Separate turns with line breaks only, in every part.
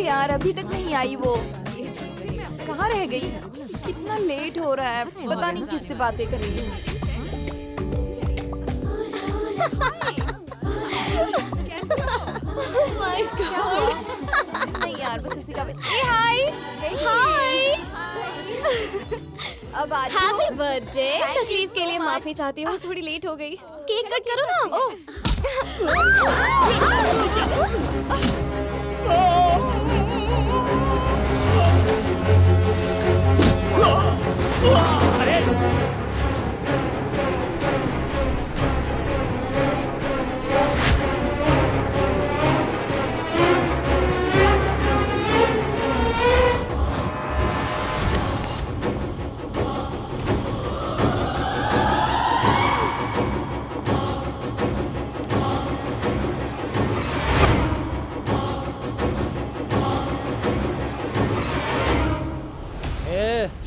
यार अभी तक नहीं आई वो। कहाँ रह गई? कितना लेट हो रहा है, पता नहीं किससे बातें कर रही हूँ। नहीं यार बस इसी का हाय हाय। अब आज
हैप्पी बर्थडे। तकलीफ के लिए माफी चाहती हूँ, थोड़ी लेट हो गई। केक कट करो ना।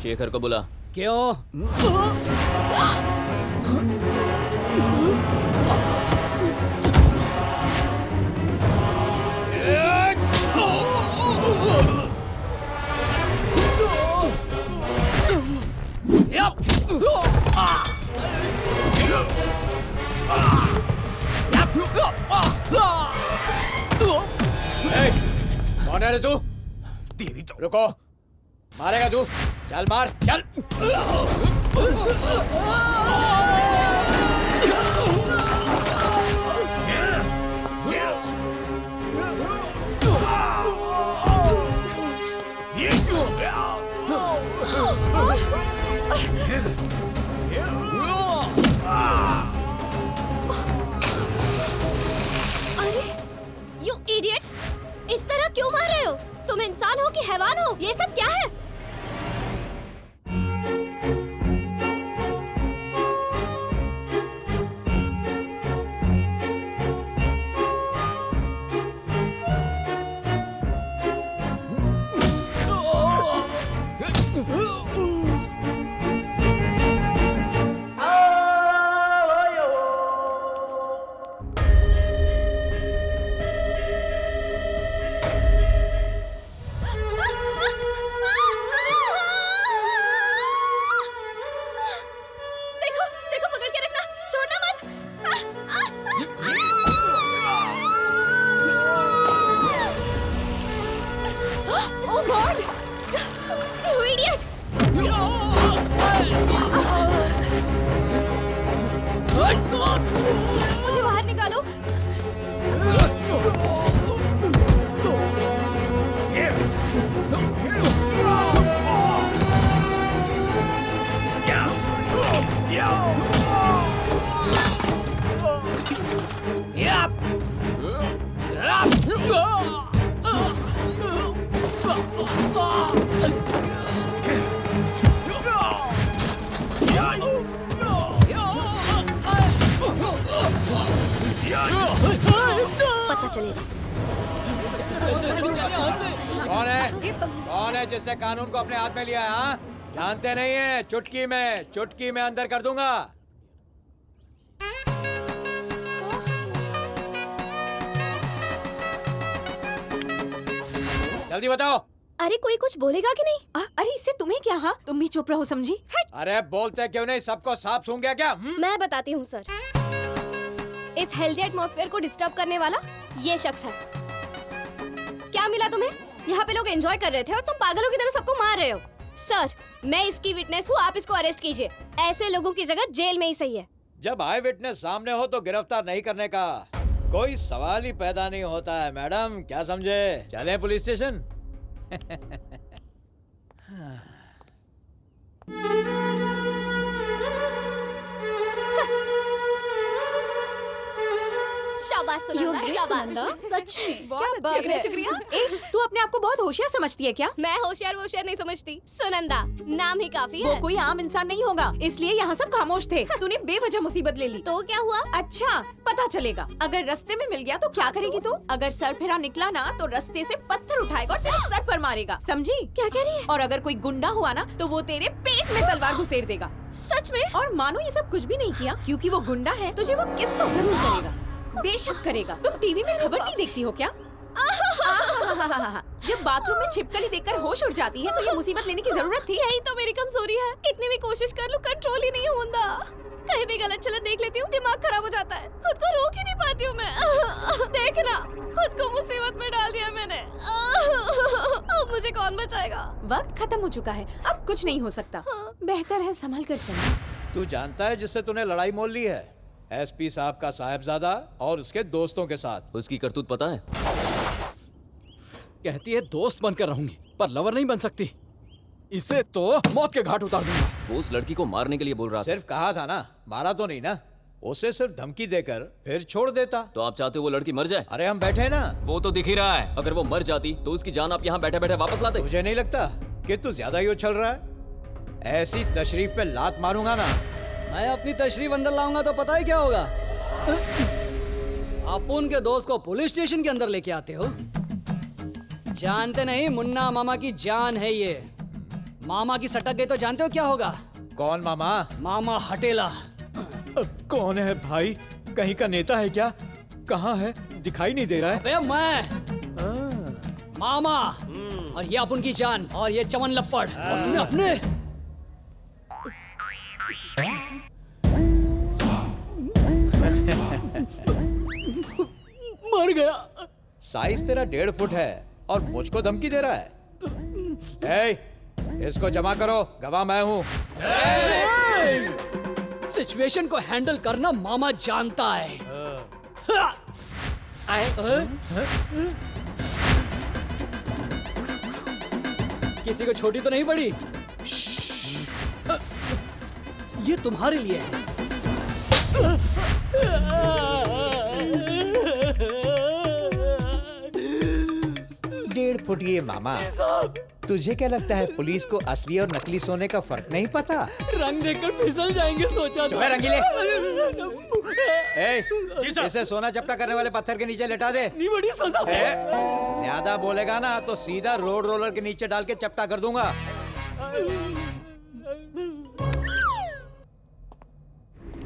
शेखर को बुला।
क्यों? कौन है रे तू? रुको, मारेगा तू? चल मार, चल।
अरे यू इडियट, इस तरह क्यों मार रहे हो? तुम इंसान हो कि हैवान हो? ये सब क्या है? मुझे बाहर निकालो। पता चलेगा।
कौन है जिसने कानून को अपने हाथ में लिया है? हाँ, जानते नहीं है? चुटकी में अंदर कर दूंगा। जल्दी बताओ।
अरे कोई कुछ बोलेगा कि नहीं?
अरे इससे तुम्हें क्या? हाँ तुम भी चुप रहो, समझी?
अरे बोलते क्यों नहीं? सबको सांप सूंघ गया क्या?
मैं बताती हूँ सर। इस हेल्दी एटमॉस्फेयर को डिस्टर्ब करने वाला ये शख्स है। क्या मिला तुम्हें? यहाँ पे लोग एंजॉय कर रहे थे और तुम पागलों की तरह सबको मार रहे हो। सर मैं इसकी विटनेस हूँ, आप इसको अरेस्ट कीजिए। ऐसे लोगों की जगह जेल में ही सही है।
जब आई विटनेस सामने हो तो गिरफ्तार नहीं करने का कोई सवाल ही पैदा नहीं होता है मैडम, क्या समझे? चलें पुलिस स्टेशन।
शाबाश सुनंदा, शाबाश।
सच में
क्या बात है। शुक्रिया।
तू अपने आप को बहुत होशियार समझती है क्या?
मैं होशियार नहीं समझती। सुनंदा नाम ही काफी है।
वो कोई आम इंसान नहीं होगा, इसलिए यहाँ सब खामोश थे। तूने बेवजह मुसीबत ले ली।
तो क्या हुआ?
अच्छा पता चलेगा। अगर रास्ते में मिल गया तो क्या करेगी तू? अगर सर फिरा निकला ना तो रास्ते से पत्थर उठाएगा और तेरे सर पर मारेगा, समझी?
क्या कह रही है?
और अगर कोई गुंडा हुआ ना तो वो तेरे पेट में तलवार घुसेड़ देगा।
सच में?
और मानो ये सब कुछ भी नहीं किया, क्योंकि वो गुंडा है तुझे वो किस तो जरूर करेगा, बेशक करेगा। तुम टीवी में खबर नहीं देखती हो क्या? जब बाथरूम में छिपकली देखकर होश उड़ जाती है तो ये मुसीबत लेने की जरूरत थी?
यही तो मेरी कमजोरी है, कितनी भी कोशिश कर लूं कंट्रोल ही नहीं होता। कहीं भी गलत चलत देख लेती हूँ, दिमाग खराब हो जाता है, खुद को रोक ही नहीं पाती हूँ मैं। देखना, खुद को मुसीबत में डाल दिया मैंने। अब मुझे कौन बचाएगा?
वक्त खत्म हो चुका है, अब कुछ नहीं हो सकता। बेहतर है संभल कर चलना।
तू जानता है जिससे तूने लड़ाई मोल ली है? एसपी साहब का साहबजादा और उसके दोस्तों के साथ।
उसकी करतूत पता है?
कहती है दोस्त बनकर रहूंगी पर लवर नहीं बन सकती। इसे तो मौत के घाट उतार दूंगा।
वो उस लड़की को मारने के लिए बोल रहा था।
सिर्फ कहा था ना, मारा तो नहीं ना। उसे सिर्फ धमकी देकर फिर छोड़ देता।
तो आप चाहते हो वो लड़की मर जाए?
अरे हम बैठे ना।
वो तो दिख ही रहा है। अगर वो मर जाती तो उसकी जान आप यहाँ बैठे बैठे वापस लाते।
तुझे नहीं लगता कि तू ज्यादा ही उछल रहा है? ऐसी तशरीफ पे लात मारूंगा ना।
मैं अपनी तशरीफ अंदर लाऊंगा तो पता है क्या होगा? आप उनके दोस्त को पुलिस स्टेशन के अंदर लेके आते हो। जानते नहीं, मुन्ना मामा की जान है ये। मामा की सटक गई तो जानते हो क्या होगा?
कौन मामा?
मामा हटेला।
कौन है भाई? कहीं का नेता है क्या? कहाँ है? दिखाई नहीं दे रहा है।
अबे मैं मामा, और ये अपन की जान, और ये चमन लप्पड़, और तूने अपने मर गया।
साइज तेरा 1.5 फुट है और मुझको धमकी दे रहा है। इसको जमा करो, गवाह मैं हूँ।
सिचुएशन को हैंडल करना मामा जानता है। किसी को छोटी तो नहीं पड़ी? ये तुम्हारे लिए है।
1.5 फुट ये मामा। तुझे क्या लगता है पुलिस को असली और नकली सोने का फर्क नहीं पता?
रंग देखकर फिसल जाएंगे सोचा था।
रंगीले, इसे सोना चपटा करने वाले पत्थर के नीचे लेटा दे।
नहीं बड़ी सजा।
ज्यादा बोलेगा ना तो सीधा रोड रोलर के नीचे डाल के चपटा कर दूंगा।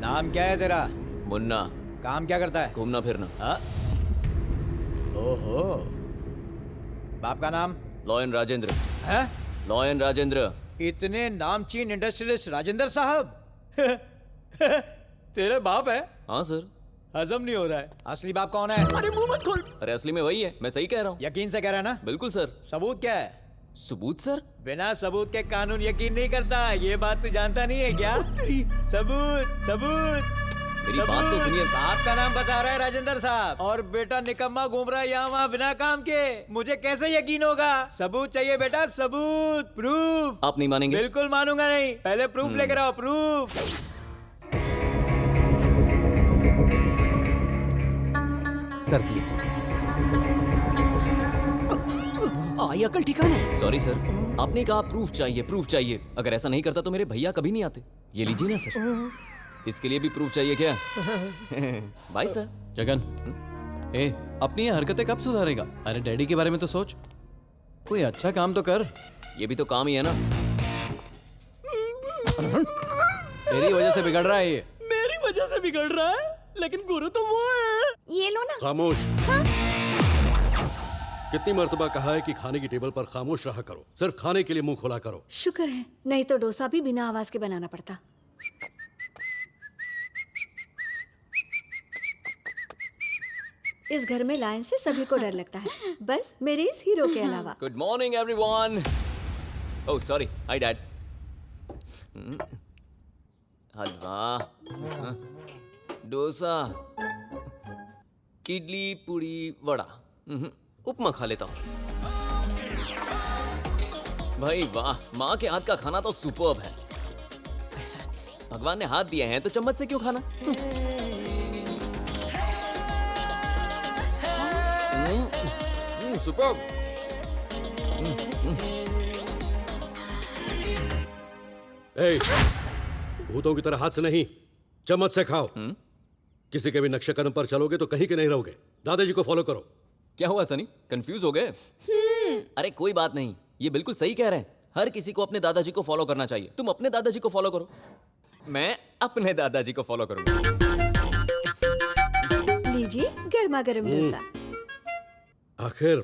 नाम क्या है तेरा?
मुन्ना।
काम क्या करता है?
घूमना फिरना।
हाँ? ओहो, बाप का नाम?
लॉयन राजेंद्र।
है?
लॉयन राजेंद्र।
इतने नामचीन इंडस्ट्रियलिस्ट राजेंद्र साहब? तेरे बाप है?
हाँ सर।
हजम नहीं हो रहा है। असली बाप कौन है?
अरे मुंह मत खोल।
अरे असली में वही है, मैं सही कह रहा हूँ।
यकीन से कह रहा है ना?
बिल्कुल सर।
सबूत क्या है?
सबूत सर?
बिना सबूत के कानून यकीन नहीं करता, ये बात तू जानता नहीं है क्या? सबूत, सबूत।
मेरी बात तो सुनिए।
बाप का नाम बता रहा है राजेंद्र साहब, और बेटा निकम्मा घूम रहा है यहाँ वहाँ बिना काम के। मुझे कैसे यकीन होगा? सबूत चाहिए बेटा, सबूत, प्रूफ।
आप नहीं मानेंगे?
बिल्कुल मानूंगा नहीं। पहले प्रूफ लेकर आओ, प्रूफ।
Sir please.
आई अकल ठिकाना है।
सॉरी सर, आपने कहा प्रूफ चाहिए, प्रूफ चाहिए। अगर ऐसा नहीं करता तो मेरे भैया कभी नहीं आते। ये लीजिए ना सर। इसके लिए भी प्रूफ चाहिए क्या? Bye sir.
जगन, अपनी ये हरकतें कब सुधारेगा? अरे डैडी के बारे में तो सोच। कोई अच्छा काम तो कर।
ये भी तो काम ही है ना।
तेरी वजह से बिगड़ रहा है ये।
मेरी वजह से बिगड़ रहा है, लेकिन गुरु तो वो है।
ये लो ना।
खामोश। कितनी मर्तबा कहा है कि खाने की टेबल पर खामोश रहा करो, सिर्फ खाने के लिए मुंह खोला करो।
शुक्र है, नहीं तो डोसा भी बिना आवाज के बनाना पड़ता। इस घर में लायन से सभी को डर लगता है, बस मेरे इस हीरो के अलावा।
Good morning everyone. Oh sorry, hi dad. हलवा, डोसा, इडली, पूरी, वड़ा, उपमा खा लेता हूँ। भाई वाह, माँ के हाथ का खाना तो सुपर्ब है। भगवान ने हाथ दिए हैं तो चम्मच से क्यों खाना? सुपर्ब।
भूतों की तरह हाथ से नहीं, चम्मच से खाओ। किसी के भी नक्शे कदम पर चलोगे तो कहीं के नहीं रहोगे। दादाजी को फॉलो करो।
क्या हुआ सनी, कंफ्यूज हो गए? अरे कोई बात नहीं, ये बिल्कुल सही कह रहे हैं। हर किसी को अपने दादाजी को फॉलो करना चाहिए। तुम अपने दादाजी को फॉलो करो, मैं अपने दादाजी को फॉलो करूंगा।
लीजिए गर्मा गर्म डोसा।
आखिर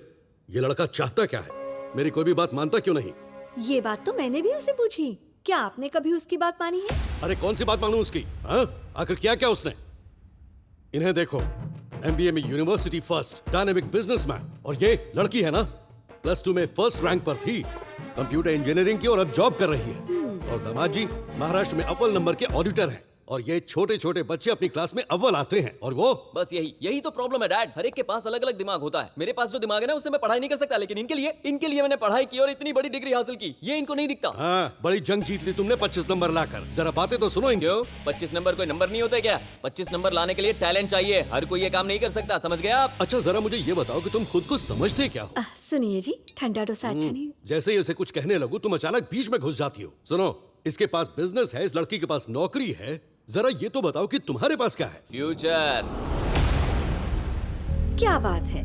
ये लड़का चाहता क्या है? मेरी कोई भी बात मानता क्यों नहीं?
ये बात तो मैंने भी उसे पूछी। क्या आपने कभी उसकी बात मानी है?
अरे कौन सी बात मानूं उसकी? हाँ? आखिर किया क्या उसने? इन्हें देखो, एमबीए में यूनिवर्सिटी फर्स्ट, डायनेमिक बिजनेसमैन, और ये लड़की है ना, +2 में फर्स्ट रैंक पर थी, कंप्यूटर इंजीनियरिंग की और अब जॉब कर रही है। और दामाद जी महाराष्ट्र में अव्वल नंबर के ऑडिटर हैं। और ये छोटे छोटे बच्चे अपनी क्लास में अव्वल आते हैं, और वो
बस यही तो प्रॉब्लम है डैड। हर एक के पास अलग अलग दिमाग होता है। मेरे पास जो दिमाग है ना, उससे मैं पढ़ाई नहीं कर सकता, लेकिन इनके लिए मैंने पढ़ाई की और इतनी बड़ी डिग्री हासिल की। ये इनको नहीं दिखता।
हाँ, बड़ी जंग जीत ली तुमने 25 नंबर लाकर। जरा बातें तो सुनो इनकी।
क्यों? 25 नंबर कोई नंबर नहीं होता क्या? 25 नंबर लाने के लिए टैलेंट चाहिए। हर कोई ये काम नहीं कर सकता, समझ गया आप?
अच्छा जरा मुझे ये बताओ कि तुम खुद को समझते क्या हो?
सुनिए जी, ठंडा डोसा अच्छा नहीं।
जैसे ही उसे कुछ कहने लगूं तुम अचानक बीच में घुस जाती हो। सुनो, इसके पास बिजनेस है, इस लड़की के पास नौकरी है, जरा ये तो बताओ कि तुम्हारे पास क्या है?
फ्यूचर।
क्या बात है,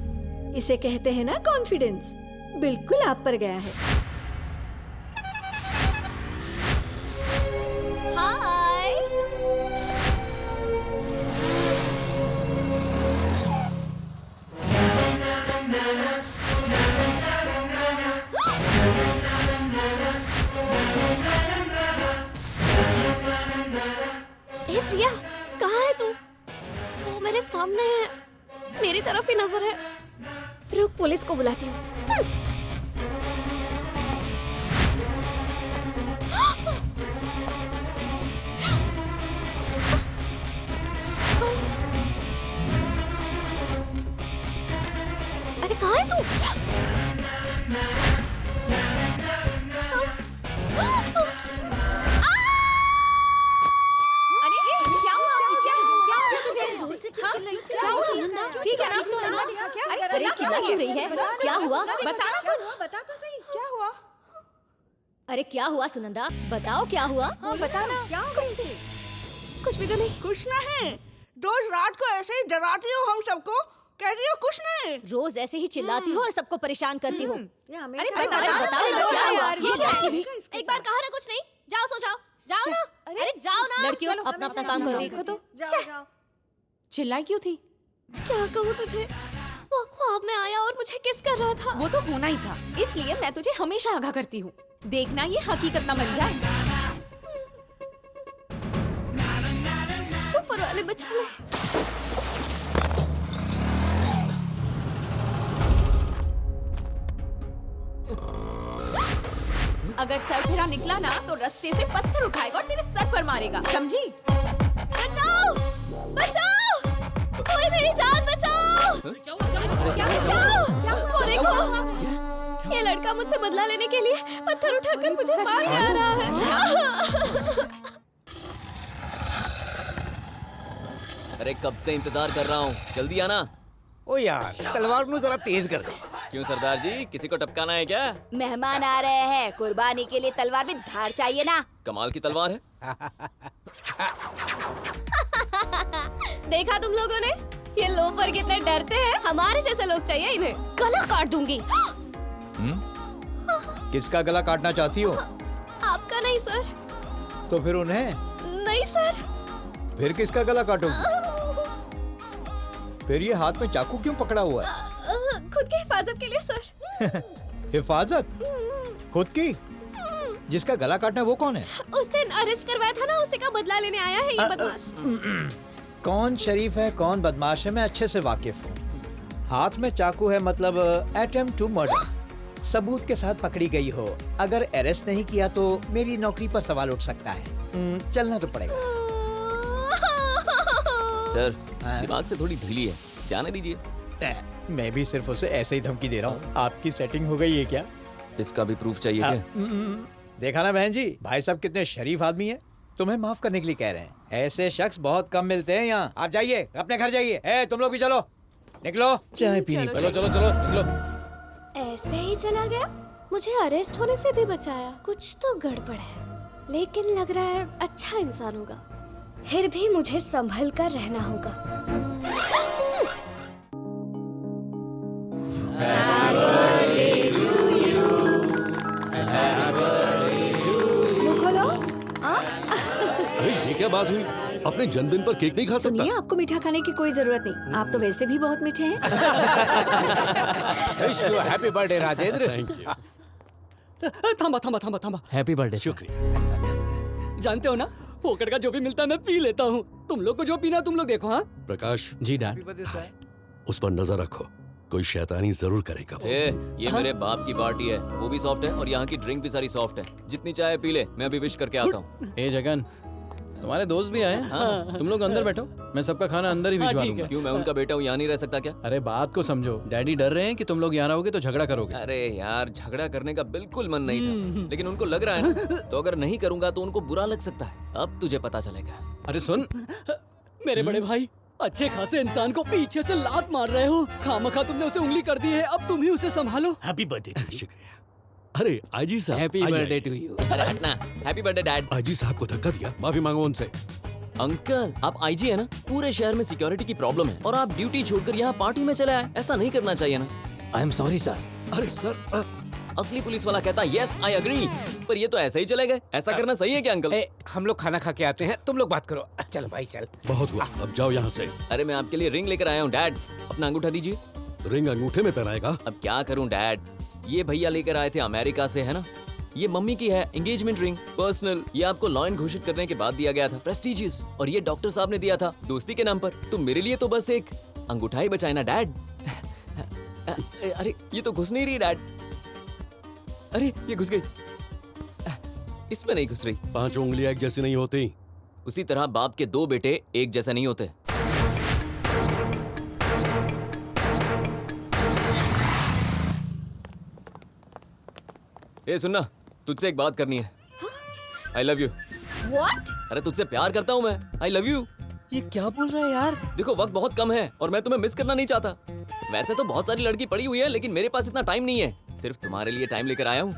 इसे कहते हैं ना कॉन्फिडेंस। बिल्कुल आप पर गया है।
हाय।
ए प्रिया, कहाँ है तू? वो मेरे सामने है, मेरी तरफ ही नजर है। रुक, पुलिस को बुलाती हूँ। अरे कहाँ है तू?
अरे क्या हुआ? क्या हुआ तुझे? हाँ? क्या हुआ? ठीक है ना?
अरे चिल्ला क्यों रही है? क्या हुआ?
बता ना कुछ।
बता तो सही।
क्या हुआ?
अरे क्या हुआ सुनंदा? बताओ क्या हुआ?
बता ना।
क्या
कुछ भी तो नहीं।
कुछ नहीं। रोज रात को ऐसे ही डराती हो हम सबको, कहती हो कुछ नहीं।
रोज ऐसे ही चिल्लाती हो और सबको परेशान करती हो।
ये हमेशा
अरे
अरे बताओ ना क्या हुआ? ये लड़की भी
एक
बार कहा ना कुछ नहीं। जाओ सो जाओ। जाओ ना। अरे जाओ ना। लड़कियों अपना अपना काम करो।
देखो तो जाओ जाओ।
चिल्लाई क्यों थी?
क्या कहूँ तुझे? वो ख्वाब में आया और मुझे किस कर रहा था।
वो तो होना ही था, इसलिए मैं तुझे हमेशा आगाह करती हूँ। देखना ये हकीकत ना बन जाए।
ऊपर वाले बचा ले।
अगर सर फिरा निकला ना तो रास्ते से पत्थर उठाएगा और तेरे सर पर मारेगा, समझी?
बचाओ! बचाओ! कोई मेरी जान बचाओ! बचाओ! वो देखो, ये लड़का मुझसे बदला लेने के लिए पत्थर उठाकर मुझे मारने आ रहा है।
अरे कब से इंतजार कर रहा हूँ, जल्दी आना।
ओ यार, तलवार को जरा तेज कर दे।
क्यों सरदार जी, किसी को टपकाना है क्या?
मेहमान आ रहे हैं, कुर्बानी के लिए तलवार में धार चाहिए ना।
कमाल की तलवार है।
देखा तुम लोगों ने? ये लोफर कितने डरते हैं। हमारे जैसे लोग चाहिए इन्हें। गला काट दूंगी।
किसका गला काटना चाहती हो?
आपका नहीं सर।
तो फिर उन्हें?
नहीं सर।
फिर किसका गला काटोगी? फिर ये हाथ में चाकू क्यों पकड़ा हुआ है?
खुद की हिफाजत के लिए सर।
हिफाजत? खुद की? जिसका गला काटना है वो कौन है?
उस दिन अरेस्ट करवाया था ना, उसी का बदला लेने आया है ये बदमाश।
कौन शरीफ है कौन बदमाश है मैं अच्छे से वाकिफ हूँ। हाथ में चाकू है मतलब अटेम्प्ट टू मर्डर। सबूत के साथ पकड़ी गई हो, अगर अरेस्ट नहीं किया तो मेरी नौकरी पर सवाल उठ सकता है। चलना तो पड़ेगा।
सर दिमाग से थोड़ी ढीली है, जाने दीजिए।
मैं भी सिर्फ उसे ऐसे ही धमकी दे रहा हूँ। आपकी सेटिंग हो गई है क्या?
इसका भी प्रूफ चाहिए क्या?
देखा ना बहन जी, भाई साहब कितने शरीफ आदमी है, तुम्हें माफ करने के लिए कह रहे हैं। ऐसे शख्स बहुत कम मिलते हैं यहाँ। आप जाइए, अपने घर जाइए। ए, तुम लोग भी चलो, निकलो। चाय पीनी
चलो चलो चलो निकलो।
ऐसे ही चला गया, मुझे अरेस्ट होने से भी बचाया। कुछ तो गड़बड़ है, लेकिन लग रहा है अच्छा इंसान होगा। फिर भी मुझे संभल कर रहना होगा।
मुंह खोलो।
अरे ये क्या बात हुई? अपने जन्मदिन पर केक नहीं खा सकता?
सुनिए, आपको मीठा खाने की कोई जरूरत नहीं, आप तो वैसे भी बहुत मीठे हैं।
Happy birthday Rajendra.
Thank you.
थामा थामा थामा थामा,
हैप्पी बर्थडे।
शुक्रिया।
जानते हो ना, फोकट का जो भी मिलता है मैं पी लेता हूँ। तुम लोग को जो पीना तुम लोग देखो। हाँ,
प्रकाश,
जी डैड।
उस पर नजर रखो, कोई शैतानी जरूर करेगा वो।
ये मेरे बाप की पार्टी है, वो भी सॉफ्ट है और यहाँ की ड्रिंक भी सारी सॉफ्ट है। जितनी चाहे पी ले, मैं अभी विश करके आता हूँ।
ए जगन, तुम्हारे दोस्त भी आए हैं? तुम लोग अंदर बैठो, मैं सबका खाना अंदर ही भिजवा दूंगा।
क्यों, मैं उनका बेटा हूँ, यहाँ नहीं रह सकता क्या?
अरे बात को समझो, डैडी डर रहे हैं कि तुम लोग यहाँ रहोगे तो झगड़ा करोगे।
अरे यार, झगड़ा करने का बिल्कुल मन नहीं था, लेकिन उनको लग रहा है ना, तो अगर नहीं करूंगा तो उनको बुरा लग सकता है। अब तुझे पता चलेगा।
अरे सुन,
मेरे बड़े भाई, अच्छे खासे इंसान को पीछे से लात मार रहे हो। खामखा तुमने उसे उंगली कर दी है, अब तुम ही उसे संभालो।
Happy birthday. शुक्रिया। अरे आजी साहब,
हैप्पी
आइए,
बर्थडे
आइए।
To you.
अरे हटना। Happy birthday dad.
आजी साहब को धक्का दिया, माफी मांगो उनसे।
अंकल, आप आईजी है ना? पूरे शहर में सिक्योरिटी की प्रॉब्लम है और आप ड्यूटी छोड़कर यहाँ पार्टी में चले आए। ऐसा नहीं करना चाहिए ना।
I am sorry sir.
अरे सर,
असली पुलिस वाला कहता यस आई अग्री, पर ये तो ऐसे ही चले गए। ऐसा करना सही है क्या अंकल?
हम लोग खाना खा के आते हैं, तुम लोग बात करो। चल भाई चल।
बहुत हुआ, अब जाओ यहाँ से।
अरे मैं आपके लिए रिंग लेकर आया हूँ डैड, अपना अंगूठा दीजिए।
रिंग अंगूठे में पहनाएगा?
अब क्या करूँ डैड, ये भैया लेकर आए थे अमेरिका से, है ना। ये मम्मी की है एंगेजमेंट रिंग, पर्सनल। ये आपको लॉयन घोषित करने के बाद दिया गया था, प्रेस्टिजियस। और ये डॉक्टर साहब ने दिया था दोस्ती के नाम पर। तो मेरे लिए तो बस एक अंगूठा ही बचाए ना डैड। अरे ये तो घुस नहीं रही डैड। अरे ये घुस गई, इसमें नहीं घुस रही।
5 उंगलियां एक जैसी नहीं होती।
उसी तरह बाप के 2 बेटे एक जैसे नहीं होते। ए सुनना, तुझसे एक बात करनी है। I love you.
What?
अरे तुझसे प्यार करता हूँ मैं, आई लव यू।
ये क्या बोल रहा है यार?
देखो वक्त बहुत कम है और मैं तुम्हें मिस करना नहीं चाहता। वैसे तो बहुत सारी लड़की पड़ी हुई है, लेकिन मेरे पास इतना टाइम नहीं है। सिर्फ तुम्हारे लिए टाइम लेकर आया हूँ।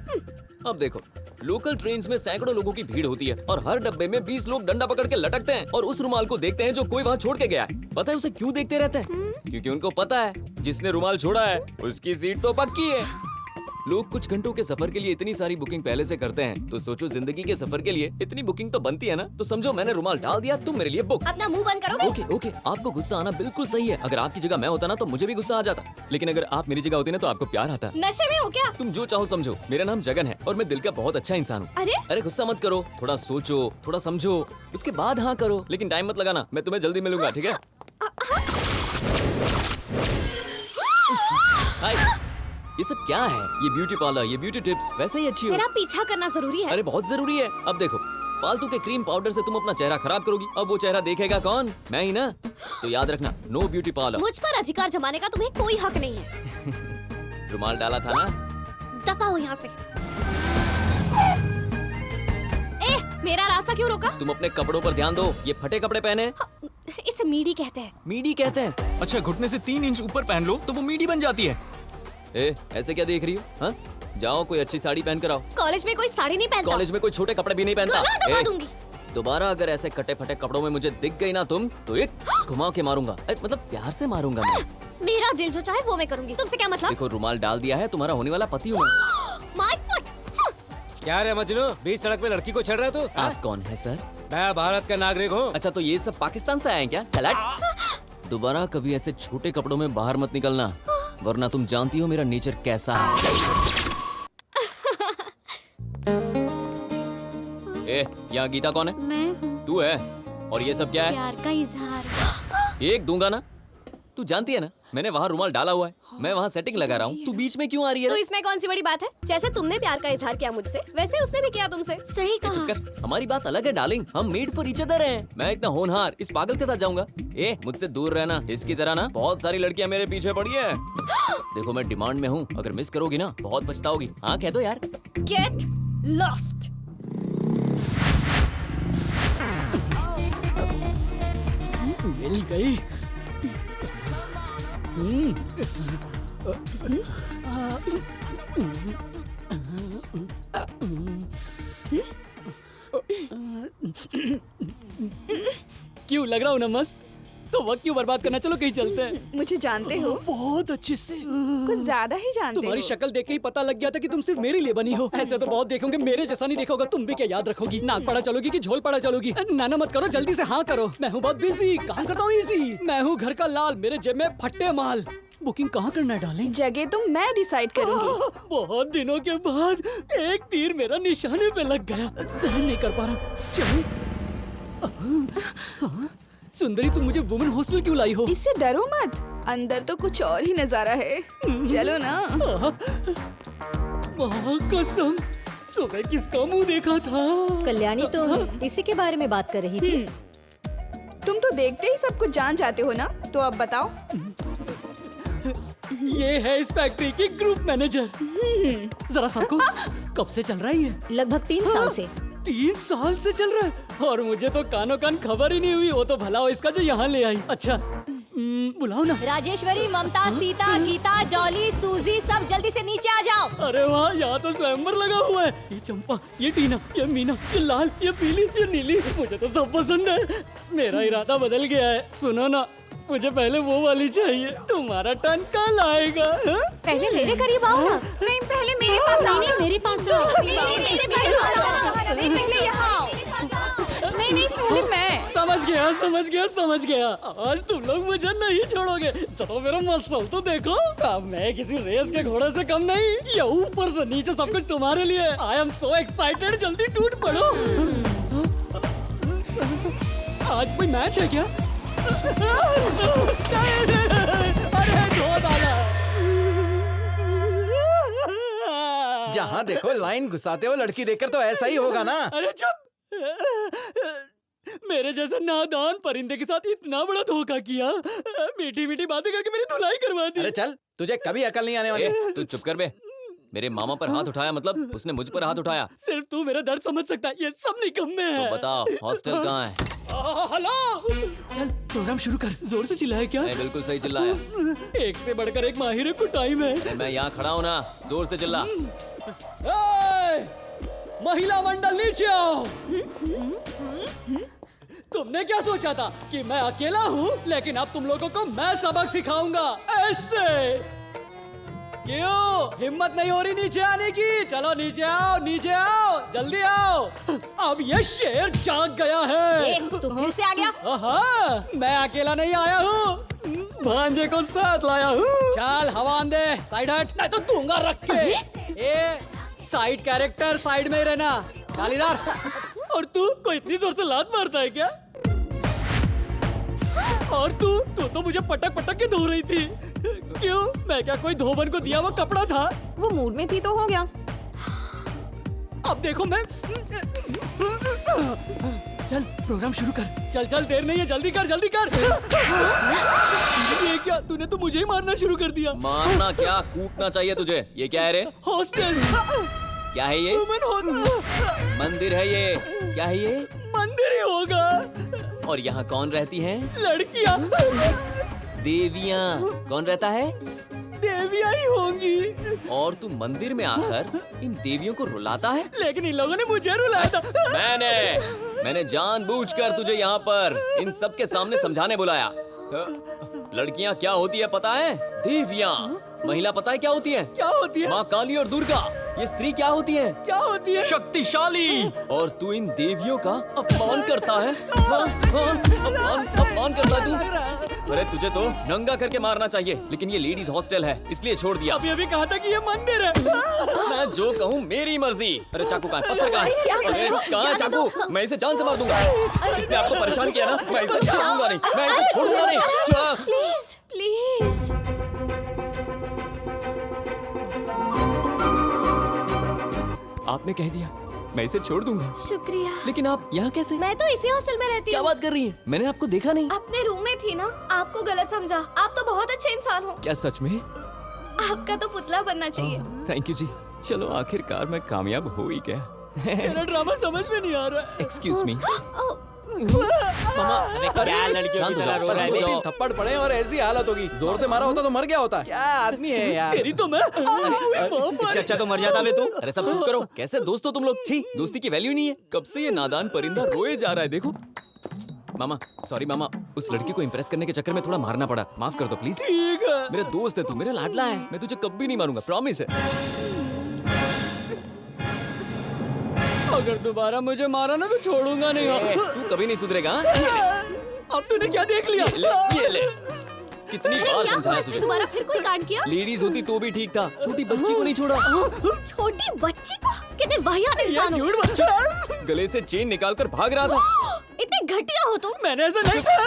अब देखो, लोकल ट्रेन्स में सैकड़ों लोगों की भीड़ होती है और हर डब्बे में 20 लोग डंडा पकड़ के लटकते हैं और उस रुमाल को देखते हैं जो कोई वहाँ छोड़ के गया है। पता है उसे क्यों देखते रहते हैं? क्योंकि उनको पता है जिसने रुमाल छोड़ा है उसकी सीट तो पक्की है। लोग कुछ घंटों के सफर के लिए इतनी सारी बुकिंग पहले से करते हैं, तो सोचो जिंदगी के सफर के लिए इतनी बुकिंग तो बनती है ना। तो समझो मैंने रुमाल डाल दिया, तुम मेरे लिए बुक।
अपना मुंह बंद करोगे?
ओके ओके, आपको गुस्सा आना बिल्कुल सही है। अगर आपकी जगह मैं होता ना तो मुझे भी गुस्सा आ जाता, लेकिन अगर आप मेरी जगह होती ना तो आपको प्यार आता।
नशे में हो क्या?
तुम जो चाहो समझो, मेरा नाम जगन है और मैं दिल का बहुत अच्छा इंसान हूँ। अरे गुस्सा मत करो, थोड़ा सोचो, थोड़ा समझो, उसके बाद हाँ करो, लेकिन टाइम मत लगाना। मैं तुम्हें जल्दी मिलूंगा, ठीक है? हाय, ये सब क्या है? ये ब्यूटी पार्लर, ये ब्यूटी टिप्स, वैसे ही अच्छी हो।
मेरा पीछा करना जरूरी है।
अरे बहुत जरूरी है। अब देखो, फालतू के क्रीम पाउडर से तुम अपना चेहरा खराब करोगी। अब वो चेहरा देखेगा कौन? मैं ही ना। तो याद रखना, नो ब्यूटी पार्लर।
मुझ पर अधिकार जमाने का तुम्हें कोई हक नहीं है।
रुमाल डाला था ना?
दफा हो यहाँ से। ए, मेरा रास्ता क्यों रोका?
तुम अपने कपड़ों पर ध्यान दो, ये फटे कपड़े पहने हैं।
इसे मीडी कहते हैं।
मीडी कहते हैं?
अच्छा, घुटने से 3 इंच ऊपर पहन लो तो वो मीडी बन जाती है।
ए, ऐसे क्या देख रही हो? हाँ, जाओ कोई अच्छी साड़ी पहन कर आओ।
कॉलेज में कोई साड़ी नहीं पहनता।
कॉलेज में कोई छोटे कपड़े भी नहीं पहनता।
गला दबा
ए,
दूंगी।
दोबारा अगर ऐसे कटे फटे कपड़ों में मुझे दिख गई ना तुम, तो एक घुमा के मारूंगा। मतलब प्यार से मारूंगा मैं।
मेरा दिल जो चाहे वो मैं करूंगी, तुमसे क्या मतलब?
देखो, रुमाल डाल दिया है, तुम्हारा होने वाला पति हूँ मैं।
My foot.
क्या रे मजनू, बीच सड़क पे लड़की को छेड़ रहा है तू?
आप कौन है सर?
मैं भारत का नागरिक हूँ।
अच्छा, तो ये सब पाकिस्तान से आए हैं क्या? चलट। दोबारा कभी ऐसे छोटे कपड़ों में बाहर मत निकलना, वरना तुम जानती हो मेरा नेचर कैसा है। ए, यहाँ गीता कौन है?
मैं हूँ।
तू है? और ये सब क्या है?
प्यार का इजहार।
एक दूंगा ना। तू जानती है ना, मैंने वहाँ रुमाल डाला हुआ है, मैं वहाँ सेटिंग लगा रहा हूँ, तू बीच में क्यों आ रही है?
तो इसमें कौन सी बड़ी बात है? जैसे तुमने प्यार का इजहार किया मुझसे, वैसे उसने भी किया तुमसे। सही
चुप
कहा।
कर, हमारी बात अलग है डार्लिंग, हम मेड फॉर ईच अदर हैं। मैं इतना होनहार इस पागल के साथ जाऊंगा? ए, मुझसे दूर रहना। इसकी तरह ना बहुत सारी लड़कियां मेरे पीछे पड़ी है। देखो मैं डिमांड में हूँ, अगर मिस करोगी ना बहुत पछताओगी। हाँ कह दो यार।
Get lost.
मिल गई। क्यों लग रहा हूँ ना मस्त? तो वक्त क्यों बर्बाद करना, चलो कहीं चलते हैं।
मुझे जानते हो?
बहुत अच्छे से।
कुछ ज्यादा ही जानते
तुम्हारी
हो।
शक्ल देख के ही पता लग गया था कि तुम सिर्फ मेरे लिए बनी हो। ऐसे तो बहुत देखोगे, मेरे जैसा नहीं देखोगा। तुम भी क्या याद रखोगी? नाक पड़ा चलोगी कि झोल पड़ा चलोगी? नाना मत करो, जल्दी से हाँ करो। मैं हूँ बहुत बिजी, काम करता हूँ इजी। मैं हूँ घर का लाल, मेरे जेब में फट्टे माल। बुकिंग कहाँ करना है डार्लिंग?
जगह तो मैं डिसाइड करूंगी।
बहुत दिनों के बाद एक तीर मेरा निशाने पे लग गया। सहन नहीं कर पा रहा। चलो। सुंदरी, तुम मुझे वुमेन हॉस्टल क्यों लाई हो?
इससे डरो मत, अंदर तो कुछ और ही नजारा है। चलो ना।
कसम, सुबह किसका मुंह देखा था?
कल्याणी, तुम इसी के बारे में बात कर रही थी।
तुम तो देखते ही सब कुछ जान जाते हो ना, तो अब बताओ।
ये है इस फैक्ट्री की ग्रुप मैनेजर। जरा सबको, कब से चल रहा है ये?
लगभग 3 साल से।
3 साल से चल रहा है और मुझे तो कानो कान खबर ही नहीं हुई। वो तो भला हो इसका जो यहाँ ले आई। अच्छा बुलाओ ना।
राजेश्वरी, ममता, सीता, गीता, डॉली, सूजी, सब जल्दी से नीचे आ जाओ।
अरे वाह, यहाँ तो स्वयंवर लगा हुआ है। ये चंपा, ये टीना, ये मीना, ये लाल, ये पीली, ये नीली, मुझे तो सब पसंद है। मेरा इरादा बदल गया है। सुनो ना, मुझे पहले वो वाली चाहिए। तुम्हारा टर्न कल आएगा। हा?
पहले मेरे करीब आओ ना।
नहीं, पहले मेरे पास आओ।
नहीं, मेरे पास आओ।
नहीं, पहले यहाँ आओ। नहीं, पहले मैं।
समझ गया। आज तुम लोग मुझे नहीं छोड़ोगे। चलो मेरा मसल तो देखो। अब मैं किसी रेस के घोड़े से कम नहीं। ये ऊपर से नीचे सब कुछ तुम्हारे लिए। आई एम सो एक्साइटेड, जल्दी टूट पड़ो। आज कोई मैच है क्या? अरे धो डाला।
जहाँ देखो लाइन घुसाते हो, लड़की देखकर तो ऐसा ही होगा ना।
अरे चुप। मेरे जैसे नादान परिंदे के साथ इतना बड़ा धोखा किया। मीठी मीठी बातें करके मेरी धुलाई करवा दी।
अरे चल, तुझे कभी अकल नहीं आने वाली।
ए, तू चुप कर बे। मेरे मामा पर हाथ उठाया मतलब उसने मुझ पर हाथ उठाया।
सिर्फ तू मेरा दर्द समझ सकता है, ये सब निकम्मे हैं।
तो बताओ हॉस्टल कहाँ है?
हेलो, चल प्रोग्राम शुरू कर। जोर से चिल्लाया क्या?
नहीं, बिल्कुल सही चिल्लाया।
एक से बढ़कर एक माहिर को टाइम है।
अरे मैं यहाँ खड़ा हूँ ना, जोर से चिल्ला।
महिला मंडल नीचे आओ। तुमने क्या सोचा था कि मैं अकेला हूँ, लेकिन अब तुम लोगों को मैं सबक सिखाऊंगा। ऐसे क्यों हिम्मत नहीं हो रही नीचे आने की? चलो नीचे आओ, जल्दी आओ। अब ये शेर जाग गया है।
तू फिर से आ गया?
हाँ, मैं अकेला नहीं आया हूँ, भांजे को साथ लाया हूँ। चल हवान दे, साइड हट, नहीं तो दूंगा रख के। ए, साइड कैरेक्टर साइड में ही रहना। चल इधर। और तू कोई इतनी जोर से लात मारता है क्या? और तू तो मुझे पटक पटक के धो रही थी। क्यों? मैं क्या कोई धोबन को दिया हुआ कपड़ा था?
वो मूड में थी तो हो गया।
अब देखो मैं। चल प्रोग्राम शुरू कर। चल देर नहीं है, जल्दी कर। ये क्या, तूने तो मुझे ही मारना शुरू कर दिया।
मारना क्या, कूटना चाहिए तुझे। ये क्या है रे?
हॉस्टल।
क्या है ये? मंदिर है ये। क्या है ये?
मंदिर ही होगा।
और यहाँ कौन रहती हैं?
लड़कियाँ।
देवियाँ। कौन रहता है?
देवियाँ ही होंगी।
और तू मंदिर में आकर इन देवियों को रुलाता है?
लेकिन इन लोगों ने मुझे रुलाया था।
मैंने जानबूझकर तुझे यहाँ पर इन सब के सामने समझाने बुलाया। लड़कियाँ क्या होती है पता है? देवियाँ। महिला पता है क्या होती है?
क्या होती है?
माँ काली और दुर्गा। ये स्त्री क्या होती है?
क्या होती है?
शक्तिशाली। और तू इन देवियों का अपमान करता है। अपमान करता है तू। अरे तुझे तो नंगा करके मारना चाहिए, लेकिन ये लेडीज हॉस्टल है इसलिए छोड़ दिया।
अभी कहा था कि ये मंदिर है।
मैं जो कहूँ मेरी मर्जी। अरे चाकू कहाँ है? पत्थर कहाँ है? अरे कहाँ है चाकू? मैं इसे जान से मार दूंगा। इसने आपको परेशान किया ना, मैं इसे छोड़ूंगा नहीं। मैं इसे छोड़ूंगा नहीं।
प्लीज।
आपने कह दिया, मैं इसे छोड़ दूंगा।
शुक्रिया।
लेकिन आप यहाँ कैसे?
मैं तो इसी हॉस्टल में रहती
क्या
हूँ।
बात कर रही हैं? मैंने आपको देखा नहीं।
अपने रूम में थी ना, आपको गलत समझा। आप तो बहुत अच्छे इंसान हो।
क्या सच में?
आपका तो पुतला बनना चाहिए।
थैंक यू जी। चलो आखिरकार मैं कामयाब हो ही गया।
तेरा ड्रामा समझ में नहीं आ रहा।
Excuse me.
क्या लड़कियों की तरह रो रहा है? 2-3 थप्पड़ पड़े और ऐसी हालत होगी। जोर से मारा होता तो मर गया होता। क्या आदमी है यार।
तेरी तो मैं।
इससे अच्छा तो मर जाता मैं तू।
अरे सब चुप करो। कैसे दोस्त हो तुम लोग? छी, दोस्ती की वैल्यू नहीं है। कब से ये नादान परिंदा रोए जा रहा है देखो। मामा सॉरी मामा, उस लड़की को इम्प्रेस करने के चक्कर में थोड़ा मारना पड़ा, माफ कर दो प्लीज।
ठीक है।
मेरा दोस्त है तू, मेरा लाडला है, मैं तुझे कभी नहीं मारूंगा, प्रॉमिस है।
अगर दोबारा मुझे मारा ना तो छोड़ूंगा नहीं।
तू कभी नहीं सुधरेगा। हाँ?
अब तूने क्या देख लिया?
ये ले। कितनी
अरे
बार
क्या हुआ?
समझाया
इसने
तुझे?
दोबारा फिर कोई कांड किया?
लेडीज होती तो भी ठीक था, छोटी बच्ची को नहीं छोड़ा।
छोटी बच्ची को? कितने वाहियात इंसान हो।
झूठ बच्चा।
गले से चेन निकालकर भाग रहा था।
इतने घटिया हो तुम।
मैंने ऐसा नहीं कहा।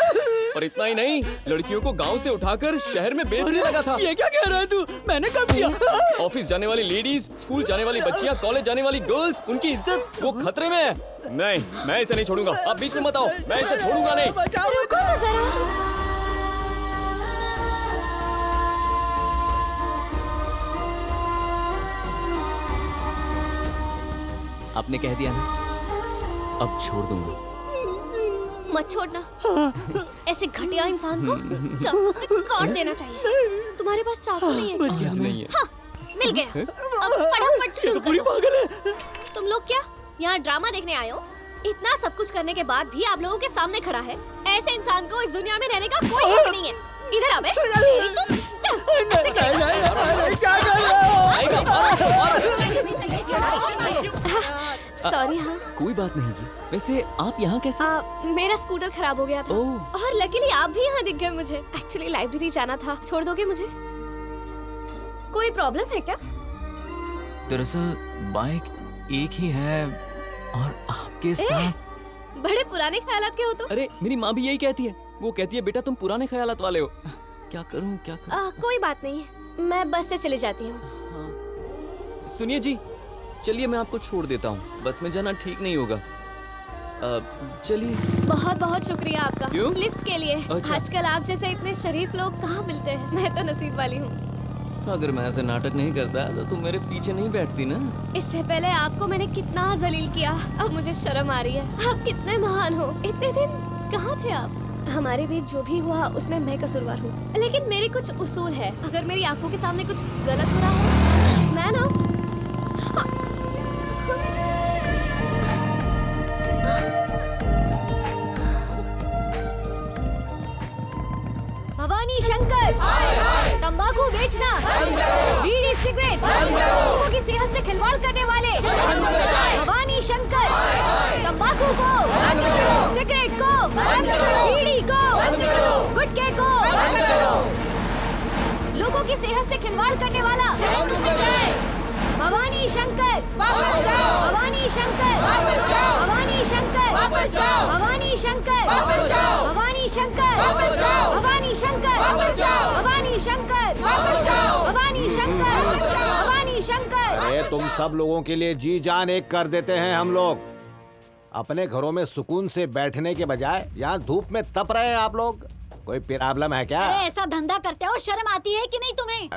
और इतना ही नहीं, लड़कियों को गांव से उठाकर शहर में बेचने लगा था।
ये क्या कह रहा है तू? मैंने कब किया?
ऑफिस जाने वाली लेडीज, स्कूल जाने वाली बच्चियां, कॉलेज जाने वाली गर्ल्स, उनकी इज्जत वो खतरे में है। नहीं, मैं इसे नहीं छोड़ूंगा। आप बीच में मत आओ, मैं इसे छोड़ूंगा नहीं।
रुको तो जरा।
आपने कह दिया ना, अब छोड़ दूंगा।
मत छोड़ना। ऐसे घटिया इंसान को चाकू से काट देना चाहिए। तुम्हारे पास चाकू नहीं है?
कुछ नहीं है।
हाँ, मिल गया। अब फटाफट शुरू करो। तुम लोग क्या यहाँ ड्रामा देखने आए हो? इतना सब कुछ करने के बाद भी आप लोगों के सामने खड़ा है। ऐसे इंसान को इस दुनिया में रहने का कोई हक नहीं है। इधर आ बे। तेरी तो
क्या कर
सॉरी। हाँ,
कोई बात नहीं जी। वैसे आप यहाँ कैसे?
मेरा स्कूटर खराब हो गया था
ओह।
और लकीली आप भी यहाँ दिख गए मुझे। एक्चुअली लाइब्रेरी जाना था। छोड़ दोगे मुझे? कोई प्रॉब्लम है क्या?
दरअसल बाइक एक ही है और आपके साथ।
बड़े पुराने ख्यालात के हो तुम।
अरे मेरी माँ भी यही कहती है। वो कहती है बेटा तुम पुराने ख्यालात वाले हो। क्या करूँ क्या करूँ?
कोई बात नहीं है, मैं बस से चले जाती हूँ।
सुनिए जी, चलिए मैं आपको छोड़ देता हूँ। बस में जाना ठीक नहीं होगा। चलिए।
बहुत बहुत शुक्रिया आपका।
क्यों?
लिफ्ट के लिए।
अच्छा।
आजकल आप जैसे इतने शरीफ लोग कहाँ मिलते हैं। मैं तो नसीब वाली हूँ।
अगर मैं ऐसे नाटक नहीं करता तो तुम मेरे पीछे नहीं बैठती ना।
इससे पहले आपको मैंने कितना जलील किया। अब मुझे शर्म आ रही है। आप कितने महान हो। इतने दिन कहाँ थे आप? हमारे बीच जो भी हुआ उसमें मैं कसूरवार हूँ, लेकिन मेरे कुछ उसूल है। अगर मेरी आंखों के सामने कुछ गलत हो रहा हो, मैं ना भवानी शंकर तंबाकू बेचना, बीड़ी सिगरेट, लोगों की सेहत से खिलवाड़ करने वाले भवानी शंकर तंबाकू को, सिगरेट को, बीड़ी को, गुटखे को, लोगों की सेहत से खिलवाड़ करने वाला भवानी शंकर, भवानी शंकर, भवानी शंकर, भवानी शंकर, भवानी शंकर, भवानी शंकर, भवानी शंकर, भवानी शंकर, भवानी शंकर।
अरे तुम सब लोगों के लिए जी जान एक कर देते हैं हम लोग। अपने घरों में सुकून से बैठने के बजाय यहाँ धूप में तप रहे हैं आप लोग। कोई प्रॉब्लम है क्या?
अरे ऐसा धंधा करते हो, शर्म आती है कि नहीं तुम्हें?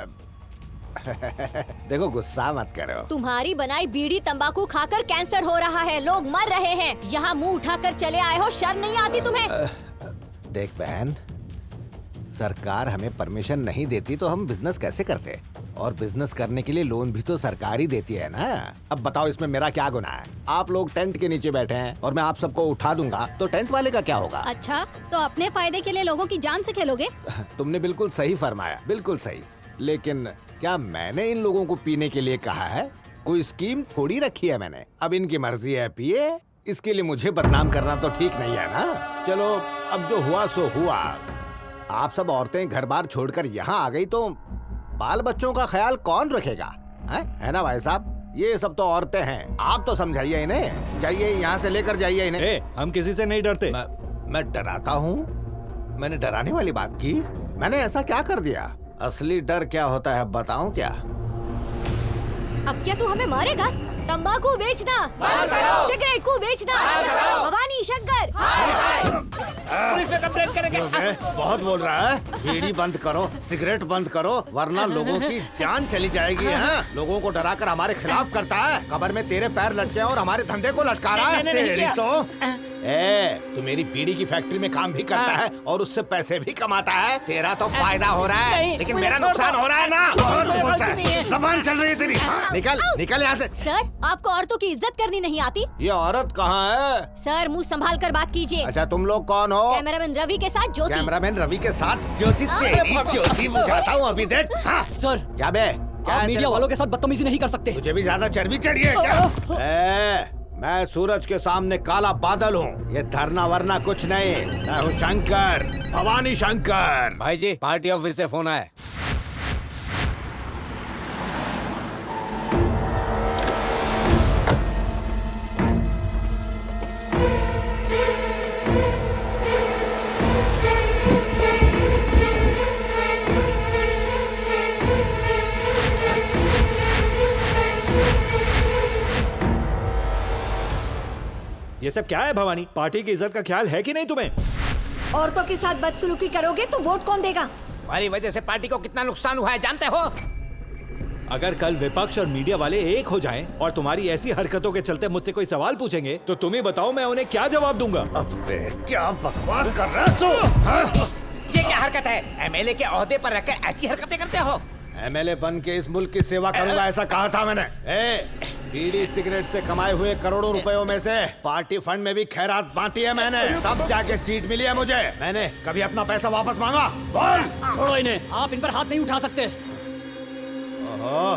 देखो गुस्सा मत करो।
तुम्हारी बनाई बीड़ी तंबाकू खाकर कैंसर हो रहा है, लोग मर रहे हैं। यहाँ मुंह उठाकर चले आए हो, शर्म नहीं आती तुम्हें?
देख बहन, सरकार हमें परमिशन नहीं देती तो हम बिजनेस कैसे करते? और बिजनेस करने के लिए लोन भी तो सरकार ही देती है ना। अब बताओ इसमें मेरा क्या गुनाह है? आप लोग टेंट के नीचे बैठे हैं और मैं आप सबको उठा दूंगा तो टेंट वाले का क्या होगा?
अच्छा, तो अपने फायदे के लिए लोगों की जान से खेलोगे?
तुमने बिल्कुल सही फरमाया, बिल्कुल सही। लेकिन क्या मैंने इन लोगों को पीने के लिए कहा है? कोई स्कीम थोड़ी रखी है मैंने। अब इनकी मर्जी है, पिए। इसके लिए मुझे बदनाम करना तो ठीक नहीं है ना। चलो अब जो हुआ सो हुआ। आप सब औरतें घर बार छोड़कर यहाँ आ गई तो बाल बच्चों का ख्याल कौन रखेगा? है ना भाई साहब? ये सब तो औरतें हैं, आप तो समझाइए इन्हें। जाइए यहाँ से लेकर जाइए इन्हें।
हम किसी से नहीं डरते।
मैं डराता हूँ? मैंने डराने वाली बात की? मैंने ऐसा क्या कर दिया? असली डर क्या होता है बताऊं क्या?
अब क्या तू हमें मारेगा? तंबाकू बेचना, सिगरेट को बेचना, भवानी शंकर।
पुलिस में कंप्लेंट करेंगे।
बहुत बोल रहा है। बीड़ी बंद करो, सिगरेट बंद करो, वरना लोगों की जान चली जाएगी। हैं? लोगों को डराकर हमारे खिलाफ करता है। कब्र में तेरे पैर लटके और हमारे धंधे को लटका रहा है। तेरी तो
तू मेरी बीड़ी की फैक्ट्री में काम भी करता है और उससे पैसे भी कमाता है। तेरा तो फायदा हो रहा है, लेकिन मेरा नुकसान हो रहा है ना। और बोलता है, जबान चल रही है तेरी। निकल निकल यहाँ से।
सर, आपको औरतों की इज्जत करनी नहीं आती?
ये औरत कहाँ है?
सर, मुंह संभाल कर बात कीजिए।
अच्छा, तुम लोग कौन हो?
कैमरामैन रवि के साथ ज्योति।
कैमरामैन रवि के साथ ज्योति? तेरी ज्योति बुझाता हूँ अभी। देख
सर,
क्या बे, क्या है
मीडिया वालों के साथ बदतमीजी नहीं कर सकते।
तुझे भी ज्यादा चर्बी चढ़ी है क्या? मैं सूरज के सामने काला बादल हूँ। ये धरना वरना कुछ नहीं। मैं हूँ शंकर, भवानी शंकर।
भाई जी, पार्टी ऑफिस से फोन आया।
ये सब क्या है भवानी? पार्टी की इज्जत का ख्याल है कि नहीं तुम्हें?
औरतों के साथ बदसलूकी करोगे तो वोट कौन देगा?
हमारी वजह से पार्टी को कितना नुकसान हुआ है जानते हो?
अगर कल विपक्ष और मीडिया वाले एक हो जाएं और तुम्हारी ऐसी हरकतों के चलते मुझसे कोई सवाल पूछेंगे तो तुम ही बताओ मैं उन्हें क्या जवाब दूंगा?
अबे क्या बकवास कर रहा है तू?
ये क्या हरकत है? एमएलए के ओहदे पर रखकर ऐसी हरकतें करते हो?
एमएलए बन के इस मुल्क की सेवा करूंगा, ऐसा कहा था मैंने। बीड़ी सिगरेट से कमाए हुए करोड़ों रुपयों में से पार्टी फंड में भी खैरात बांटी है मैंने, तब जाके सीट मिली है मुझे। मैंने कभी अपना पैसा वापस मांगा? बोल।
छोड़ो इन्हें, आप इन पर हाथ नहीं उठा सकते।
ओहो,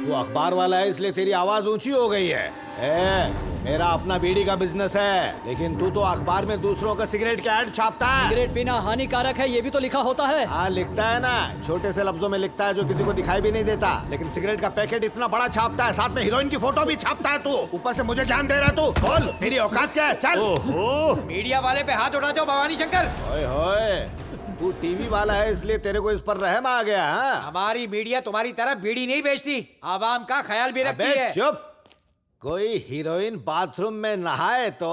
तू अखबार वाला है इसलिए तेरी आवाज ऊंची हो गई है। मेरा अपना बीड़ी का बिजनेस है, लेकिन तू तो अखबार में दूसरों का सिगरेट के ऐड छापता है।
सिगरेट पीना हानिकारक है, ये भी तो लिखा होता है।
हाँ लिखता है ना, छोटे से लफ्जों में लिखता है जो किसी को दिखाई भी नहीं देता। लेकिन सिगरेट का पैकेट इतना बड़ा छापता है, साथ में हीरोइन की फोटो भी छापता है। तू ऊपर से मुझे ज्ञान दे रहा है। तू बोल, तेरी औकात क्या है? चल।
मीडिया वाले पे हाथ उठा दो भवानी शंकर।
ओए होए, तू टीवी वाला है इसलिए तेरे को इस पर रहम आ गया।
हमारी मीडिया तुम्हारी तरह बीड़ी नहीं बेचती, आवाम का ख्याल भी रखती है।
चुप। कोई हीरोइन बाथरूम में नहाए तो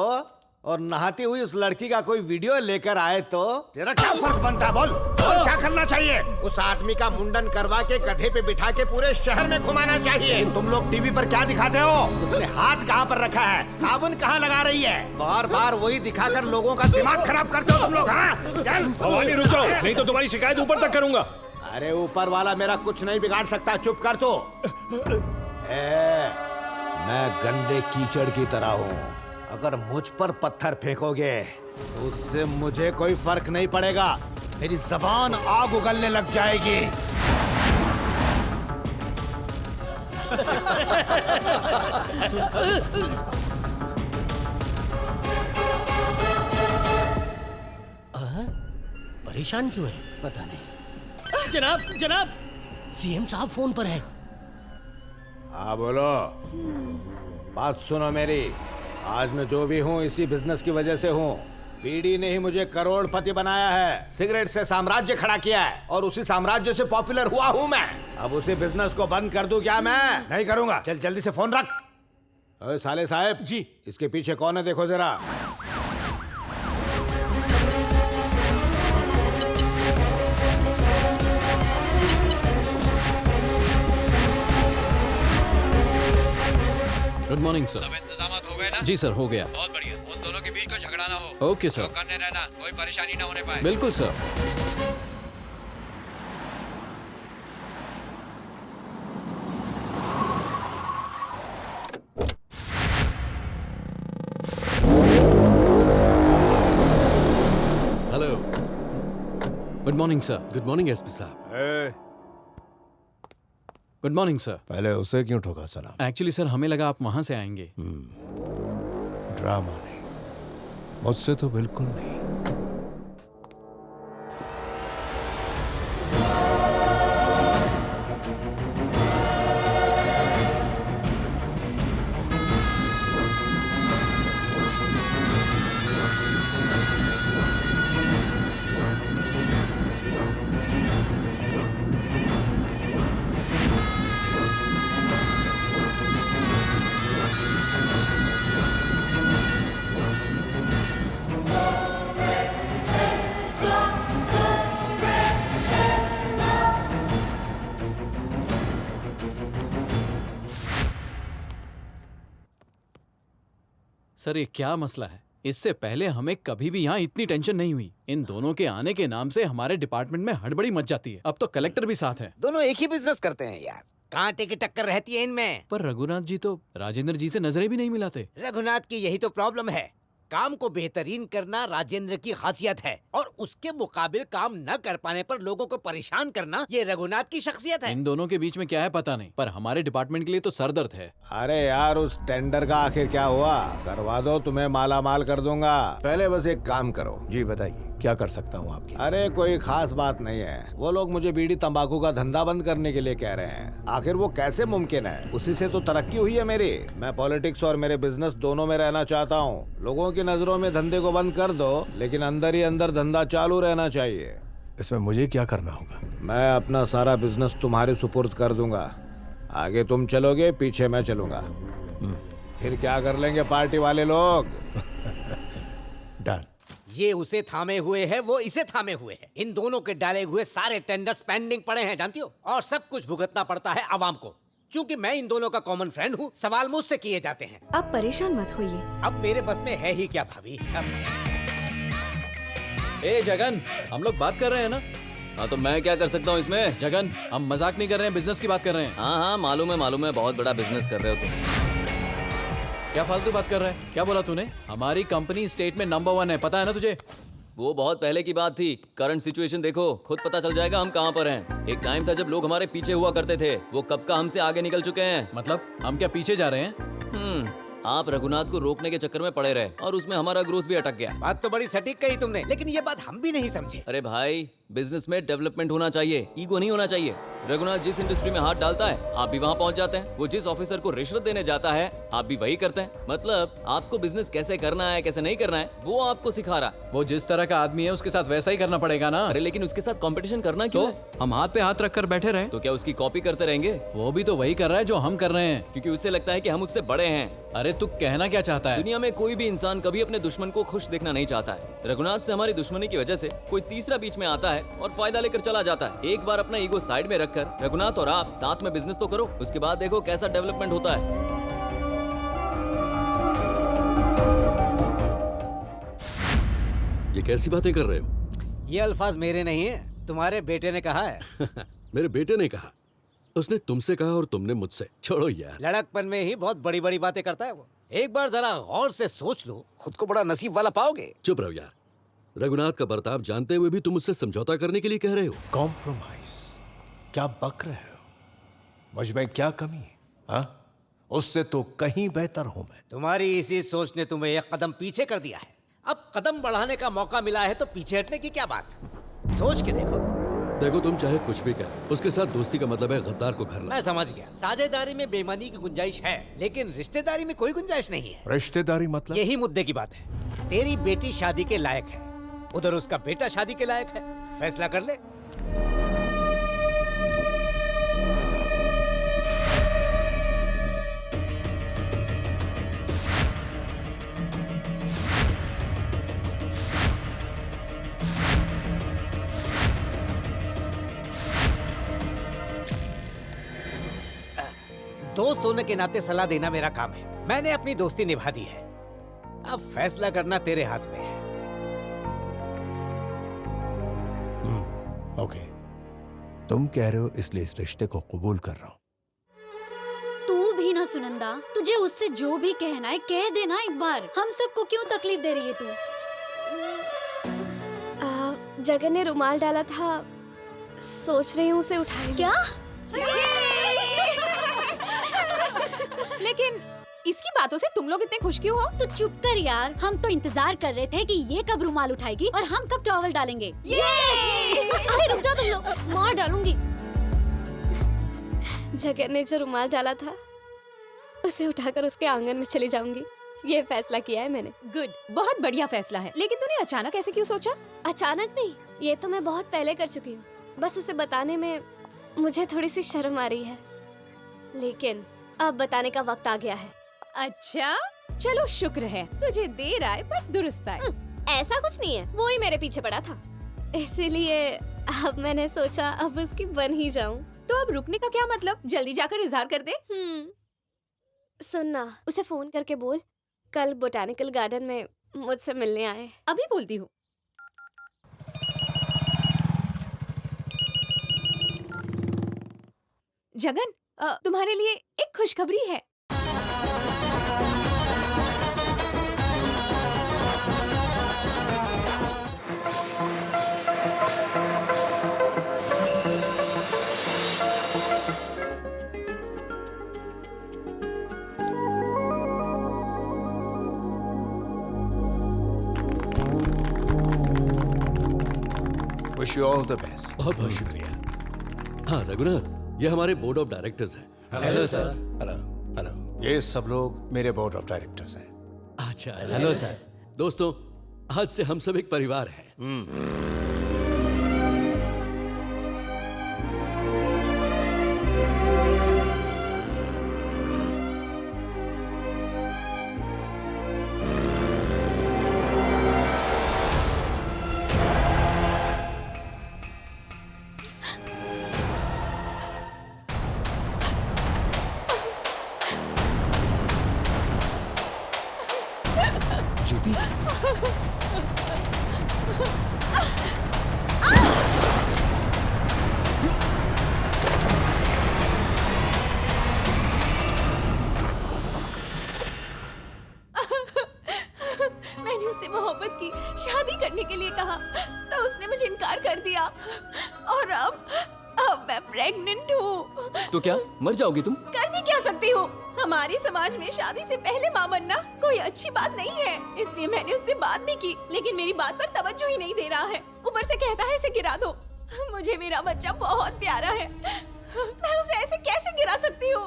और नहाती हुई उस लड़की का कोई वीडियो लेकर आए तो तेरा क्या फर्क बनता है? बोल क्या करना चाहिए? उस आदमी का मुंडन करवा के गधे पे बिठा के पूरे शहर में घुमाना चाहिए। तुम लोग टीवी पर क्या दिखाते हो? उसने हाथ कहाँ पर रखा है, साबुन कहाँ लगा रही है, बार बार वही दिखाकर लोगों का दिमाग खराब करते हो तुम लोग। हाँ चल
भवानी रुको, नहीं तो तुम्हारी शिकायत ऊपर तक करूंगा।
अरे ऊपर वाला मेरा कुछ नहीं बिगाड़ सकता, चुप कर। तो मैं गंदे कीचड़ की तरह हूँ, अगर मुझ पर पत्थर फेंकोगे तो उससे मुझे कोई फर्क नहीं पड़ेगा। मेरी जबान आग उगलने लग जाएगी।
परेशान क्यों है?
पता नहीं।
जनाब जनाब, सीएम साहब फोन पर है।
हाँ बोलो। बात सुनो मेरी, आज मैं जो भी हूँ इसी बिजनेस की वजह से हूँ। बीड़ी ने ही मुझे करोड़पति बनाया है, सिगरेट से साम्राज्य खड़ा किया है और उसी साम्राज्य से पॉपुलर हुआ हूँ मैं। अब उसी बिजनेस को बंद कर दूं क्या? मैं नहीं करूंगा। चल जल्दी से फोन रख। अरे साले साहब जी, इसके पीछे कौन है देखो जरा।
Good morning sir.
सब इंतजामात हो गए ना?
जी सर, हो गया।
बहुत बढ़िया। उन दोनों के बीच कोई झगड़ा ना हो।
Okay sir.
करने रहना, कोई परेशानी ना होने पाए।
बिल्कुल sir.
Hello.
Good morning sir.
Good morning SP साहब।
Good morning sir.
पहले उसे क्यों ठोका सलाम?
एक्चुअली सर हमें लगा आप वहां से आएंगे।
ड्रामा नहीं, मुझसे तो बिल्कुल नहीं।
सर ये क्या मसला है? इससे पहले हमें कभी भी यहाँ इतनी टेंशन नहीं हुई। इन दोनों के आने के नाम से हमारे डिपार्टमेंट में हड़बड़ी मच जाती है। अब तो कलेक्टर भी साथ है।
दोनों एक ही बिजनेस करते हैं यार, कांटे की टक्कर रहती है इनमें।
पर रघुनाथ जी तो राजेंद्र जी से नजरें भी नहीं मिलाते।
रघुनाथ की यही तो प्रॉब्लम है। काम को बेहतरीन करना राजेंद्र की खासियत है और उसके मुकाबिल काम न कर पाने पर लोगों को परेशान करना ये रघुनाथ की शख्सियत है।
इन दोनों के बीच में क्या है पता नहीं, पर हमारे डिपार्टमेंट के लिए तो सरदर्द है।
अरे यार उस टेंडर का आखिर क्या हुआ? करवा दो, तुम्हें माला माल कर दूंगा। पहले बस एक काम करो।
जी बताइए, क्या कर सकता हूँ आपकी?
अरे कोई खास बात नहीं है। वो लोग मुझे बीड़ी तंबाकू का धंधा बंद करने के लिए कह रहे हैं। आखिर वो कैसे मुमकिन है? उसी से तो तरक्की हुई है मेरी। मैं पॉलिटिक्स और मेरे बिजनेस दोनों में रहना चाहता हूँ। लोगों की नजरों में धंधे को बंद कर दो, लेकिन अंदर ही अंदर धंधा चालू रहना चाहिए।
इसमें मुझे क्या करना होगा?
मैं अपना सारा बिजनेस तुम्हारे सुपुर्द कर दूंगा। आगे तुम चलोगे, पीछे मैं चलूंगा। फिर क्या कर लेंगे पार्टी वाले लोग?
डन।
ये उसे थामे हुए है, वो इसे थामे हुए है। इन दोनों के डाले हुए सारे टेंडर्स पेंडिंग पड़े हैं, जानती हो? और सब कुछ भुगतना पड़ता है आवाम को। क्योंकि मैं इन दोनों का कॉमन फ्रेंड हूँ, सवाल मुझसे किए जाते हैं।
आप परेशान मत होइए।
अब मेरे बस में है ही क्या भाभी?
ए जगन, हम लोग बात कर रहे हैं ना?
हाँ तो मैं क्या कर सकता हूँ इसमें?
जगन, हम मजाक नहीं कर रहे हैं, बिजनेस की बात कर रहे हैं।
हाँ हाँ मालूम है, बहुत बड़ा बिजनेस कर रहे हो तुम।
क्या फालतू बात कर रहा है? क्या बोला तूने? हमारी कंपनी स्टेट में नंबर 1 है, पता है ना तुझे?
वो बहुत पहले की बात थी। करंट सिचुएशन देखो, खुद पता चल जाएगा हम कहाँ पर हैं। एक टाइम था जब लोग हमारे पीछे हुआ करते थे, वो कब का हमसे आगे निकल चुके हैं।
मतलब हम क्या पीछे जा रहे हैं?
आप रघुनाथ को रोकने के चक्कर में पड़े रहे और उसमें हमारा ग्रोथ भी अटक गया।
बात तो बड़ी सटीक कही तुमने, लेकिन ये बात हम भी नहीं समझे।
अरे भाई, बिजनेस में डेवलपमेंट होना चाहिए, ईगो नहीं होना चाहिए। रघुनाथ जिस इंडस्ट्री में हाथ डालता है, आप भी वहाँ पहुँच जाते हैं। वो जिस ऑफिसर को रिश्वत देने जाता है, आप भी वही करते हैं। मतलब आपको बिजनेस कैसे करना है, कैसे नहीं करना है, वो आपको सिखा रहा।
वो जिस तरह का आदमी है उसके साथ वैसा ही करना पड़ेगा ना।
अरे लेकिन उसके साथ कंपटीशन करना क्यों है?
हम हाथ पे हाथ रखकर बैठे रहे
तो क्या उसकी कॉपी करते रहेंगे?
वो भी तो वही कर रहा है जो हम कर रहे हैं,
क्योंकि उसे लगता है कि हम उससे बड़े हैं।
अरे तू कहना क्या चाहता है?
दुनिया में कोई भी इंसान कभी अपने दुश्मन को खुश देखना नहीं चाहता है। रघुनाथ से हमारी दुश्मनी की वजह से कोई तीसरा बीच में आता है और फायदा लेकर चला जाता है। एक बार अपना ईगो साइड में रखकर रघुनाथ और आप साथ में बिजनेस तो करो, उसके बाद देखो कैसा डेवलपमेंट होता है।
ये कैसी बातें कर रहे हो?
ये अल्फाज मेरे नहीं है, तुम्हारे बेटे ने कहा है।
मेरे बेटे ने कहा? उसने तुमसे कहा और तुमने मुझसे? छोड़ो यार।
लड़कपन में ही बहुत बड़ी बड़ी बातें करता है वो। एक बार जरा गौर से सोच लो, खुद को बड़ा नसीब वाला पाओगे।
चुप रहो यार। रघुनाथ का बर्ताव जानते हुए भी तुम उससे समझौता करने के लिए कह रहे हो?
कॉम्प्रोमाइज? क्या बक रहे हो? मुझ में क्या कमी है? हाँ? उससे तो कहीं बेहतर हूं मैं।
तुम्हारी इसी सोच ने तुम्हें एक कदम पीछे कर दिया है। अब कदम बढ़ाने का मौका मिला है तो पीछे हटने की क्या बात? सोच के देखो।
देखो तुम चाहे कुछ भी कह, उसके साथ दोस्ती का मतलब है गद्दार को घर लाना।
मैं समझ गया, साझेदारी में बेईमानी की गुंजाइश है, लेकिन रिश्तेदारी में कोई गुंजाइश नहीं है।
रिश्तेदारी मतलब?
यही मुद्दे की बात है। तेरी बेटी शादी के लायक है, उधर उसका बेटा शादी के लायक है। फैसला कर ले। दोस्त होने के नाते सलाह देना मेरा काम है। मैंने अपनी दोस्ती निभा दी है, अब फैसला करना तेरे हाथ में है।
ओके, तुम कह रहे हो इसलिए इस रिश्ते को कबूल कर रहा हूँ।
तू भी ना सुनंदा, तुझे उससे जो भी कहना है कह देना एक बार। हम सबको क्यों तकलीफ दे रही है तू? जगन ने रुमाल डाला था, सोच रही हूँ उसे उठाए। क्या?
लेकिन इसकी बातों से तुम लोग इतने खुश क्यों हो?
तो चुप कर यार, हम तो इंतजार कर रहे थे कि ये कब रुमाल उठाएगी और हम कब टॉवल डालेंगे। अरे रुक जाओ तुम लोग, मार डालूंगी। जगन ने जो रुमाल डाला था उसे उठाकर उसके आंगन में चली जाऊंगी। ये फैसला किया है मैंने।
गुड, बहुत बढ़िया फैसला है। लेकिन तूने अचानक ऐसे क्यों सोचा?
अचानक नहीं, ये तो मैं बहुत पहले कर चुकी हूँ। बस उसे बताने में मुझे थोड़ी सी शर्म आ रही है, लेकिन अब बताने का वक्त आ गया है।
अच्छा, चलो शुक्र है, तुझे देर आए पर दुरुस्त आए।
ऐसा कुछ नहीं है, वो ही मेरे पीछे पड़ा था, इसीलिए अब मैंने सोचा अब उसकी बन ही जाऊं।
तो अब रुकने का क्या मतलब? जल्दी जाकर इजहार कर दे।
सुनना, उसे फोन करके बोल कल बोटैनिकल गार्डन में मुझसे मिलने आए।
अभी बोलती हूँ। जगन, तुम्हारे लिए एक खुशखबरी है।
Wish you all the best.
बहुत बहुत शुक्रिया। हाँ रघुनाथ, ये हमारे बोर्ड ऑफ डायरेक्टर्स हैं।
Hello sir. हेलो हेलो, ये सब लोग मेरे बोर्ड ऑफ डायरेक्टर्स हैं।
अच्छा
हेलो सर।
दोस्तों, आज से हम सब एक परिवार हैं।
मैंने उससे मोहब्बत की, शादी करने के लिए कहा, तो उसने मुझे इनकार कर दिया और अब मैं प्रेग्नेंट हूँ।
तो क्या मर जाओगी तुम?
कर भी क्या सकती हूँ? हमारे समाज में शादी से पहले माँ बनना कोई अच्छी बात नहीं है, इसलिए मैंने उससे बात भी की, लेकिन मेरी बात पर तवज्जो ही नहीं दे रहा है। ऊपर से कहता है इसे गिरा दो। मुझे मेरा बच्चा बहुत प्यारा है, मैं उसे ऐसे कैसे गिरा सकती हूँ?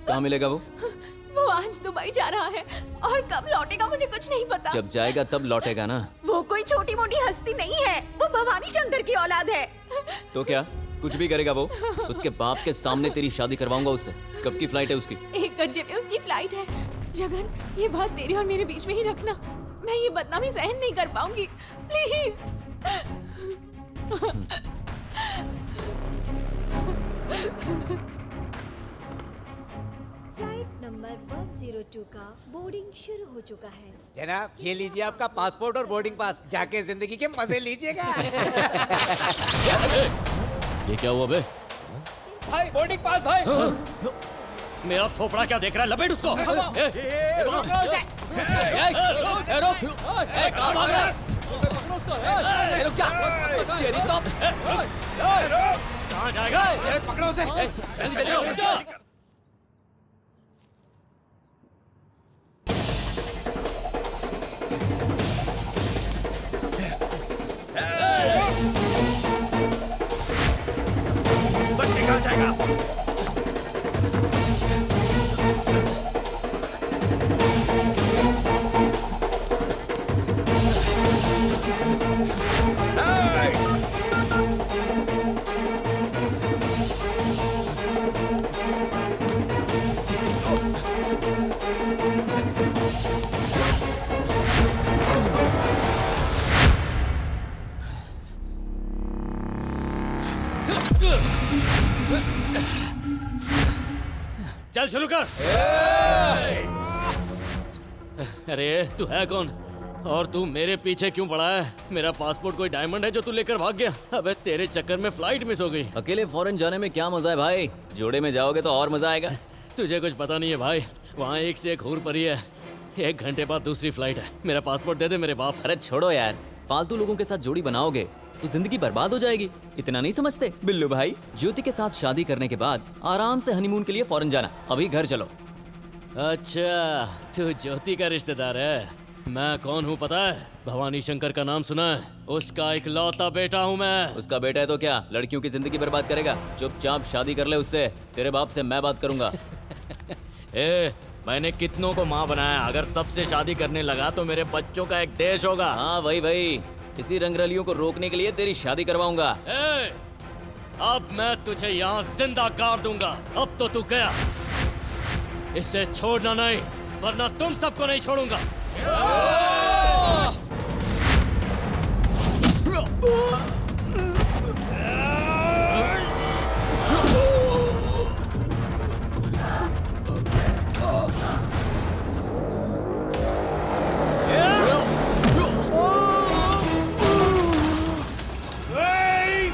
कहाँ मिलेगा वो?
वो आज दुबई जा रहा है और कब लौटेगा मुझे कुछ नहीं पता।
जब जाएगा तब लौटेगा ना।
वो कोई छोटी मोटी हस्ती नहीं है, वो भवानी शंकर की औलाद है।
तो क्या कुछ भी करेगा वो? उसके बाप के सामने तेरी शादी करवाऊंगा उससे। कब की फ्लाइट है उसकी?
1 घंटे में उसकी फ्लाइट है। जगन, ये बात तेरे और मेरे बीच में ही रखना, मैं ये बदनामी सहन नहीं कर पाऊंगी, प्लीज।
फ्लाइट नंबर 102 का बोर्डिंग शुरू हो चुका है।
जनाब, ये लीजिए आपका पासपोर्ट और बोर्डिंग पास, जाके जिंदगी के मजे लीजिएगा।
ये क्या हुआ बे?
भाई बोर्डिंग पास भाई।
मेरा थोपड़ा क्या देख रहा है? लपेट उसको।
कहाँ जाएगा? पकड़ो उसे। जल्दी चलो।
बच के कहाँ जाएगा?
चल शुरू कर। अरे तू है कौन और तू मेरे पीछे क्यों पड़ा है? मेरा पासपोर्ट कोई डायमंड है जो तू लेकर भाग गया? अबे तेरे चक्कर में फ्लाइट मिस हो गई।
अकेले फॉरेन जाने में क्या मजा है भाई? जोड़े में जाओगे तो और मजा आएगा।
तुझे कुछ पता नहीं है भाई, वहाँ एक से एक हूर परी है। 1 घंटे बाद दूसरी फ्लाइट है। मेरा पासपोर्ट दे दे मेरे बाप।
अरे छोड़ो यार, फालतू लोगों के साथ जोड़ी बनाओगे तो जिंदगी बर्बाद हो जाएगी। इतना नहीं समझते? बिल्लू भाई, ज्योति के साथ शादी करने के बाद आराम से हनीमून के लिए फॉरेन जाना। अभी घर चलो।
अच्छा, तू ज्योति का रिश्तेदार है। मैं कौन हूँ पता है? भवानी शंकर का नाम सुना है? उसका इकलौता बेटा हूँ मैं।
उसका बेटा है तो क्या लड़कियों की जिंदगी बर्बाद करेगा? चुपचाप शादी कर ले उससे। तेरे बाप से मैं बात करूंगा।
मैंने कितनों को माँ बनाया, अगर सबसे शादी करने लगा तो मेरे बच्चों का एक देश होगा।
हाँ वही, इसी रंगरलियों को रोकने के लिए तेरी शादी करवाऊंगा।
अब मैं तुझे यहाँ जिंदा गाड़ दूंगा। अब तो तू गया, इसे छोड़ना नहीं वरना तुम सबको नहीं छोड़ूंगा।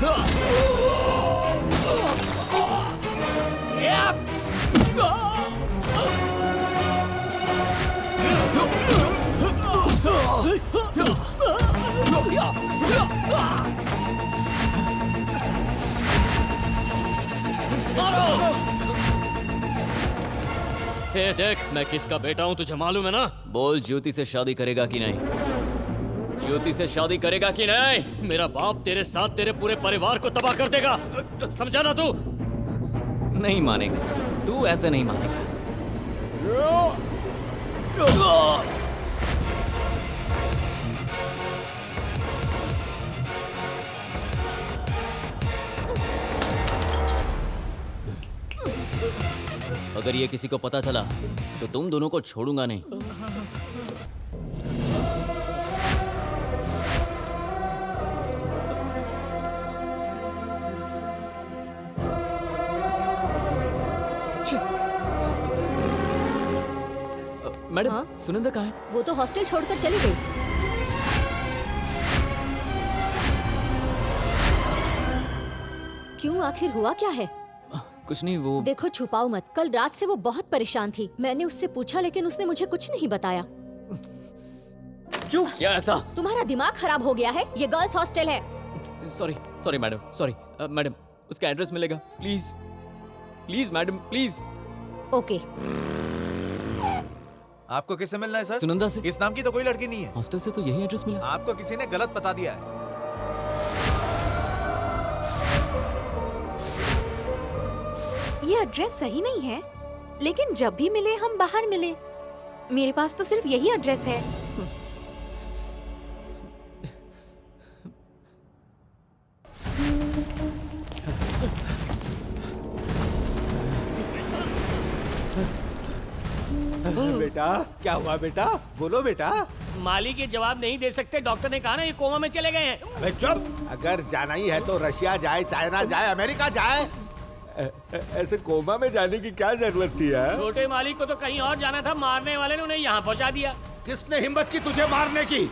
ए देख, मैं किसका बेटा हूँ तुझे मालूम है ना?
बोल, ज्योति से शादी करेगा कि नहीं? ज्योति से शादी करेगा कि नहीं?
मेरा बाप तेरे साथ तेरे पूरे परिवार को तबाह कर देगा, समझा ना तू?
नहीं मानेगा, तू ऐसे नहीं मानेगा। अगर ये किसी को पता चला तो तुम दोनों को छोड़ूंगा नहीं। मैडम,
हाँ?
सुनंदा कहाँ है?
वो तो हॉस्टल छोड़कर चली गई। क्यों, आखिर हुआ क्या है?
कुछ नहीं, वो
देखो छुपाओ मत, कल रात से वो बहुत परेशान थी। मैंने उससे पूछा लेकिन उसने मुझे कुछ नहीं बताया।
क्यों? क्या ऐसा?
तुम्हारा दिमाग खराब हो गया है, ये गर्ल्स हॉस्टल है।
Sorry sorry madam, sorry. Madam, उसका एड्रेस मिलेगा please? Please madam, please.
Okay.
आपको किससे मिलना है सर?
सुनंदा से।
इस नाम की तो कोई लड़की नहीं है।
हॉस्टल से तो यही एड्रेस मिला।
आपको किसी ने गलत बता दिया है।
ये एड्रेस सही नहीं है, लेकिन जब भी मिले हम बाहर मिले। मेरे पास तो सिर्फ यही एड्रेस है।
बेटा, क्या हुआ बेटा? बोलो बेटा।
मालिक ये जवाब नहीं दे सकते, डॉक्टर ने कहा ना ये कोमा में चले गए हैं।
अबे चुप! अगर जाना ही है तो रशिया जाए, चाइना जाए, अमेरिका जाए। ऐसे कोमा में जाने की क्या जरूरत थी यार?
छोटे मालिक को तो कहीं और जाना था, मारने वाले ने उन्हें यहाँ पहुँचा दिया।
किसने हिम्मत की तुझे मारने की?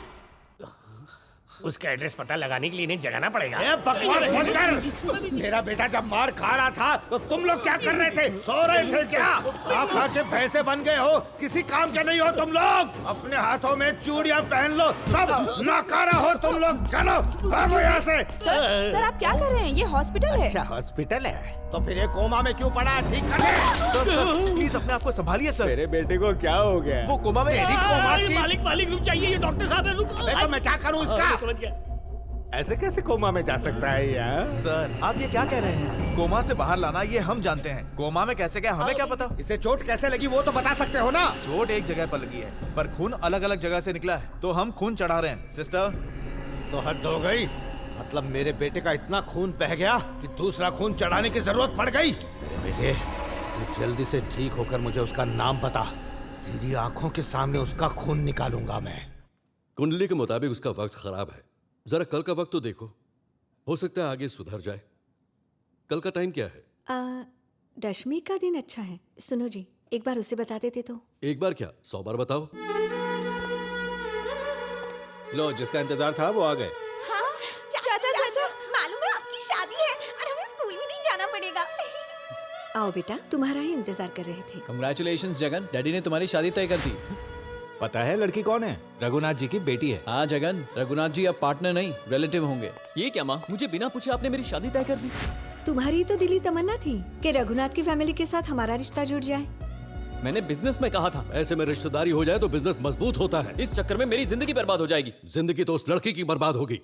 उसका एड्रेस पता लगाने के लिए इन्हें जगाना पड़ेगा।
ए, बकवास बंद कर! मेरा बेटा जब मार खा रहा था तो तुम लोग क्या कर रहे थे? सो रहे थे क्या? खा खा के भैंसे बन गए हो, किसी काम के नहीं हो तुम लोग। अपने हाथों में चूड़ियां पहन लो, सब नाकारा हो तुम लोग। चलो भागो यहाँ से।
सर आप क्या कर रहे हैं? ये हॉस्पिटल है।
अच्छा हॉस्पिटल है तो फिर ये कोमा में क्यों पड़ा है? ठीक कर ले।
प्लीज अपने आप को संभालिए सर।
मेरे बेटे को क्या हो गया?
वो कोमा में
मालिक मालिक रुक जाइए, ये डॉक्टर साहब है, रुक।
देखो मैं क्या करूँ इसका?
समझ गया।
ऐसे कैसे कोमा में जा सकता है यार?
सर आप ये क्या कह रहे हैं? कोमा से बाहर लाना ये हम जानते हैं, कोमा में कैसे गया हमें क्या पता।
इसे चोट कैसे लगी वो तो बता सकते हो ना?
चोट एक जगह पर लगी है पर खून अलग अलग जगह से निकला है, तो हम खून चढ़ा रहे हैं। सिस्टर
तो हद हो गई। मतलब मेरे बेटे का इतना खून बह गया कि दूसरा खून चढ़ाने की जरूरत पड़ गई। मेरे बेटे, तू जल्दी से ठीक होकर मुझे उसका नाम बता। तेरी आंखों के सामने उसका खून निकालूंगा मैं।
कुंडली के मुताबिक उसका वक्त खराब है। जरा कल का वक्त तो देखो, हो सकता है आगे सुधर जाए। कल का टाइम क्या है?
10वीं का दिन अच्छा है। सुनो जी, एक बार उसे बता देते तो।
एक बार क्या 100 बार बताओ।
लो, जिसका इंतजार था वो आ गए।
चाचा मालूम है आपकी शादी है और हमें स्कूल भी नहीं जाना पड़ेगा।
आओ बेटा, तुम्हारा ही इंतजार कर रहे थे।
कंग्रेचुलेशंस जगन, डैडी ने तुम्हारी शादी तय कर दी।
पता है लड़की कौन है? रघुनाथ जी की बेटी है।
हाँ जगन, रघुनाथ जी अब पार्टनर नहीं रिलेटिव होंगे।
ये क्या माँ, मुझे बिना पूछे आपने मेरी शादी तय कर दी?
तुम्हारी तो दिली तमन्ना थी कि रघुनाथ की फैमिली के साथ हमारा रिश्ता जुड़ जाए।
मैंने बिजनेस में कहा था।
ऐसे में रिश्तेदारी हो जाए तो बिजनेस मजबूत होता है।
इस चक्कर में मेरी जिंदगी बर्बाद हो जाएगी।
जिंदगी तो उस लड़की की बर्बाद होगी।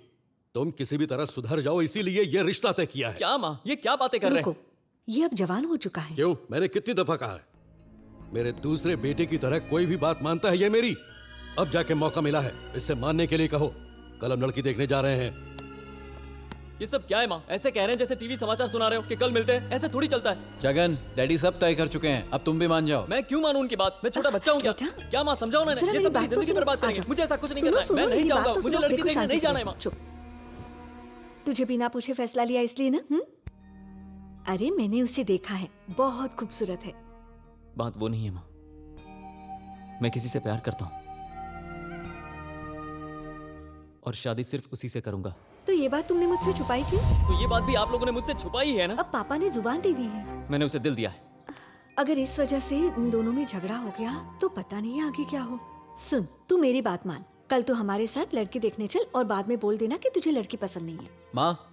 तुम किसी भी तरह सुधर जाओ, इसीलिए ये रिश्ता तय किया है।
क्या माँ, ये क्या बातें कर रहे हैं?
ये अब जवान हो चुका है।
क्यों? मैंने कितनी दफा कहा है, मेरे दूसरे बेटे की तरह कोई भी बात मानता है ये मेरी। अब जाके मौका मिला है, इससे मानने के लिए कहो। कल हम लड़की देखने जा रहे हैं।
ये सब क्या है माँ? ऐसे कह रहे हैं जैसे टीवी समाचार सुना रहे हो कि कल मिलते हैं। ऐसे थोड़ी चलता है।
जगन, डैडी सब तय कर चुके हैं, अब तुम भी मान जाओ।
मैं क्यों मानूं उनकी बात? मैं छोटा बच्चा हूँ क्या? क्या माँ, समझाओ ना। ये सब मेरी जिंदगी बर्बाद करेंगे। मुझे ऐसा कुछ नहीं करना है। मैं नहीं जाऊंगा, मुझे लड़की देखने नहीं जाना है माँ।
तुझे बिना पूछे फैसला लिया इसलिए ना? अरे मैंने उसे देखा है, बहुत खूबसूरत है।
बात वो नहीं है माँ, मैं किसी से प्यार करता हूँ और शादी सिर्फ उसी से करूंगा
तो ये बात तुमने मुझसे छुपाई क्यों?
तो ये बात भी आप लोगों ने मुझसे छुपाई है ना?
अब पापा ने जुबान दे दी है।
मैंने उसे दिल दिया है।
अगर इस वजह से उन दोनों में झगड़ा हो गया तो पता नहीं आगे क्या हो। सुन, तू मेरी बात मान, कल तू हमारे साथ लड़की देखने चल और बाद में बोल देना कि तुझे लड़की पसंद नहीं है।
माँ,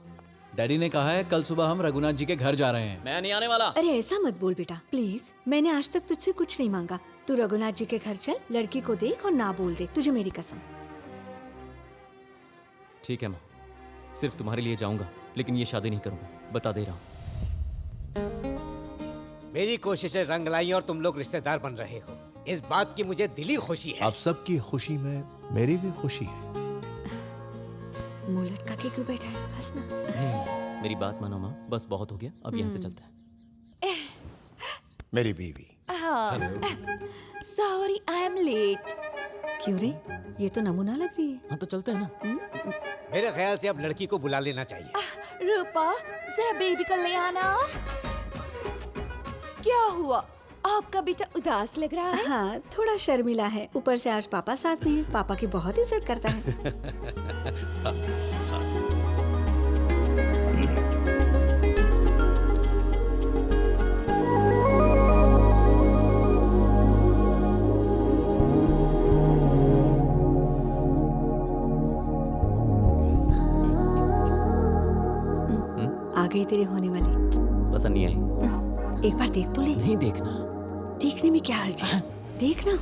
डैडी ने कहा है कल सुबह हम रघुनाथ जी के घर जा रहे हैं।
मैं नहीं आने वाला।
अरे ऐसा मत बोल बेटा, प्लीज। मैंने आज तक तुझसे कुछ नहीं मांगा। तू रघुनाथ जी के घर चल, लड़की को देख और ना बोल दे, तुझे मेरी कसम।
ठीक है माँ, सिर्फ तुम्हारे लिए जाऊंगा, लेकिन ये शादी नहीं करूंगा, बता दे रहा हूँ।
मेरी कोशिशें रंग लाई और तुम लोग रिश्तेदार बन रहे हो, इस बात की मुझे दिली खुशी है।
आप सबकी खुशी में मेरी भी खुशी है।
मुंह लटका के क्यों बैठा है? हंसना।
मेरी बात मानो माँ, बस बहुत हो गया, अब यहाँ से चलते हैं।
मेरी बीवी।
Sorry I am late.
क्यों रे? ये तो नमूना लग रही है।
हाँ तो चलते हैं ना।
मेरे ख्याल से अब लड़की को बुला लेना चाहिए।
रूपा, जरा बेबी को ले आना। क्या हुआ? आपका बेटा उदास लग रहा है।
हाँ, थोड़ा शर्मिला है। ऊपर से आज पापा साथ में है। पापा की बहुत इज्जत करता है। आ गई तेरी होने वाली।
पसंद नहीं आई?
एक बार देख तो ले।
नहीं देखना।
देखने में क्या हर्ज है? देखना।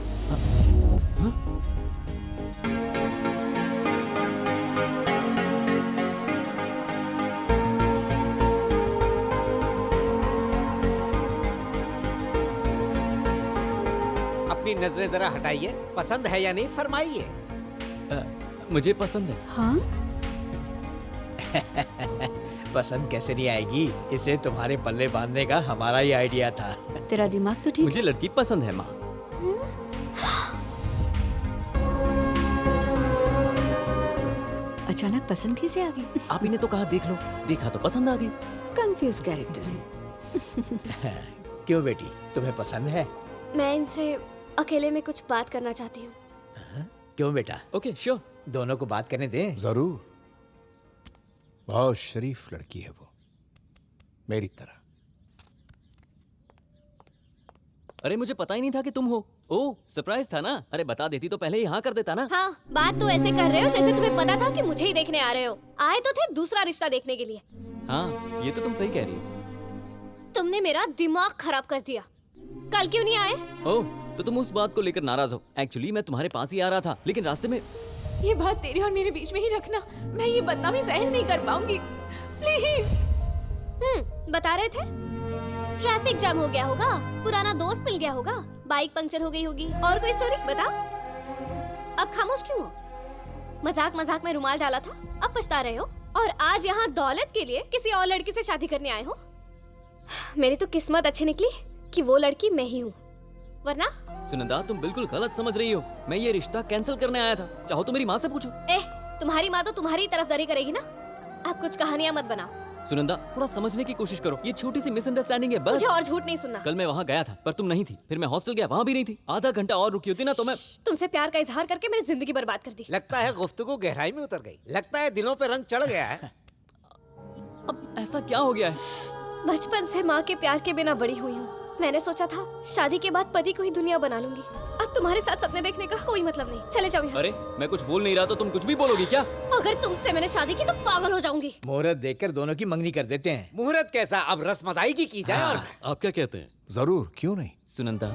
अपनी नजरें जरा हटाइए, पसंद है या नहीं फरमाइए।
मुझे पसंद है।
हाँ?
पसंद कैसे नहीं आएगी? इसे तुम्हारे पल्ले बांधने का हमारा ही आइडिया था।
तेरा दिमाग तो ठीक।
मुझे लड़की पसंद है माँ।
अचानक पसंद कैसे आ गई?
आप ही ने तो कहा देख लो, देखा तो पसंद आ गई।
कंफ्यूज कैरेक्टर है।
क्यों बेटी, तुम्हें पसंद है?
मैं इनसे अकेले में कुछ बात करना चाहती हूँ।
क्यों बेटा?
Okay sure.
दोनों को बात करने दें।
जरूर। बहुत शरीफ लड़की है वो, मेरी तरह।
अरे मुझे पता ही नहीं था कि तुम हो। ओह, सरप्राइज था ना? अरे बता देती तो पहले ही हाँ कर देता ना।
हाँ, बात तो ऐसे कर रहे हो जैसे तुम्हें पता था कि मुझे ही देखने आ रहे हो। आए तो थे दूसरा रिश्ता देखने के लिए।
हाँ, ये तो तुम सही कह रही हो।
तुमने मेरा दिमाग खराब कर दिया। कल क्यों नहीं आए?
ओह, तो तुम उस बात को लेकर नाराज हो। एक्चुअली मैं तुम्हारे पास ही आ रहा था, लेकिन रास्ते में।
ये बात तेरे और मेरे बीच में ही रखना। मैं ये बदनामी सहन नहीं कर पाऊंगी, प्लीज।
बता रहे थे ट्रैफिक जाम हो गया होगा, पुराना दोस्त मिल गया होगा, बाइक पंक्चर हो गई होगी, और कोई स्टोरी बताओ। अब खामोश क्यों हो? मजाक मजाक में रुमाल डाला था, अब पछता रहे हो, और आज यहाँ दौलत के लिए किसी और लड़की से शादी करने आए हो। मेरी तो किस्मत अच्छी निकली कि वो लड़की मैं ही हूँ, वरना।
सुनंदा, तुम बिल्कुल गलत समझ रही हो। मैं ये रिश्ता कैंसिल करने आया था। चाहो तो मेरी माँ से पूछो।
तुम्हारी माँ तो तुम्हारी तरफदारी करेगी ना। आप कुछ कहानियाँ मत बनाओ।
सुनंदा, थोड़ा समझने की कोशिश करो। ये छोटी सी मिसअंडरस्टैंडिंग है बस।
मुझे और झूठ नहीं सुनना।
कल मैं वहाँ गया था, पर तुम नहीं थी। फिर मैं हॉस्टल गया, वहाँ भी नहीं थी। आधा घंटा और रुकी होती ना तो मैं।
तुमसे प्यार का इजहार करके मेरी जिंदगी बर्बाद कर दी।
लगता है गुफ्तगू गहराई में उतर गई। लगता है दिलों पे रंग चढ़ गया है।
अब ऐसा क्या हो गया है?
बचपन से माँ के प्यार के बिना बड़ी हुई हूँ। मैंने सोचा था शादी के बाद पति को ही दुनिया बना लूंगी। अब तुम्हारे साथ सपने देखने का कोई मतलब नहीं। चले जाओ यहाँ से।
अरे मैं कुछ बोल नहीं रहा तो तुम कुछ भी बोलोगी क्या?
अगर तुमसे मैंने शादी की तो पागल हो जाऊंगी।
मुहूर्त देखकर दोनों की मंगनी कर देते हैं।
मुहूर्त कैसा, अब रस्म अदायगी की जाए। और
आप क्या कहते हैं?
जरूर, क्यों नहीं।
सुनंदा,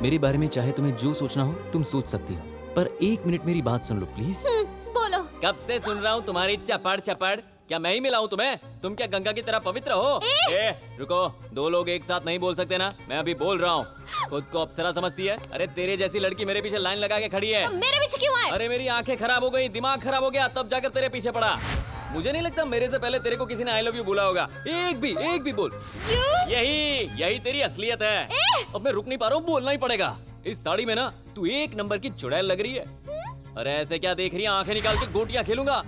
मेरे बारे में चाहे तुम्हें जो सोचना हो तुम सोच सकती हो, पर 1 मिनट मेरी बात सुन लो प्लीज।
बोलो।
कब से सुन रहा हूँ तुम्हारी चपड़ चपड़। क्या मैं ही मिलाऊं तुम्हें? तुम क्या गंगा की तरह पवित्र हो? रुको, 2 लोग एक साथ नहीं बोल सकते ना। मैं अभी बोल रहा हूँ। खुद को अप्सरा समझती है? अरे तेरे जैसी लड़की मेरे पीछे लाइन लगा के खड़ी है।
तो मेरे पीछे क्यों आए?
अरे मेरी आंखें खराब हो गई, दिमाग खराब हो गया, तब जाकर तेरे पीछे पड़ा। मुझे नहीं लगता मेरे से पहले तेरे को किसी ने आई लव यू बोला होगा। एक भी बोल। यही तेरी असलियत है। अब मैं रुक नहीं पा रहा हूँ, बोलना ही पड़ेगा। इस साड़ी में ना तू 1 नंबर की चुड़ैल लग रही है। अरे ऐसे क्या देख रही है? आंखें निकाल के गोटियां खेलूंगा।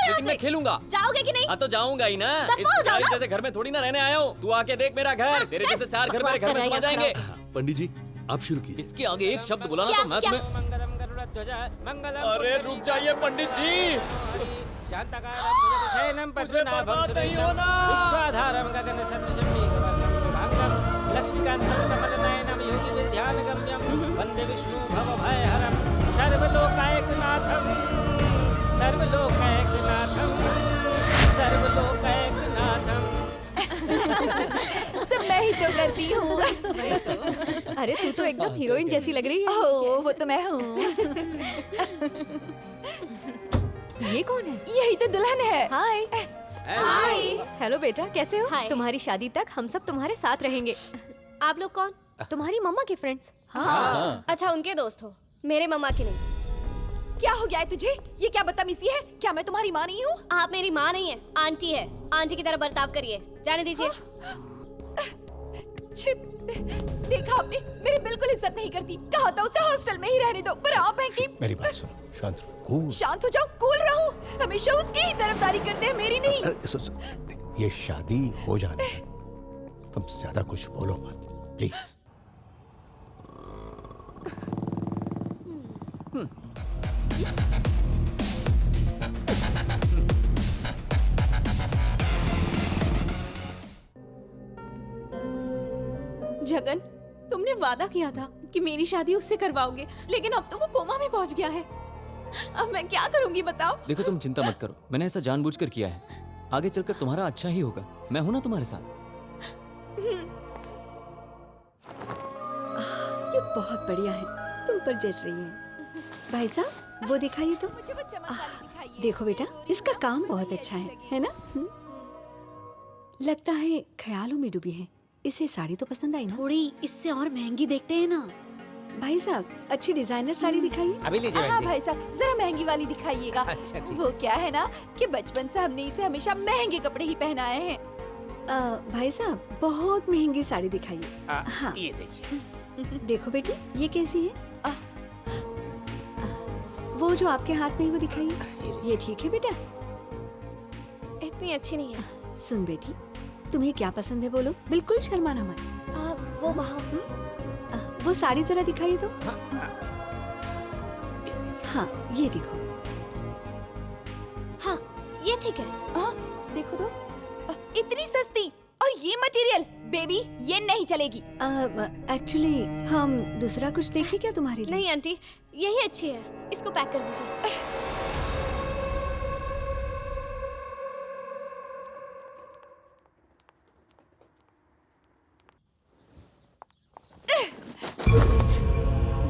लेकिन मैं खेलूंगा।
जाओगे कि नहीं?
हाँ तो जाऊंगा ही ना। इस सारी जैसे घर में थोड़ी ना रहने आया हूँ। तू आके देख मेरा घर। तेरे जैसे 4 घर मेरे घर में समा जाएंगे।
पंडित जी, आप शुरू कीजिए।
इसके आगे एक शब्द बोला ना तो मैं तुम्हें। अरे रुक जाइए पंडित जी।
शांताकारं भुजगशयनं पद्मनाभं
बर्बाद नहीं
सुरेशं
होना।
विश्वाधारं गगनसदृशं मेघवर्णं शुभांगं लक्ष्मीकान्तं कमलनयनं योगिविध्यानगम्यं वन्दे विष्णु भवभयहरं सर्वलोकैकनाथं सर्वलोकैकनाथं सर्वलोकैकनाथं।
सब मैं ही तो करती हूँ।
अरे तू तो एकदम हीरोइन जैसी लग रही है।
ओह, वो तो मैं हूँ।
ये कौन है?
यही तो दुल्हन है।
हाय।
हाय।
हेलो बेटा, कैसे हो?
हाय।
तुम्हारी शादी तक हम सब तुम्हारे साथ रहेंगे। आप लोग कौन? तुम्हारी मम्मा के फ्रेंड्स?
हाँ।
अच्छा, उनके दोस्त हो, मेरे मम्मा के नहीं।
क्या हो गया है तुझे? ये क्या बदतमीजी है? क्या मैं तुम्हारी माँ नहीं हूँ?
आप मेरी माँ नहीं है, आंटी है। आंटी की तरह बर्ताव करिए। जाने दीजिए।
छिप, देखा आपने, मेरी बिल्कुल इज्जत नहीं करती। कहा था उसे हॉस्टल में ही रहने दो, पर आप हैं कि
मेरी बात सुनो, शांत रहो, कूल।
शांत हो जाओ, कूल रहो। हमेशा उसकी ही तरफदारी करते हैं, मेरी नहीं।
अरे, ये शादी हो जाने दो। तुम ज्यादा कुछ बोलो मत, प्लीज।
जगन, तुमने वादा किया था कि मेरी शादी उससे करवाओगे, लेकिन अब तो वो कोमा में पहुंच गया है। अब मैं क्या करूंगी बताओ?
देखो तुम चिंता मत करो, मैंने ऐसा जानबूझकर किया है। आगे चलकर तुम्हारा अच्छा ही होगा। मैं हूं ना तुम्हारे साथ।
ये बहुत बढ़िया है, तुम पर जज रही है। भाई साहब, वो दिखाइए तो।
मुझे वो चमक वाली दिखाइए।
देखो बेटा, इसका काम बहुत अच्छा है ना? लगता है ख्यालों में डूबी है। इसे साड़ी तो पसंद आई ना?
थोड़ी इससे और महंगी देखते हैं ना।
भाई साहब, अच्छी डिजाइनर साड़ी दिखाइए।
अभी लीजिए
हाँ भाई साहब, जरा महंगी वाली दिखाइएगा।
अच्छा, ठीक।
वो क्या है ना कि बचपन से हमने इसे हमेशा महंगे कपड़े ही पहनाए हैं।
भाई साहब, बहुत महंगी साड़ी दिखाइए। हाँ।
ये देखिए।
देखो बेटी, ये कैसी है? वो जो आपके हाथ में है वो दिखाइए। ये ठीक है बेटा?
इतनी अच्छी नहीं है।
सुन बेटी, तुम्हें क्या पसंद है बोलो, बिल्कुल शर्माना मत।
वो वहाँ।
वो साड़ी जरा दिखाइए तो। हाँ, ये देखो।
हाँ, ये ठीक है।
देखो तो, इतनी सस्ती और ये मटेरियल, बेबी ये नहीं चलेगी।
एक्चुअली हम दूसरा कुछ देखें क्या तुम्हारे लिए?
नहीं आंटी, यही अच्छी है। इसको पैक कर दीजिए।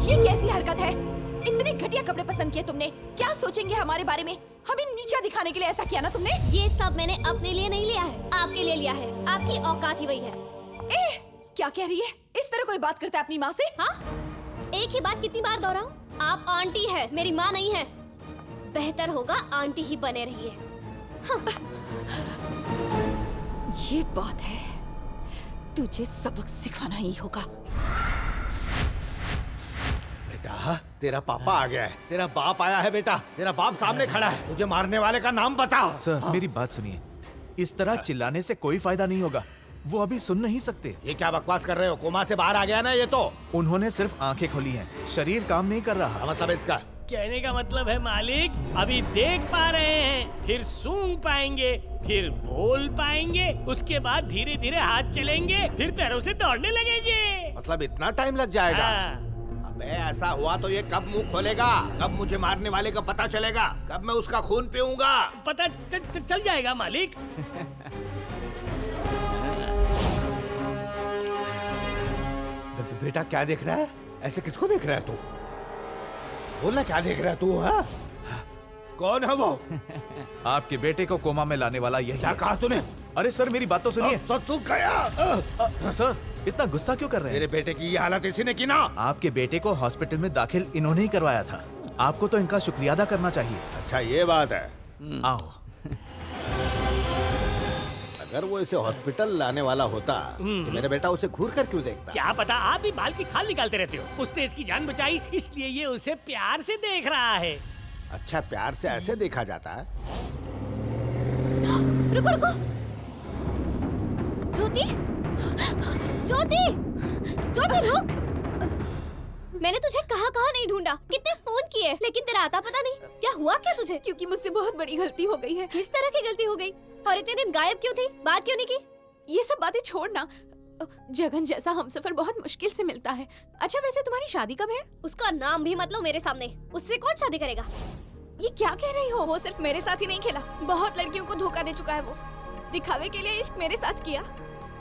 ये कैसी हरकत है? इतने घटिया कपड़े पसंद किए तुमने। क्या सोचेंगे हमारे बारे में? हमें नीचा दिखाने के लिए ऐसा किया ना तुमने?
ये सब मैंने अपने लिए नहीं लिया है, आपके लिए लिया है। आपकी औकात ही वही है।
क्या कह रही है? इस तरह कोई बात करता है अपनी माँ से?
हाँ? एक ही बात कितनी बार दोहराऊं? आप आंटी है, मेरी माँ नहीं है। बेहतर होगा आंटी ही बने रहिए। हाँ।
ये बात है, तुझे सबक सिखाना ही होगा।
बेटा, तेरा पापा आ गया है। तेरा बाप आया है बेटा। तेरा बाप सामने खड़ा है। तुझे मारने वाले का नाम बता।
सर, मेरी बात सुनिए। इस तरह चिल्लाने से कोई फायदा नहीं होगा। वो अभी सुन नहीं सकते।
ये क्या बकवास कर रहे हो? कोमा से बाहर आ गया ना ये तो।
उन्होंने सिर्फ आंखें खोली हैं, शरीर काम नहीं कर रहा।
मतलब इसका
कहने का मतलब है मालिक, अभी देख पा रहे हैं, फिर सूंघ पाएंगे, फिर बोल पाएंगे, उसके बाद धीरे धीरे हाथ चलेंगे, फिर पैरों से दौड़ने लगेंगे।
मतलब इतना टाइम लग जाएगा? अबे ऐसा हुआ तो ये कब मुंह खोलेगा? कब मुझे मारने वाले का पता चलेगा? कब मैं उसका खून पीऊंगा?
पता चल जाएगा मालिक।
बेटा क्या देख रहा है? ऐसे किसको देख रहा है तू? बोलना, क्या देख रहा है तू? हाँ? कौन है वो?
आपके बेटे को कोमा में लाने वाला यही।
क्या कहा तूने?
अरे सर, मेरी बात तो सुनिए।
तो तू गया?
सर, इतना गुस्सा क्यों कर रहे हैं?
मेरे बेटे की ये हालत इसी ने की ना?
आपके बेटे को हॉस्पिटल में दाखिल इन्होंने ही करवाया था। आपको तो इनका शुक्रिया अदा करना चाहिए।
अच्छा ये बात है।
आओ।
अगर वो इसे हॉस्पिटल लाने वाला होता तो मेरा बेटा उसे घूर कर क्यों देखता?
क्या पता, आप भी बाल की खाल निकालते रहते हो। उसने इसकी जान बचाई, इसलिए ये उसे प्यार से देख रहा है।
अच्छा, प्यार से ऐसे देखा जाता है?
रुको रुको, ज्योति, ज्योति, ज्योति रुक। मैंने तुझे कहाँ कहाँ नहीं ढूंढा, कितने फोन किए, लेकिन तेरा आता पता नहीं। क्या हुआ क्या तुझे?
क्योंकि मुझसे बहुत बड़ी गलती हो गई है।
किस तरह की गलती हो गई? और इतने दिन गायब क्यों थी? बात क्यों नहीं की?
ये सब बातें छोड़ना। जगन जैसा हमसफर बहुत मुश्किल से मिलता है। अच्छा वैसे तुम्हारी शादी कब है?
उसका नाम भी मत लो मेरे सामने। उससे कौन शादी करेगा?
ये क्या कह रही हो?
वो सिर्फ मेरे साथ ही नहीं खेला, बहुत लड़कियों को धोखा दे चुका है। वो दिखावे के लिए इश्क मेरे साथ किया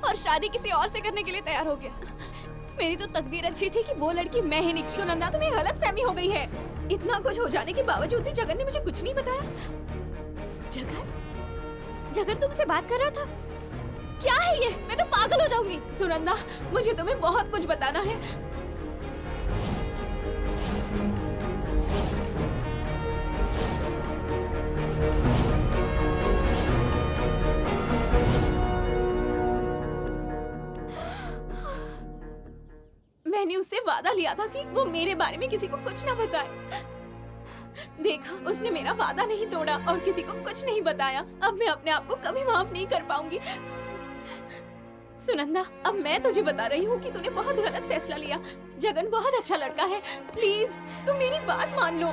और शादी किसी और से करने के लिए तैयार हो गया। मेरी तो तकदीर अच्छी थी कि वो लड़की मैं ही निकली।
सुनंदा तुम्हें गलतफहमी हो गई है। इतना कुछ हो जाने के बावजूद भी जगन ने मुझे कुछ नहीं बताया।
जगन तुमसे बात कर रहा था? क्या है ये? मैं तो पागल हो जाऊंगी।
सुनंदा मुझे तुम्हें बहुत कुछ बताना है। मैंने उससे वादा लिया था कि वो मेरे बारे में किसी को कुछ ना बताए। देखा, उसने मेरा वादा नहीं तोड़ा और किसी को कुछ नहीं बताया। अब मैं अपने आप को कभी माफ नहीं कर पाऊंगी। सुनंदा, अब मैं तुझे बता रही हूँ कि तूने बहुत गलत फैसला लिया। जगन बहुत अच्छा लड़का है, प्लीज तुम मेरी बात मान लो।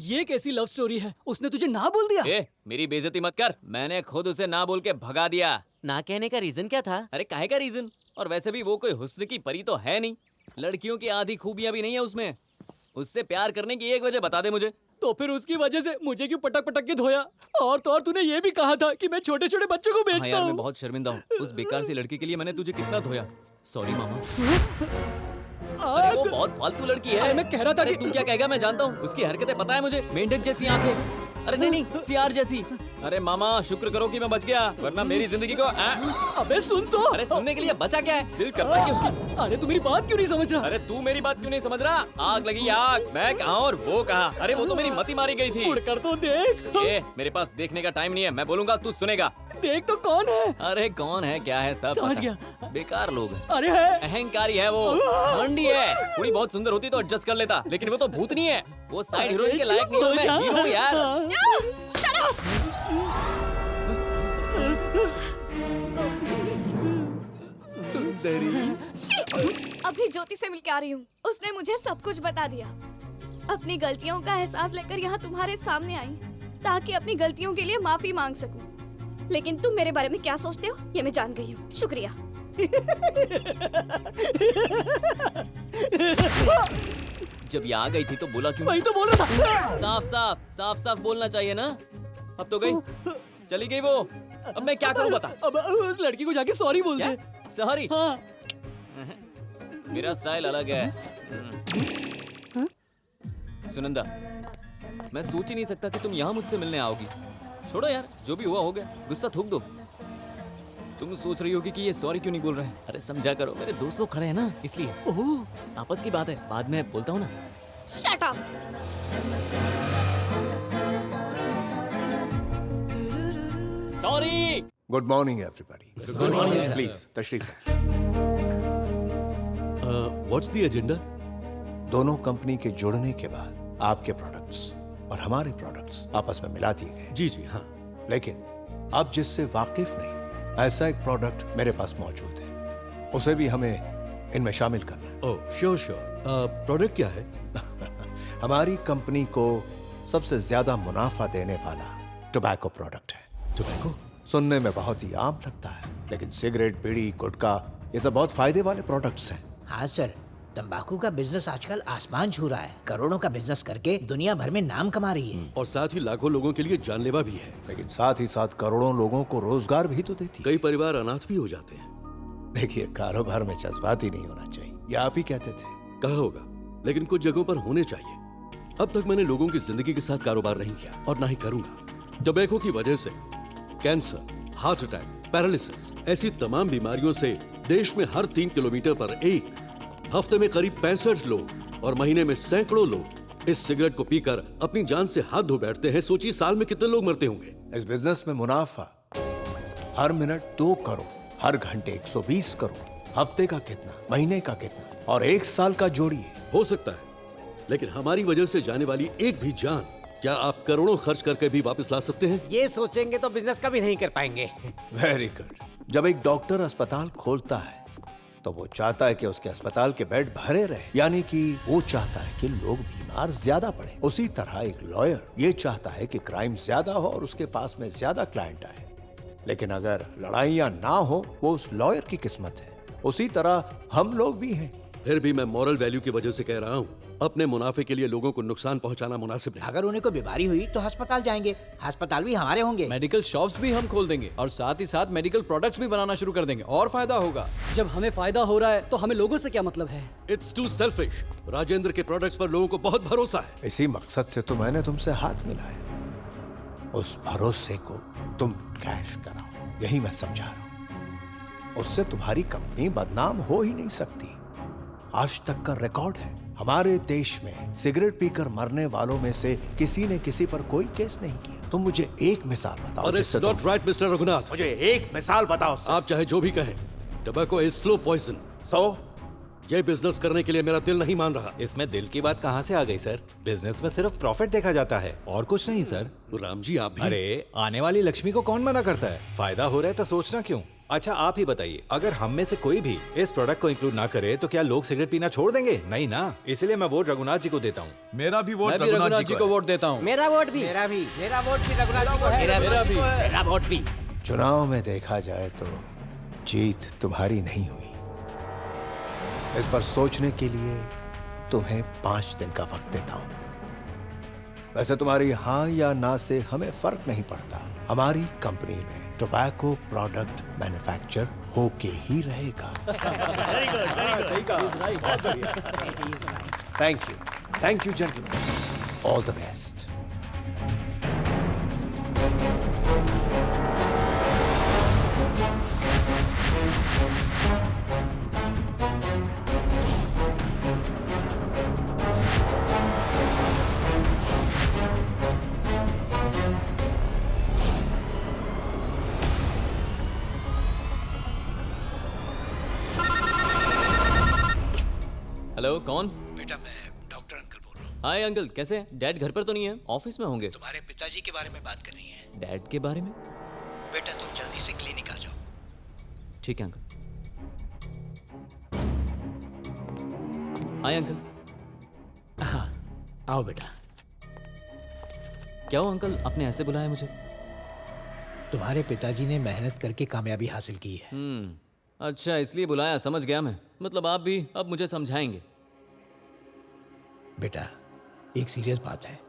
ये कैसी लव स्टोरी है? उसने तुझे ना बोल दिया?
मेरी बेइज्जती मत कर। मैंने खुद उसे ना बोल के भगा दिया।
ना कहने का रीजन क्या था?
अरे काहे का रीजन? और वैसे भी वो कोई हुस्न की परी तो है नहीं। लड़कियों की आधी खूबियां भी नहीं है उसमें। उससे प्यार करने की एक वजह बता दे मुझे।
तो फिर उसकी वजह से मुझे क्यों पटक पटक के धोया? और तो और तूने ये भी कहा था कि मैं छोटे छोटे बच्चों को बेचता हूँ।
यार मैं बहुत शर्मिंदा हूँ। उस बेकार सी लड़की के लिए मैंने तुझे कितना धोया। सॉरी मामा। अरे वो बहुत फालतू लड़की है।
मैं कह रहा था कि
तू क्या कहेगा मैं जानता हूँ। उसकी हरकतें पता है मुझे। मेंढक जैसी आंखें। अरे नहीं सियार जैसी। अरे मामा शुक्र करो कि मैं बच गया, वरना मेरी जिंदगी को
अबे सुन तो।
अरे सुनने के लिए बचा क्या है? दिल करता है कि उसकी।
अरे तू मेरी बात क्यों नहीं समझ रहा?
अरे तू मेरी बात क्यों नहीं समझ रहा? आग लगी आग। मैं कहाँ और वो कहाँ? अरे वो तो मेरी मती मारी गई थी।
उड़ कर तो देख।
मेरे पास देखने का टाइम नहीं है। मैं बोलूंगा तू सुनेगा।
देख तो कौन है?
अरे कौन है क्या है सब
समझ
पता।
गया।
बेकार लोग हैं।
अरे है।
अहंकारी है वो। हंडी है। थोड़ी बहुत सुंदर होती तो एडजस्ट कर लेता, लेकिन वो तो भूतनी है। वो साइड हीरोइन के लायक नहीं हूँ मैं। हीरो यार।
सुंदरी। अभी ज्योति से मिलके आ रही हूँ। उसने मुझे सब कुछ बता दिया। अपनी गलतियों का एहसास लेकर यहाँ तुम्हारे सामने आई ताकि अपनी गलतियों के लिए माफी मांग सकूं। लेकिन तुम मेरे बारे में क्या सोचते हो ये मैं जान गई हूँ। शुक्रिया।
जब ये आ गई थी तो बोला क्यों?
वही तो बोल रहा था।
साफ साफ बोलना चाहिए ना। अब तो गई, चली गई वो। अब मैं क्या करूं बता?
अब उस लड़की को जाके सॉरी बोल दे।
सॉरी?
हाँ।
मेरा स्टाइल अलग है। सुनंदा, मैं सोच ही नहीं सकता कि तुम यहाँ मुझसे मिलने आओगी। छोड़ो यार, जो भी हुआ हो गया, गुस्सा थूक दो। तुम सोच रही होगी कि ये सॉरी क्यों नहीं बोल रहे? अरे समझा करो, मेरे दोस्त लोग खड़े हैं ना, इसलिए। ओह, आपस की बात है, बाद में बोलता हूँ ना।
Shut up.
Sorry.
Good morning everybody.
Good morning.
Please तशरीफ।
What's the agenda?
दोनों कंपनी के जुड़ने के बाद आपके प्रोडक्ट्स और हमारे प्रोडक्ट्स आपस में मिला दिए गए।
जी जी हाँ।
लेकिन आप जिससे वाकिफ नहीं, ऐसा एक प्रोडक्ट मेरे पास मौजूद है, उसे भी हमें इनमें शामिल करना है।
Oh sure sure. प्रोडक्ट क्या है?
हमारी कंपनी को सबसे ज्यादा मुनाफा देने वाला टोबैको प्रोडक्ट है।
टोबैको
सुनने में बहुत ही आम लगता है, लेकिन सिगरेट, बीड़ी, गुटखा ये सब बहुत फायदे वाले प्रोडक्ट्स हैं।
हाँ सर, तंबाकू का बिजनेस आजकल आसमान छू रहा है। करोड़ों का बिजनेस करके दुनिया भर में नाम कमा रही है।
और साथ ही लाखों लोगों के लिए जानलेवा भी है।
लेकिन साथ ही साथ करोड़ों लोगों को रोजगार भी तो देती है।
कई परिवार अनाथ भी हो जाते हैं।
देखिए, कारोबार में जज्बात ही नहीं होना चाहिए, ये आप ही कहते थे।
कहा होगा, लेकिन कुछ जगहों पर होने चाहिए। अब तक मैंने लोगों की जिंदगी के साथ कारोबार नहीं किया और ना ही करूंगा। टोबैको की वजह से कैंसर, हार्ट अटैक, पैरालिसिस ऐसी तमाम बीमारियों से देश में हर 3 किलोमीटर पर एक, हफ्ते में करीब 65 लोग और महीने में सैकड़ों लोग इस सिगरेट को पीकर अपनी जान से हाथ धो बैठते हैं। सोचिए साल में कितने लोग मरते होंगे।
इस बिजनेस में मुनाफा हर मिनट 2 करोड़, हर घंटे 120 करोड़, हफ्ते का कितना, महीने का कितना और 1 साल का जोड़िए।
हो सकता है, लेकिन हमारी वजह से जाने वाली एक भी जान क्या आप करोड़ों खर्च करके भी वापस ला सकते हैं?
ये सोचेंगे तो बिजनेस कभी नहीं कर पाएंगे।
Very good. जब एक डॉक्टर अस्पताल खोलता है तो वो चाहता है कि उसके अस्पताल के बेड भरे रहे, यानी कि वो चाहता है कि लोग बीमार ज्यादा पड़े। उसी तरह एक लॉयर ये चाहता है कि क्राइम ज्यादा हो और उसके पास में ज्यादा क्लाइंट आए। लेकिन अगर लड़ाइयां ना हो, वो उस लॉयर की किस्मत है। उसी तरह हम लोग भी हैं।
फिर भी मैं मॉरल वैल्यू की वजह से कह रहा हूँ, अपने मुनाफे के लिए लोगों को नुकसान पहुंचाना मुनासिब नहीं।
अगर उन्हें कोई बीमारी हुई तो अस्पताल जाएंगे, अस्पताल भी हमारे होंगे।
मेडिकल शॉप्स भी हम खोल देंगे और साथ ही साथ मेडिकल प्रोडक्ट्स भी बनाना शुरू कर देंगे और फायदा होगा।
जब हमें फायदा हो रहा है तो हमें लोगों से क्या मतलब है?
It's to selfish. राजेंद्र के प्रोडक्ट्स पर लोगों को बहुत भरोसा है।
इसी मकसद से तो मैंने तुमसे हाथ मिलाया। उस भरोसे को तुम कैश कराओ, यही मैं समझा रहा हूं। उससे तुम्हारी कंपनी बदनाम हो ही नहीं सकती। आज तक का रिकॉर्ड है, हमारे देश में सिगरेट पीकर मरने वालों में से किसी ने किसी पर कोई केस नहीं किया। तुम मुझे एक मिसाल बताओ।
It's not right mister Raghunath.
मुझे एक मिसाल बताओ।
आप चाहे जो भी कहें, टबैको इज स्लो पॉइजन। ये बिजनेस करने के लिए मेरा दिल नहीं मान रहा।
इसमें दिल की बात कहाँ से आ गई सर? बिजनेस में सिर्फ प्रॉफिट देखा जाता है और कुछ नहीं सर।
राम जी आप भी।
अरे आने वाली लक्ष्मी को कौन मना करता है? फायदा हो रहा है तो सोचना क्यों? अच्छा आप ही बताइए, अगर हम में से कोई भी इस प्रोडक्ट को इंक्लूड ना करे तो क्या लोग सिगरेट पीना छोड़ देंगे? नहीं ना। इसलिए मैं वोट रघुनाथ जी को देता हूँ।
मेरा भी वोट रघुनाथ जी को वोट देता हूँ।
मेरा वोट भी।
मेरा वोट भी रघुनाथ जी को है।
मेरा वोट भी।
चुनाव में देखा जाए तो जीत तुम्हारी नहीं हुई। इस पर सोचने के लिए तुम्हें 5 दिन का वक्त देता हूं। वैसे तुम्हारी हाँ या ना से हमें फर्क नहीं पड़ता। हमारी कंपनी में टोबैको प्रोडक्ट मैन्युफैक्चर होके ही रहेगा। Thank you gentleman. All the best.
Hello, कौन?
बेटा मैं डॉक्टर अंकल बोल रहा हूँ।
हाय अंकल, कैसे हैं? डैड घर पर तो नहीं है, ऑफिस में होंगे।
तुम्हारे पिताजी के बारे में बात करनी है।
डैड के बारे में?
बेटा तुम जल्दी से क्लिनिक आ जाओ।
ठीक है अंकल। Hi uncle.
हाँ आओ बेटा।
क्या हो अंकल, आपने ऐसे बुलाया मुझे?
तुम्हारे पिताजी ने मेहनत करके कामयाबी हासिल की है।
अच्छा इसलिए बुलाया, समझ गया मैं। मतलब आप भी अब मुझे समझाएंगे।
बेटा एक सीरियस बात है,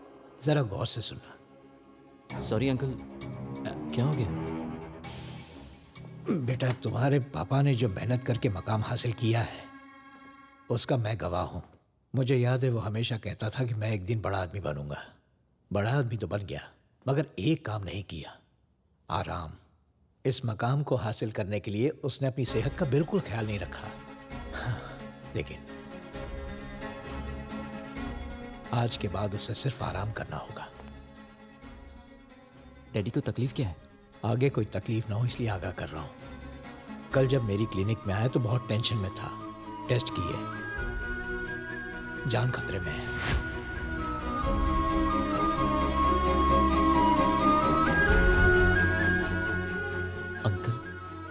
जरा गौर से सुनना।
सॉरी अंकल, क्या हो गया?
बेटा तुम्हारे पापा ने जो मेहनत करके मकाम हासिल किया है उसका मैं गवाह हूं। मुझे याद है वो हमेशा कहता था कि मैं एक दिन बड़ा आदमी बनूंगा। बड़ा आदमी तो बन गया, मगर एक काम नहीं किया, आराम। इस मकाम को हासिल करने के लिए उसने अपनी सेहत का बिल्कुल ख्याल नहीं रखा। लेकिन आज के बाद उसे सिर्फ आराम करना होगा।
डैडी को तकलीफ क्या है?
आगे कोई तकलीफ ना हो इसलिए आगाह कर रहा हूं। कल जब मेरी क्लिनिक में आया तो बहुत टेंशन में था। टेस्ट किए, जान खतरे में है।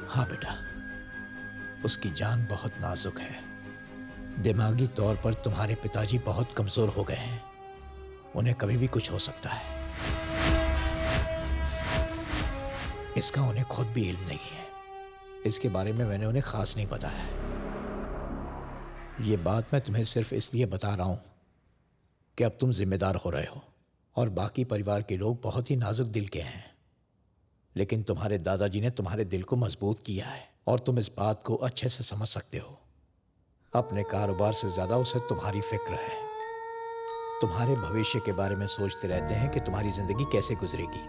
हाँ बेटा, उसकी जान बहुत नाजुक है। दिमागी तौर पर तुम्हारे पिताजी बहुत कमजोर हो गए हैं। उन्हें कभी भी कुछ हो सकता है। इसका उन्हें खुद भी इल्म नहीं है। इसके बारे में मैंने उन्हें खास नहीं बताया है। ये बात मैं तुम्हें सिर्फ इसलिए बता रहा हूं कि अब तुम जिम्मेदार हो रहे हो और बाकी परिवार के लोग बहुत ही नाजुक दिल के हैं। लेकिन तुम्हारे दादाजी ने तुम्हारे दिल को मजबूत किया है और तुम इस बात को अच्छे से समझ सकते हो। अपने कारोबार से ज्यादा उसे तुम्हारी फिक्र है। तुम्हारे भविष्य के बारे में सोचते रहते हैं कि तुम्हारी जिंदगी कैसे गुजरेगी,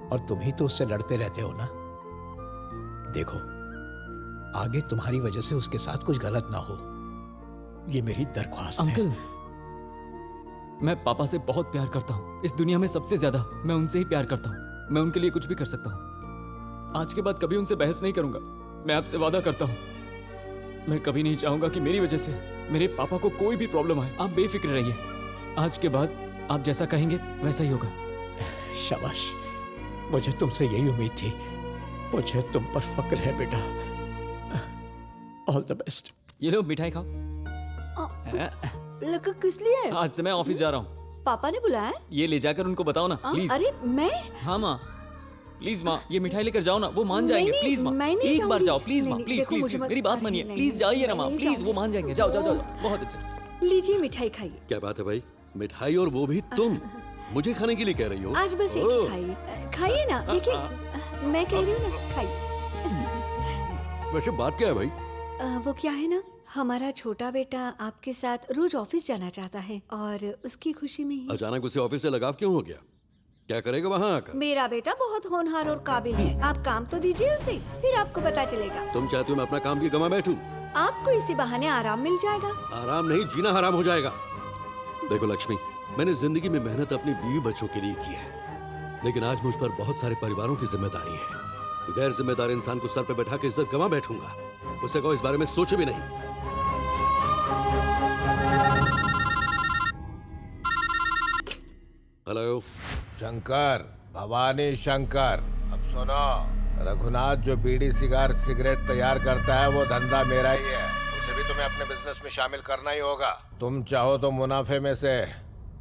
और तुम ही तो उससे लड़ते रहते हो ना। देखो, आगे तुम्हारी वजह से उसके साथ कुछ गलत ना हो, ये मेरी दरख्वास्त है।
अंकल, मैं पापा से बहुत प्यार करता हूँ। इस दुनिया में सबसे ज्यादा मैं उनसे ही प्यार करता हूँ। मैं उनके लिए कुछ भी कर सकता हूँ। आज के बाद कभी उनसे बहस नहीं करूंगा। मैं आपसे वादा करता हूँ। मैं कभी नहीं चाहूंगा कि मेरी वजह से मेरे पापा को कोई भी प्रॉब्लम आए। आप बेफिक्र रहिए। आज के बाद आप जैसा कहेंगे वैसा ही होगा।
शाबाश, मुझे तुमसे यही उम्मीद थी। मुझे तुम पर फक्र है बेटा। All the best.
ये लो मिठाई खाओ।
लड़का किस लिए?
आज से मैं ऑफिस जा रहा हूँ।
पापा ने बुलाया है?
ये ले जाकर उनको बताओ ना प्लीज।
अरे मैं?
हाँ माँ प्लीज माँ, ये मिठाई लेकर जाओ ना, वो मान जाएंगे। प्लीज माँ, एक बार जाओ प्लीज माँ, प्लीज प्लीज मेरी बात मानिए, प्लीज जाइए ना माँ, प्लीज वो मान जाएंगे। जाओ जाओ जाओ, बहुत अच्छा।
लीजिए मिठाई खाइए।
क्या बात है भाई, मिठाई और वो भी तुम मुझे खाने के लिए कह रही हो?
आज बस एक ही खाइए। खाइए ना, देखिए मैं कह रही हूँ ना, खाइए।
वैसे बात क्या है भाई?
वो क्या है ना, हमारा छोटा बेटा आपके साथ रोज ऑफिस जाना चाहता है और उसकी खुशी में ही
अचानक उसे ऑफिस से लगाव क्यों हो गया? क्या करेगा वहाँ आकर?
मेरा बेटा बहुत होनहार और काबिल है, आप काम तो दीजिए उसे, फिर आपको पता चलेगा।
तुम चाहती हो मैं अपना काम भी गंवा बैठूं?
आपको इसी बहाने आराम मिल जाएगा।
आराम नहीं, जीना हराम हो जाएगा। देखो लक्ष्मी, मैंने जिंदगी में मेहनत अपनी बीवी बच्चों के लिए की है, लेकिन आज मुझ पर बहुत सारे परिवारों की जिम्मेदारी है। गैर जिम्मेदार इंसान को सर पे बैठा के इज्जत गंवा बैठूंगा? उसे कहो इस बारे में सोचे भी नहीं। हेलो
शंकर, भवानी शंकर, अब सुनो, रघुनाथ जो बीड़ी सिगरेट तैयार करता है वो धंधा मेरा ही है, उसे भी तुम्हें अपने बिजनेस में शामिल करना ही होगा। तुम चाहो तो मुनाफे में से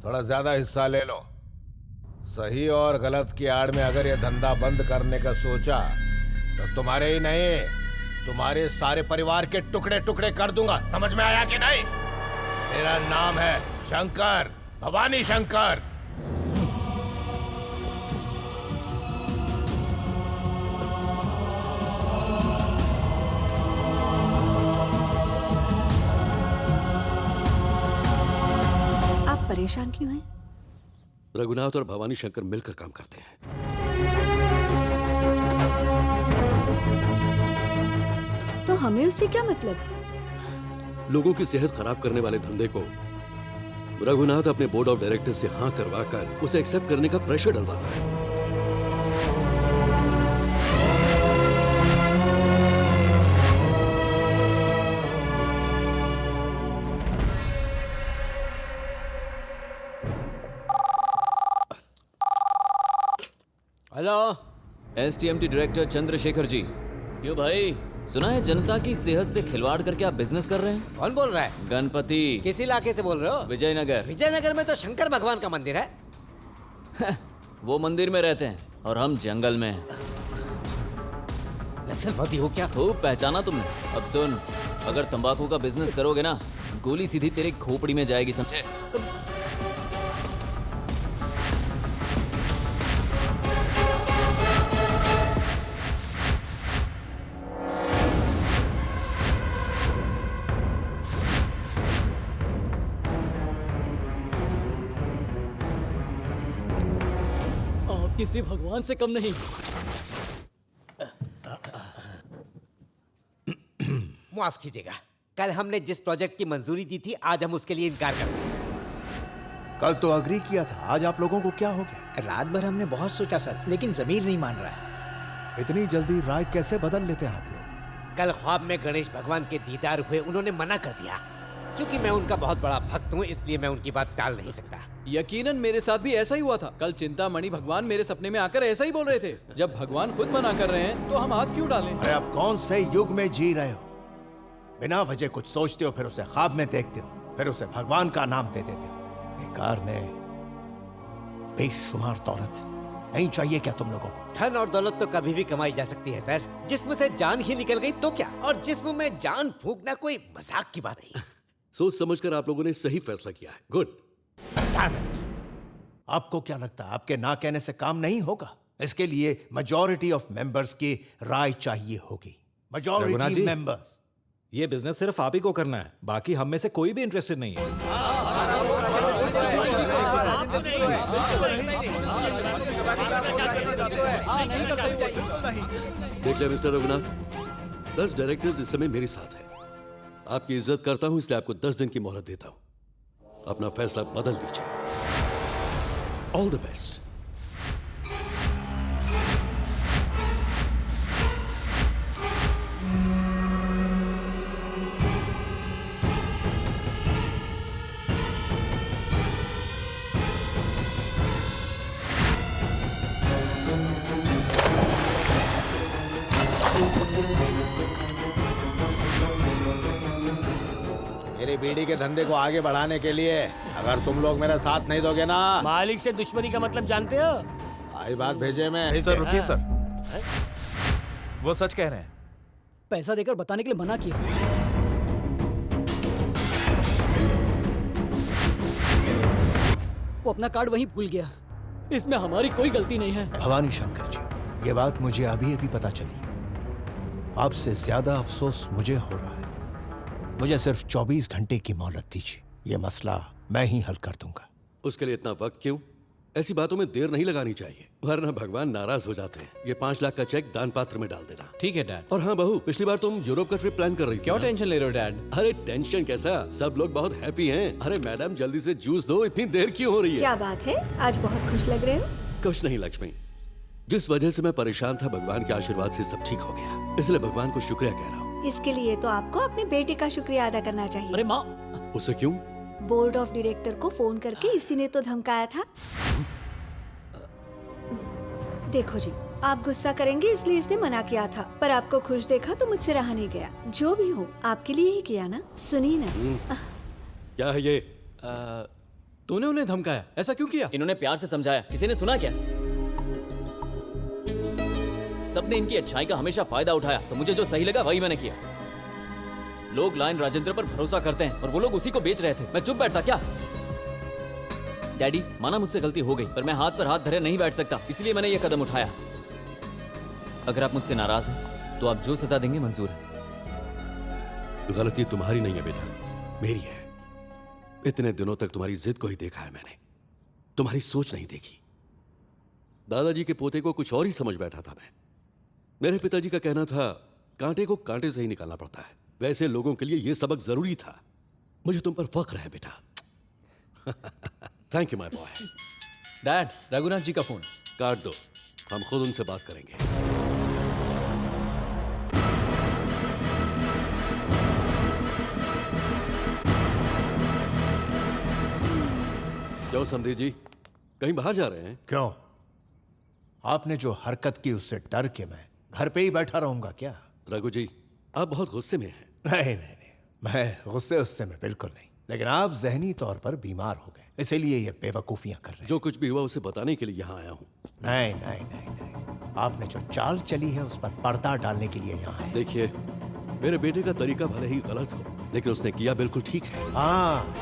थोड़ा ज्यादा हिस्सा ले लो। सही और गलत की आड़ में अगर ये धंधा बंद करने का सोचा तो तुम्हारे ही नहीं, तुम्हारे सारे परिवार के टुकड़े टुकड़े कर दूंगा। समझ में आया कि नहीं? मेरा नाम है शंकर, भवानी शंकर।
आप परेशान क्यों हैं?
रघुनाथ और भवानी शंकर मिलकर काम करते हैं।
तो हमें उससे क्या मतलब?
लोगों की सेहत खराब करने वाले धंधे को रघुनाथ अपने बोर्ड ऑफ डायरेक्टर्स से हाँ करवाकर उसे एक्सेप्ट करने का प्रेशर डलवाता है।
Hello, STMT director Chandrashekhar ji. क्यों भाई, सुना है जनता की सेहत से खिलवाड़ करके आप बिजनेस कर रहे हैं?
कौन बोल रहा है?
गणपति।
किस इलाके से बोल रहे हो?
विजयनगर।
विजयनगर में तो शंकर भगवान का मंदिर है।
वो मंदिर में रहते हैं और हम जंगल में।
नक्सलवादी हो क्या?
खूब पहचाना तुमने। अब सुन, अगर तंबाकू का बिजनेस करोगे ना, गोली सीधी तेरे खोपड़ी में जाएगी, समझे?
किसी भगवान से कम नहीं।
माफ कीजिएगा, कल हमने जिस प्रोजेक्ट की मंजूरी दी थी आज हम उसके लिए इनकार कर रहे।
कल तो अग्री किया था, आज आप लोगों को क्या हो गया?
रात भर हमने बहुत सोचा सर, लेकिन जमीर नहीं मान रहा है।
इतनी जल्दी राय कैसे बदल लेते हैं आप लोग?
कल ख्वाब में गणेश भगवान के दीदार हुए, उन्होंने मना कर दिया। क्योंकि मैं उनका बहुत बड़ा भक्त हूँ, इसलिए मैं उनकी बात टाल नहीं सकता।
यकीनन मेरे साथ भी ऐसा ही हुआ था। कल चिंतामणि भगवान मेरे सपने में आकर ऐसा ही बोल रहे थे। जब भगवान खुद मना कर रहे हैं तो हम हाथ क्यों डालें?
अरे आप कौन से युग में जी रहे हो? बिना वजह कुछ सोचते हो, फिर उसे ख्वाब में देखते हो, फिर उसे भगवान का नाम दे देते हो। बेकार में बेशुमार दौलत नहीं चाहिए क्या तुम लोगों को?
धन और दौलत तो कभी भी कमाई जा सकती है सर। जिस्म से जान ही निकल गई तो क्या, और जिस्म में जान फूंकना कोई मजाक की बात नहीं।
सोच समझकर आप लोगों ने सही फैसला किया है। गुड।
आपको क्या लगता है आपके ना कहने से काम नहीं होगा? इसके लिए मेजॉरिटी ऑफ मेंबर्स की राय चाहिए होगी। Majority members.
ये बिजनेस सिर्फ आप ही को करना है, बाकी हम में से कोई भी इंटरेस्टेड नहीं है।
देख लिया मिस्टर रघुनाथ, 10 डायरेक्टर्स इस समय मेरे साथ हैं। आपकी इज्जत करता हूं, इसलिए आपको 10 दिन की मोहलत देता हूं। अपना फैसला बदल लीजिए। All the best.
मेरी बीड़ी के धंधे को आगे बढ़ाने के लिए अगर तुम लोग मेरा साथ नहीं दोगे ना।
मालिक से दुश्मनी का मतलब जानते हो?
आई बात भेजे मैं।
सर रुकिए सर, वो सच कह रहे हैं।
पैसा देकर बताने के लिए मना किया। वो अपना कार्ड वहीं भूल गया। इसमें हमारी कोई गलती नहीं है।
भवानी शंकर जी, ये बात मुझे अभी अभी पता चली। आपसे ज्यादा अफसोस मुझे हो रहा है। मुझे सिर्फ 24 घंटे की मोहलत दीजिए, ये मसला मैं ही हल कर दूंगा।
उसके लिए इतना वक्त क्यों? ऐसी बातों में देर नहीं लगानी चाहिए, वरना भगवान नाराज हो जाते हैं। ये 5 लाख का चेक दान पात्र में डाल देना।
ठीक है डैड।
और हाँ बहू, पिछली बार तुम यूरोप का ट्रिप प्लान कर रही थी।
क्यों टेंशन ले रहे हो डैड?
अरे टेंशन कैसा, सब लोग बहुत हैप्पी हैं। अरे मैडम जल्दी से जूस दो, इतनी देर क्यों हो रही है?
क्या बात है, आज बहुत खुश लग रहे हो।
कुछ नहीं लक्ष्मी, जिस वजह से मैं परेशान था भगवान के आशीर्वाद से सब ठीक हो गया, इसलिए भगवान को शुक्रिया कह रहा हूँ।
इसके लिए तो आपको अपने बेटे का शुक्रिया अदा करना चाहिए।
अरे माँ,
उसे क्यों?
बोर्ड ऑफ डायरेक्टर को फोन करके इसी ने तो धमकाया था। देखो जी, आप गुस्सा करेंगे इसलिए इसने मना किया था, पर आपको खुश देखा तो मुझसे रहा नहीं गया। जो भी हो, आपके लिए ही किया ना। सुनिए ना।
क्या है ये?
तूने उन्हें धमकाया, ऐसा क्यों किया?
इन्होंने प्यार से समझाया, किसी ने सुना क्या? सबने इनकी अच्छाई का हमेशा फायदा उठाया, तो मुझे जो सही लगा वही मैंने किया। लोग लायन राजेंद्र पर भरोसा करते हैं और वो लोग उसी को बेच रहे थे। मैं चुप बैठता क्या? डैडी, माना मुझसे गलती हो गई, पर मैं हाथ पर हाथ धरे नहीं बैठ सकता, इसलिए मैंने ये कदम उठाया। अगर आप मुझसे नाराज हैं, तो आप जो सजा देंगे मंजूर है।
गलती तुम्हारी नहीं है बेटा, मेरी है। इतने दिनों तक तुम्हारी जिद को ही देखा है मैंने, तुम्हारी सोच नहीं देखी। दादाजी के पोते को कुछ और ही समझ बैठा था मैं। मेरे पिताजी का कहना था, कांटे को कांटे से ही निकालना पड़ता है। वैसे लोगों के लिए यह सबक जरूरी था। मुझे तुम पर फख्र है बेटा। Thank you my boy.
Dad, Raghunath ji का फोन
काट दो, हम खुद उनसे बात करेंगे। क्यों समधी जी, कहीं बाहर जा रहे हैं?
क्यों? आपने जो हरकत की उससे डर के मैं घर पे ही बैठा रहूंगा क्या?
रघु जी, आप बहुत गुस्से में हैं।
नहीं, मैं गुस्से में बिल्कुल नहीं, लेकिन आप जहनी तौर पर बीमार हो गए, इसीलिए ये बेवकूफियां कर रहे हैं।
जो कुछ भी हुआ उसे बताने के लिए यहाँ आया हूँ।
नहीं, आपने जो चाल चली है उस पर पर्दा डालने के लिए यहाँ आए।
देखिए, मेरे बेटे का तरीका भले ही गलत हो, लेकिन उसने किया बिल्कुल ठीक है।
हाँ,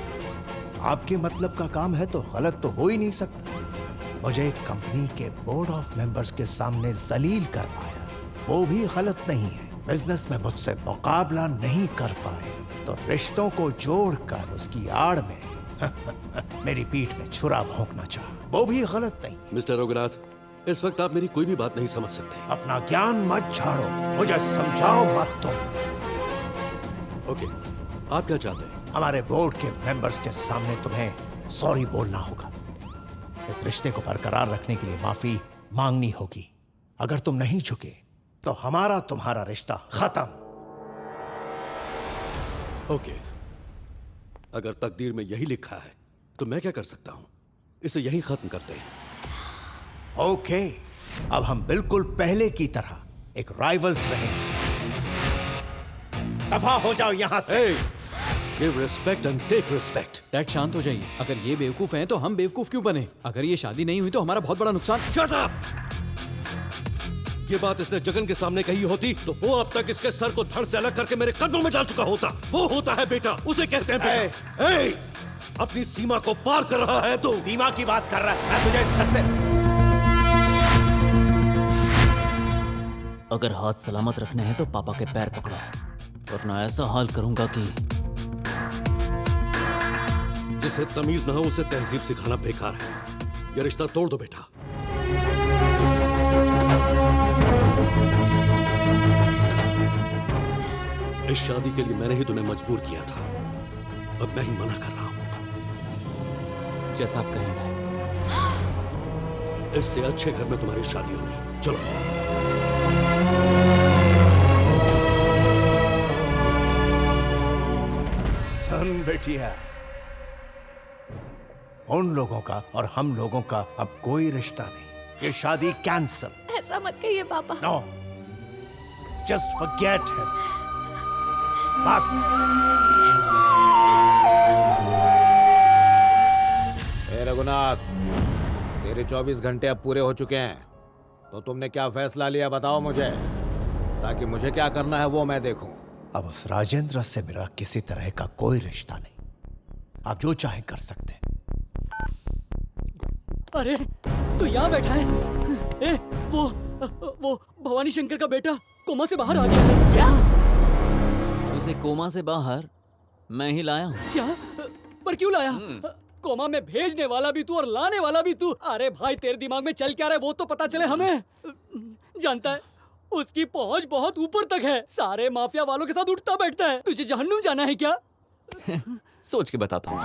आपके मतलब का काम है तो गलत तो हो ही नहीं सकता। मुझे कंपनी के बोर्ड ऑफ मेंबर्स के सामने जलील कर पाया, वो भी गलत नहीं है। बिजनेस में मुझसे मुकाबला नहीं कर पाए तो रिश्तों को जोड़कर उसकी आड़ में मेरी पीठ में छुरा भोंकना चाहा, वो भी गलत नहीं।
मिस्टर रघुनाथ, इस वक्त आप मेरी कोई भी बात नहीं समझ सकते।
अपना ज्ञान मत झाड़ो, मुझे समझाओ मत तुम।
ओके, आप क्या चाहते हैं?
हमारे बोर्ड के मेंबर्स के सामने तुम्हें सॉरी बोलना होगा। इस रिश्ते को बरकरार रखने के लिए माफी मांगनी होगी। अगर तुम नहीं झुके तो हमारा तुम्हारा रिश्ता खत्म।
ओके, अगर तकदीर में यही लिखा है तो मैं क्या कर सकता हूं? इसे यही खत्म करते हैं।
ओके, अब हम बिल्कुल पहले की तरह एक राइवल्स रहेंगे। दफा हो जाओ यहां से।
Give respect and take respect.
Dad शांत हो जाइए। अगर ये बेवकूफ हैं तो हम बेवकूफ क्यों बने? अगर ये शादी नहीं हुई तो हमारा बहुत बड़ा नुकसान।
Shut up! ये बात इसने जगन के सामने कही होती तो वो अब तक इसके सर को धड़ से अलग करके मेरे कदमों में डाल चुका होता। वो होता है बेटा, उसे कहते हैं बेटा। अपनी सीमा को पार कर रहा है तो।
सीमा की बात कर रहा है, मैं तुझे इस घर से।
अगर हाथ सलामत रखने हैं तो पापा के पैर पकड़ो, वरना ऐसा हाल करूंगा कि
जिसे तमीज ना हो उसे तहजीब सिखाना बेकार है। ये रिश्ता तोड़ दो बेटा। इस शादी के लिए मैंने ही तुम्हें मजबूर किया था, अब मैं ही मना कर रहा हूं।
जैसा आप कहें डैड।
इससे अच्छे घर में तुम्हारी शादी होगी। चलो।
सुन बेटिया, उन लोगों का और हम लोगों का अब कोई रिश्ता नहीं। ये शादी कैंसल।
ऐसा मत कहिए पापा।
No, just forget him. बस।
रघुनाथ, तेरे 24 घंटे अब पूरे हो चुके हैं, तो तुमने क्या फैसला लिया बताओ मुझे, ताकि मुझे क्या करना है वो मैं देखूं।
अब उस राजेंद्र से मेरा किसी तरह का कोई रिश्ता नहीं। आप जो चाहे कर सकते हैं।
अरे तू यहाँ बैठा है? ए, वो भवानी शंकर का बेटा कोमा से बाहर आ गया है। क्या?
उसे कोमा से बाहर मैं ही लाया हूँ।
क्या? पर क्यों लाया? कोमा में भेजने वाला भी तू और लाने वाला भी तू। अरे भाई तेरे दिमाग में चल क्या रहा है वो तो पता चले हमें। जानता है उसकी पहुंच बहुत ऊपर तक है, सारे माफिया वालों के साथ उठता बैठता है। तुझे जहन्नुम जाना है क्या?
सोच के बताता हूँ।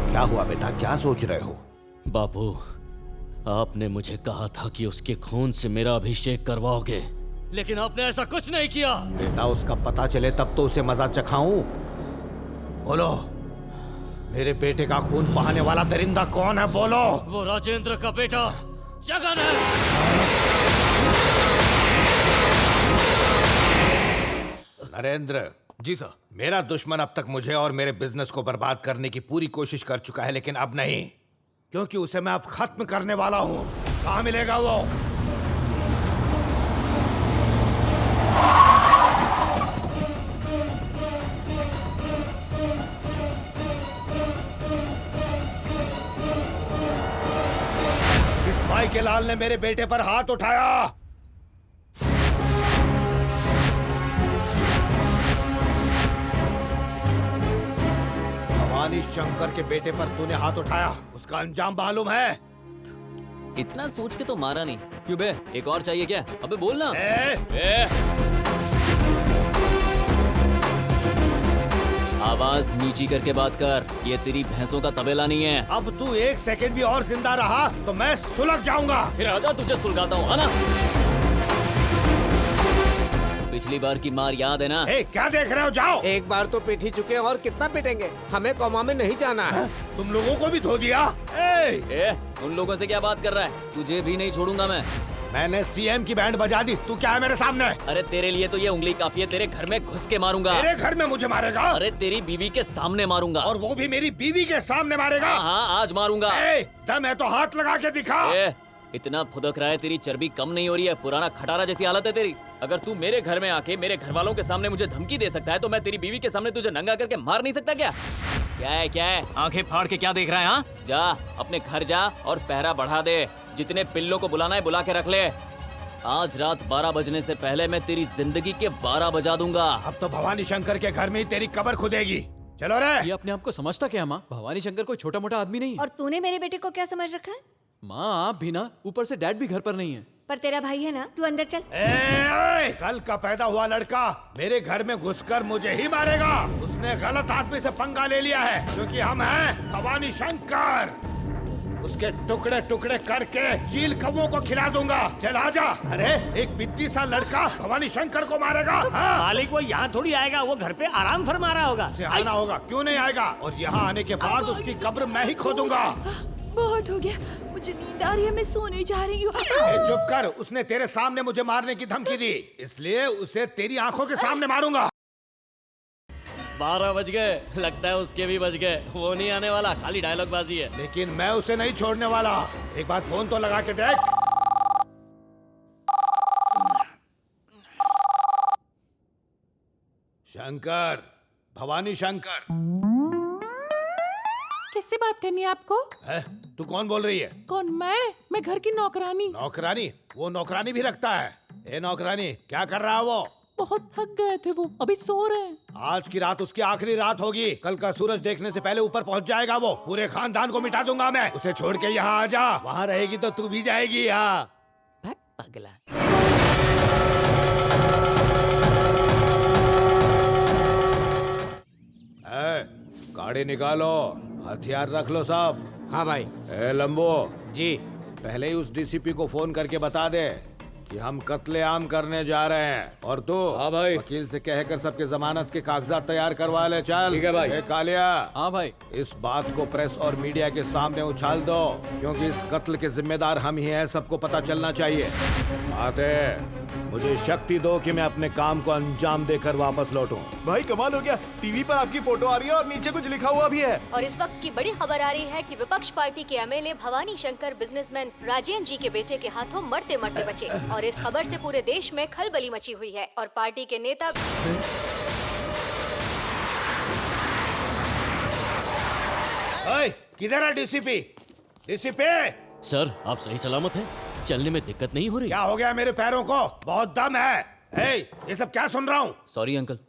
क्या हुआ बेटा, क्या सोच रहे हो?
बापू, आपने मुझे कहा था कि उसके खून से मेरा अभिषेक करवाओगे, लेकिन आपने ऐसा कुछ नहीं किया।
बेटा उसका पता चले तब तो उसे मजा चखाऊं। बोलो, मेरे बेटे का खून बहाने वाला दरिंदा कौन है? बोलो।
वो राजेंद्र का बेटा जगन है।
नरेंद्र।
जी सर।
मेरा दुश्मन अब तक मुझे और मेरे बिजनेस को बर्बाद करने की पूरी कोशिश कर चुका है, लेकिन अब नहीं, क्योंकि उसे मैं अब खत्म करने वाला हूं। कहां मिलेगा वो? इस भाई के लाल ने मेरे बेटे पर हाथ उठाया। भवानी शंकर के बेटे पर तूने हाथ उठाया, उसका अंजाम मालूम है?
इतना सोच के तो मारा नहीं। क्यों बे, एक और चाहिए क्या? अबे बोल ना। आवाज नीची करके बात कर, ये तेरी भैंसों का तबेला नहीं है।
अब तू एक सेकंड भी और जिंदा रहा तो मैं सुलग जाऊंगा।
फिर आजा, तुझे सुलगाता हूँ, आना। पिछली बार की मार याद है ना?
क्या देख रहे हो? जाओ।
एक बार तो पीट ही चुके हैं और कितना पीटेंगे? हमें कोमा में नहीं जाना है।
तुम लोगों को भी धो दिया।
उन लोगों से क्या बात कर रहा है? तुझे भी नहीं छोड़ूंगा मैं।
मैंने सीएम की बैंड बजा दी, तू क्या है मेरे सामने?
अरे तेरे लिए तो ये उंगली काफी है, तेरे घर में घुस के मारूंगा।
तेरे घर में मुझे मारेगा?
अरे तेरी बीवी के सामने मारूंगा।
और वो भी मेरी बीवी के सामने मारेगा?
हाँ, आज मारूंगा।
दम है तो हाथ लगा के दिखा।
इतना फुदक रहा है, तेरी चर्बी कम नहीं हो रही है, पुराना खटारा जैसी हालत है तेरी। अगर तू मेरे घर में आके मेरे घर वालों के सामने मुझे धमकी दे सकता है, तो मैं तेरी बीवी के सामने तुझे नंगा करके मार नहीं सकता क्या? क्या है? आंखें फाड़ के क्या देख रहा है? हाँ, जा अपने घर जा और पहरा बढ़ा दे। जितने पिल्लों को बुलाना है बुला के रख ले। आज रात 12 बजने से पहले मैं तेरी जिंदगी के 12 बजा दूंगा।
अब तो भवानी शंकर के घर में ही तेरी कब्र खुदेगी। चलो रे।
ये अपने आप को समझता क्या माँ? भवानी शंकर कोई छोटा मोटा आदमी नहीं है।
और तूने मेरे बेटे को क्या समझ रखा है?
माँ आप भी ना, ऊपर से डैड भी घर पर नहीं है।
पर तेरा भाई है ना, तू अंदर चल।
कल का पैदा हुआ लड़का मेरे घर में घुसकर मुझे ही मारेगा। उसने गलत आदमी से पंगा ले लिया है, क्योंकि हम हैं भवानी शंकर। उसके टुकड़े टुकड़े करके चील कौवों को खिला दूंगा। चल आजा। अरे एक बिद्दी सा लड़का भवानी शंकर को मारेगा? हाँ?
मालिक वो यहाँ थोड़ी आएगा, वो घर पे आराम फरमा रहा होगा।
आना होगा, क्यों नहीं आएगा? और यहाँ आने के बाद उसकी कब्र मैं ही खोदूंगा।
बहुत हो गया, मुझे नींद आ रही है, मैं सोने जा रही हूँ।
चुप कर, उसने तेरे सामने मुझे मारने की धमकी दी, इसलिए उसे तेरी आंखों के सामने मारूंगा।
12 बज गए, लगता है उसके भी बज गए। वो नहीं आने वाला, खाली डायलॉग बाजी है।
लेकिन मैं उसे नहीं छोड़ने वाला। एक बार फोन तो लगा के देख। शंकर, भवानी शंकर।
किससे बात करनी है आपको?
तू कौन बोल रही है?
कौन? मैं घर की नौकरानी।
नौकरानी? वो नौकरानी भी रखता है? ए नौकरानी, क्या कर रहा है वो?
बहुत थक गए थे वो, अभी सो रहे हैं।
आज की रात उसकी आखिरी रात होगी। कल का सूरज देखने से पहले ऊपर पहुंच जाएगा वो। पूरे खानदान को मिटा दूंगा मैं। उसे छोड़ के यहाँ आ जा। वहाँ रहेगी तो तू भी जाएगी। यहाँ
अगला
गाड़ी निकालो, हथियार रख लो सब।
हाँ भाई।
ए लंबो
जी,
पहले ही उस डीसीपी को फोन करके बता दे कि हम कत्लेआम करने जा रहे हैं। और तू
हाँ भाई,
वकील से कहकर सबके जमानत के कागजात तैयार करवा ले। चल
ठीक है भाई।
ए कालिया,
हाँ भाई,
इस बात को प्रेस और मीडिया के सामने उछाल दो, क्योंकि इस कत्ल के जिम्मेदार हम ही हैं, सबको पता चलना चाहिए। आते मुझे शक्ति दो कि मैं अपने काम को अंजाम देकर वापस लौटूं।
भाई कमाल हो गया, टीवी पर आपकी फोटो आ रही है और नीचे कुछ लिखा हुआ भी है।
और इस वक्त की बड़ी खबर आ रही है कि विपक्ष पार्टी के एमएलए भवानी शंकर बिजनेसमैन राजेंद्र जी के बेटे के हाथों मरते मरते बचे। और इस खबर से पूरे देश में खलबली मची हुई है और पार्टी के नेता
ओए, किधर है डीसीपी? डीसीपी,
सर आप सही सलामत हैं? चलने में दिक्कत नहीं हो रही?
क्या हो गया मेरे पैरों को? बहुत दम है। ये सब क्या सुन रहा हूँ?
Sorry uncle.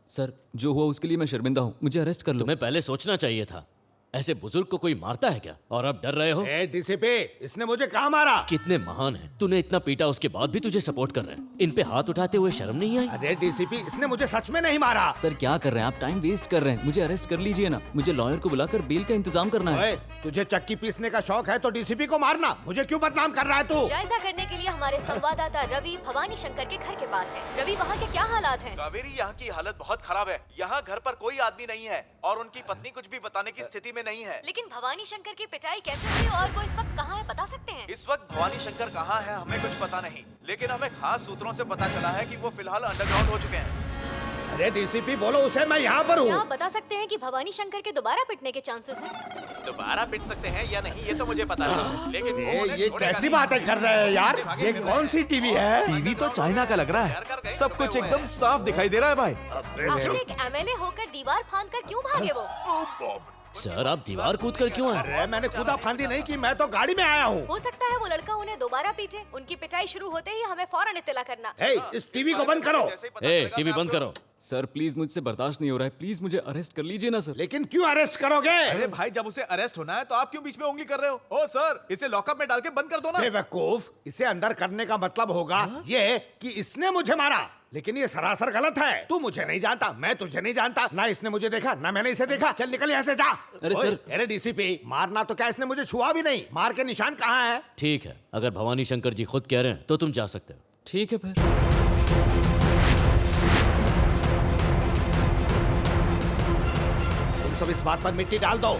सर, जो हुआ उसके लिए मैं शर्मिंदा हूँ, मुझे अरेस्ट कर लो।
तुम्हें पहले सोचना चाहिए था। ऐसे बुजुर्ग को कोई मारता है क्या? और अब डर रहे हो?
डीसीपी, इसने मुझे कहाँ मारा?
कितने महान है, तूने इतना पीटा उसके बाद भी तुझे सपोर्ट कर रहे हैं। इन पे हाथ उठाते हुए शर्म नहीं आई?
अरे डीसीपी, इसने मुझे सच में नहीं मारा।
सर क्या कर रहे हैं आप? टाइम वेस्ट कर रहे हैं, मुझे अरेस्ट कर लीजिए ना। मुझे लॉयर को बुलाकर बेल का इंतजाम करना है।
तुझे चक्की पीसने का शौक है तो डीसीपी को मारना। मुझे क्यों बदनाम कर रहा है तू?
जायजा करने के लिए हमारे संवाददाता रवि भवानी शंकर के घर के पास है। रवि, वहाँ के क्या हालात हैं?
कावेरी, यहाँ की हालत बहुत खराब है। यहाँ घर पर कोई आदमी नहीं है और उनकी पत्नी कुछ भी बताने की स्थिति में नहीं है।
लेकिन भवानी शंकर की पिटाई कैसे हुई और वो इस वक्त कहाँ है, बता सकते हैं?
इस वक्त भवानी शंकर कहाँ है हमें कुछ पता नहीं, लेकिन हमें खास सूत्रों से पता चला है कि वो फिलहाल अंडरग्राउंड हो चुके हैं।
अरे डीसीपी बोलो उसे, मैं यहाँ पर हूँ।
क्या आप बता सकते हैं कि भवानी शंकर के दोबारा पिटने के चांसेस हैं?
दोबारा पिट सकते हैं या नहीं ये तो मुझे पता नहीं, लेकिन
ये कैसी बातें कर रहे हैं यार? ये कौन सी टीवी है?
टीवी तो चाइना का लग रहा है, सब कुछ एकदम साफ दिखाई दे रहा है भाई।
आखिर एक एमएलए होकर दीवार फांद कर क्यों भागे वो?
सर आप दीवार कूद कर क्यों आए?
अरे मैंने कूदा फांदी नहीं की, मैं तो गाड़ी में आया हूँ।
हो सकता है वो लड़का उन्हें दोबारा पीटे। उनकी पिटाई शुरू होते ही हमें फौरन इत्तला करना।
इस टीवी को बंद करो।
टीवी बंद करो।
सर प्लीज, मुझसे बर्दाश्त नहीं हो रहा है, प्लीज मुझे अरेस्ट कर लीजिए ना सर।
लेकिन क्यों अरेस्ट करोगे?
अरे भाई, जब उसे अरेस्ट होना है तो आप क्यों बीच में उंगली कर रहे हो? ओ सर, इसे लॉकअप में डाल के बंद कर दो ना।
बेवकूफ, इसे अंदर करने का मतलब होगा ये कि इसने मुझे मारा, लेकिन ये सरासर गलत है। तू मुझे नहीं जानता, मैं तुझे नहीं जानता, ना इसने मुझे देखा ना मैंने इसे देखा। चल निकल यहाँ से, जा।
अरे सर,
अरे डीसीपी, मारना तो क्या, इसने मुझे छुआ भी नहीं। मार के निशान कहाँ है?
ठीक है, अगर भवानी शंकर जी खुद कह रहे हैं तो तुम जा सकते हो।
ठीक है फिर।
तुम सब इस बात पर मिट्टी डाल दो,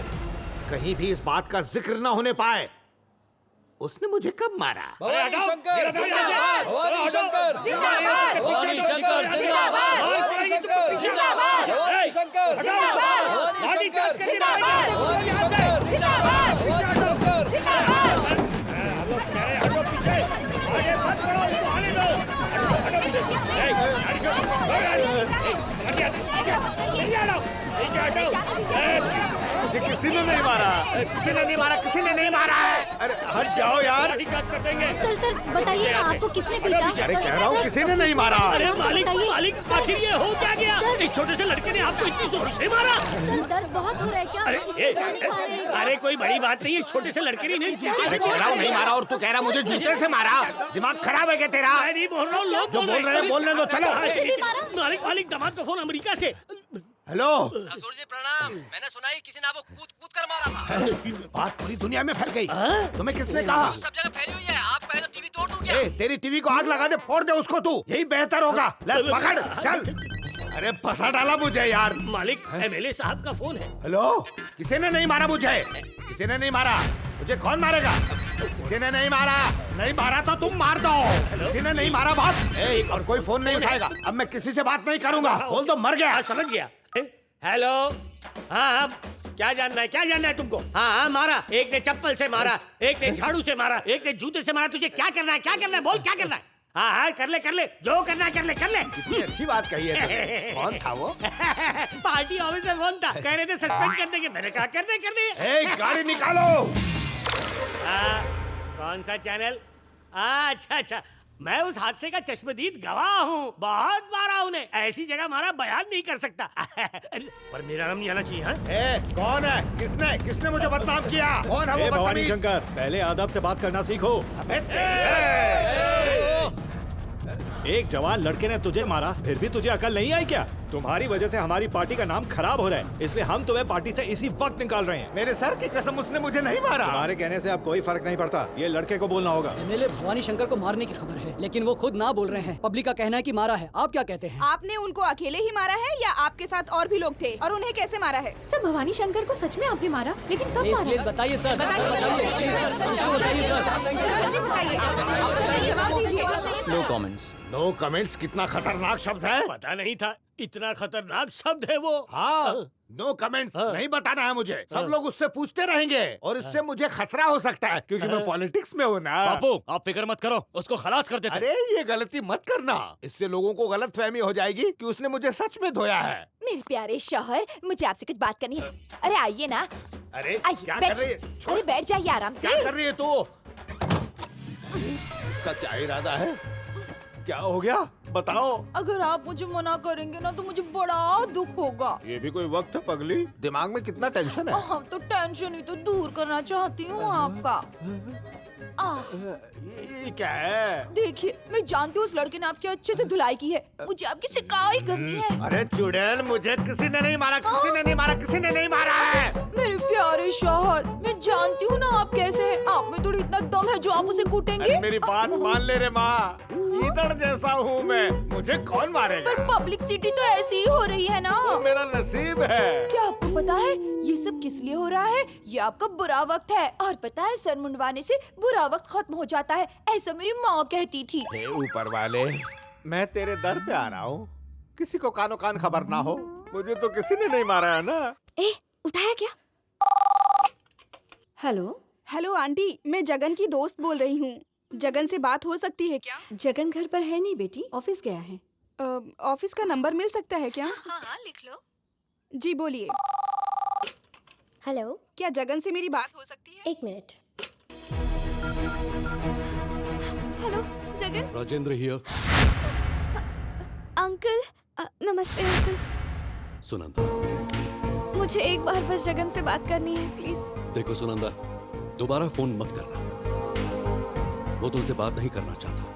कहीं भी इस बात का जिक्र ना होने पाए। उसने मुझे कब मारा?
भवानी शंकर जिंदाबाद! भवानी शंकर जिंदाबाद! भवानी शंकर जिंदाबाद! भवानी शंकर जिंदाबाद! भवानी शंकर जिंदाबाद! भवानी शंकर जिंदाबाद! भवानी शंकर जिंदाबाद! भवानी शंकर जिंदाबाद!
मुझे किसी ने नहीं मारा, किसी ने नहीं मारा, किसी ने नहीं मारा है। अरे हट जाओ यार।
सर बताइए ना, आपको किसने पीटा?
अरे कह रहा हूँ किसी ने नहीं मारा।
अरे मालिक, आखिर ये हो क्या गया? एक छोटे से लड़के ने आपको इतनी जोर से मारा?
सर दर्द बहुत हो रहा है क्या?
अरे कोई बड़ी बात नहीं है, छोटे से लड़के ने नहीं जूते से
कह रहा हूँ नहीं मारा और तू कह रहा मुझे जूते से मारा। दिमाग खराब है क्या तेरा?
मैं नहीं बोल रहा हूँ, लोग
जो बोल रहे हैं बोलने दो। चलो
मालिक, दामाद का फोन अमेरिका से।
हेलो
ससुर जी प्रणाम। मैंने सुना है किसी ने आपको कूद कर मारा था।
बात पूरी दुनिया में फैल गई। तुम्हें किसने कहा?
सब जगह फैली हुई है। आप कहे तो टीवी तोड़ दूं क्या?
तेरी टीवी को आग लगा दे, फोड़ दे उसको तू, यही बेहतर होगा। ले पकड़, चल। अरे फंसा डाला मुझे यार।
मालिक, एमएलए साहब का फोन है।
हेलो, किसी ने नहीं मारा मुझे, किसी ने नहीं मारा मुझे। कौन मारेगा? किसी ने नहीं मारा। नहीं मारा तो तुम मार दो। किसी ने नहीं मारा बात। और कोई फोन नहीं उठाएगा। अब मैं किसी से बात नहीं करूंगा। बोल दो मर गया।
समझ गया। हेलो, हाँ, क्या जानना है तुमको? हाँ, मारा। एक ने चप्पल से मारा, एक ने झाड़ू से मारा, एक ने जूते से मारा। तुझे क्या करना है? बोल क्या करना है? हाँ, कर ले, जो करना है कर ले।
कितनी अच्छी बात कही है। कौन था वो?
पार्टी ऑफिस में फोन था, कह रहे थे सस्पेंड कर देंगे। मैंने कहा कर दे।
गाड़ी निकालो।
कौन सा चैनल? अच्छा, मैं उस हादसे का चश्मदीद गवाह हूँ। बहुत मारा उन्हें, ऐसी जगह मारा बयान नहीं कर सकता। पर मेरा नाम नहीं आना चाहिए। हाँ?
कौन है? किसने मुझे बदनाम किया? कौन है वो
भवानी
बदतमीज?
शंकर, पहले आदब से बात करना सीखो। एक जवान लड़के ने तुझे मारा, फिर भी तुझे अकल नहीं आई क्या? तुम्हारी वजह से हमारी पार्टी का नाम खराब हो रहा है, इसलिए हम तुम्हें पार्टी से इसी वक्त निकाल रहे हैं।
मेरे सर की कसम, उसने मुझे नहीं मारा।
तुम्हारे कहने से अब कोई फर्क नहीं पड़ता, ये लड़के को बोलना होगा।
एमएलए भवानी शंकर को मारने की खबर है, लेकिन वो खुद ना बोल रहे हैं। पब्लिक का कहना है कि मारा है। आप क्या कहते हैं?
आपने उनको अकेले ही मारा है या आपके साथ और भी लोग थे, और उन्हें कैसे मारा है? सर, भवानी शंकर को सच में आपने मारा, लेकिन कब मारा?
प्लीज बताइए सर,
जवाब दीजिए।
No comments.
नो कमेंट्स कितना खतरनाक शब्द है।
पता नहीं था इतना खतरनाक शब्द है वो।
हाँ, नो कमेंट्स नहीं बताना है मुझे। सब लोग उससे पूछते रहेंगे और इससे मुझे खतरा हो सकता है, क्योंकि मैं पॉलिटिक्स में हूँ ना।
बापू, आप फिक्र मत करो, उसको खलास कर देते।
अरे ये गलती मत करना, इससे लोगों को गलतफहमी हो जाएगी कि उसने मुझे सच में धोया है।
मेरे प्यारे शौहर, मुझे आपसे कुछ बात करनी है। अरे आइए ना।
अरे
आइए,
क्या
बैठ-
कर रही है?
अरे बैठ जाइए आराम से।
क्या कर रही है तू? इसका क्या इरादा है? क्या हो गया बताओ।
अगर आप मुझे मना करेंगे ना तो मुझे बड़ा दुख होगा।
ये भी कोई वक्त है पगली? दिमाग में कितना टेंशन है।
हम तो टेंशन ही तो दूर करना चाहती हूँ आपका।
ये क्या है?
देखिए, मैं जानती हूँ उस लड़के ने आपकी अच्छे से धुलाई की है, मुझे आपकी सिकाई करनी है।
अरे चुड़ैल, मुझे किसी ने नहीं मारा, किसी ने नहीं मारा, किसी ने नहीं मारा है।
मेरे प्यारे शौहर, मैं जानती हूँ ना आप कैसे हैं। आप में थोड़ी इतना दम है जो आप उसे कूटेंगे।
अरे मेरी बात मान ले रे माँ, गीदड़ जैसा हूँ मैं, मुझे कौन मारेगा?
पर पब्लिसिटी तो ऐसी ही हो रही है ना।
वो मेरा नसीब है।
क्या आपको पता है ये सब किस लिए हो रहा है? ये आपका बुरा वक्त है, और पता है सर मुंडवाने से बुरा वक्त खत्म हो जाता है, ऐसा मेरी माँ कहती थी।
हे ऊपर वाले, मैं तेरे दर पे आ रहा हूँ, किसी को कानो कान खबर ना हो, मुझे तो किसी ने नहीं मारा है ना।
ए, उठाया क्या?
हेलो
हेलो आंटी, मैं जगन की दोस्त बोल रही हूँ। जगन से बात हो सकती है क्या?
जगन घर पर है नहीं बेटी, ऑफिस गया है।
ऑफिस का नंबर मिल सकता है क्या?
हाँ लिख लो।
जी बोलिए।
हेलो,
क्या जगन से मेरी बात हो सकती है?
1 minute.
Hello Jagan.
Rajendra here.
Uncle, नमस्ते अंकल।
सुनंदा,
मुझे एक बार बस जगन से बात करनी है प्लीज।
देखो सुनंदा, दोबारा फोन मत करना, वो तुमसे बात नहीं करना चाहता।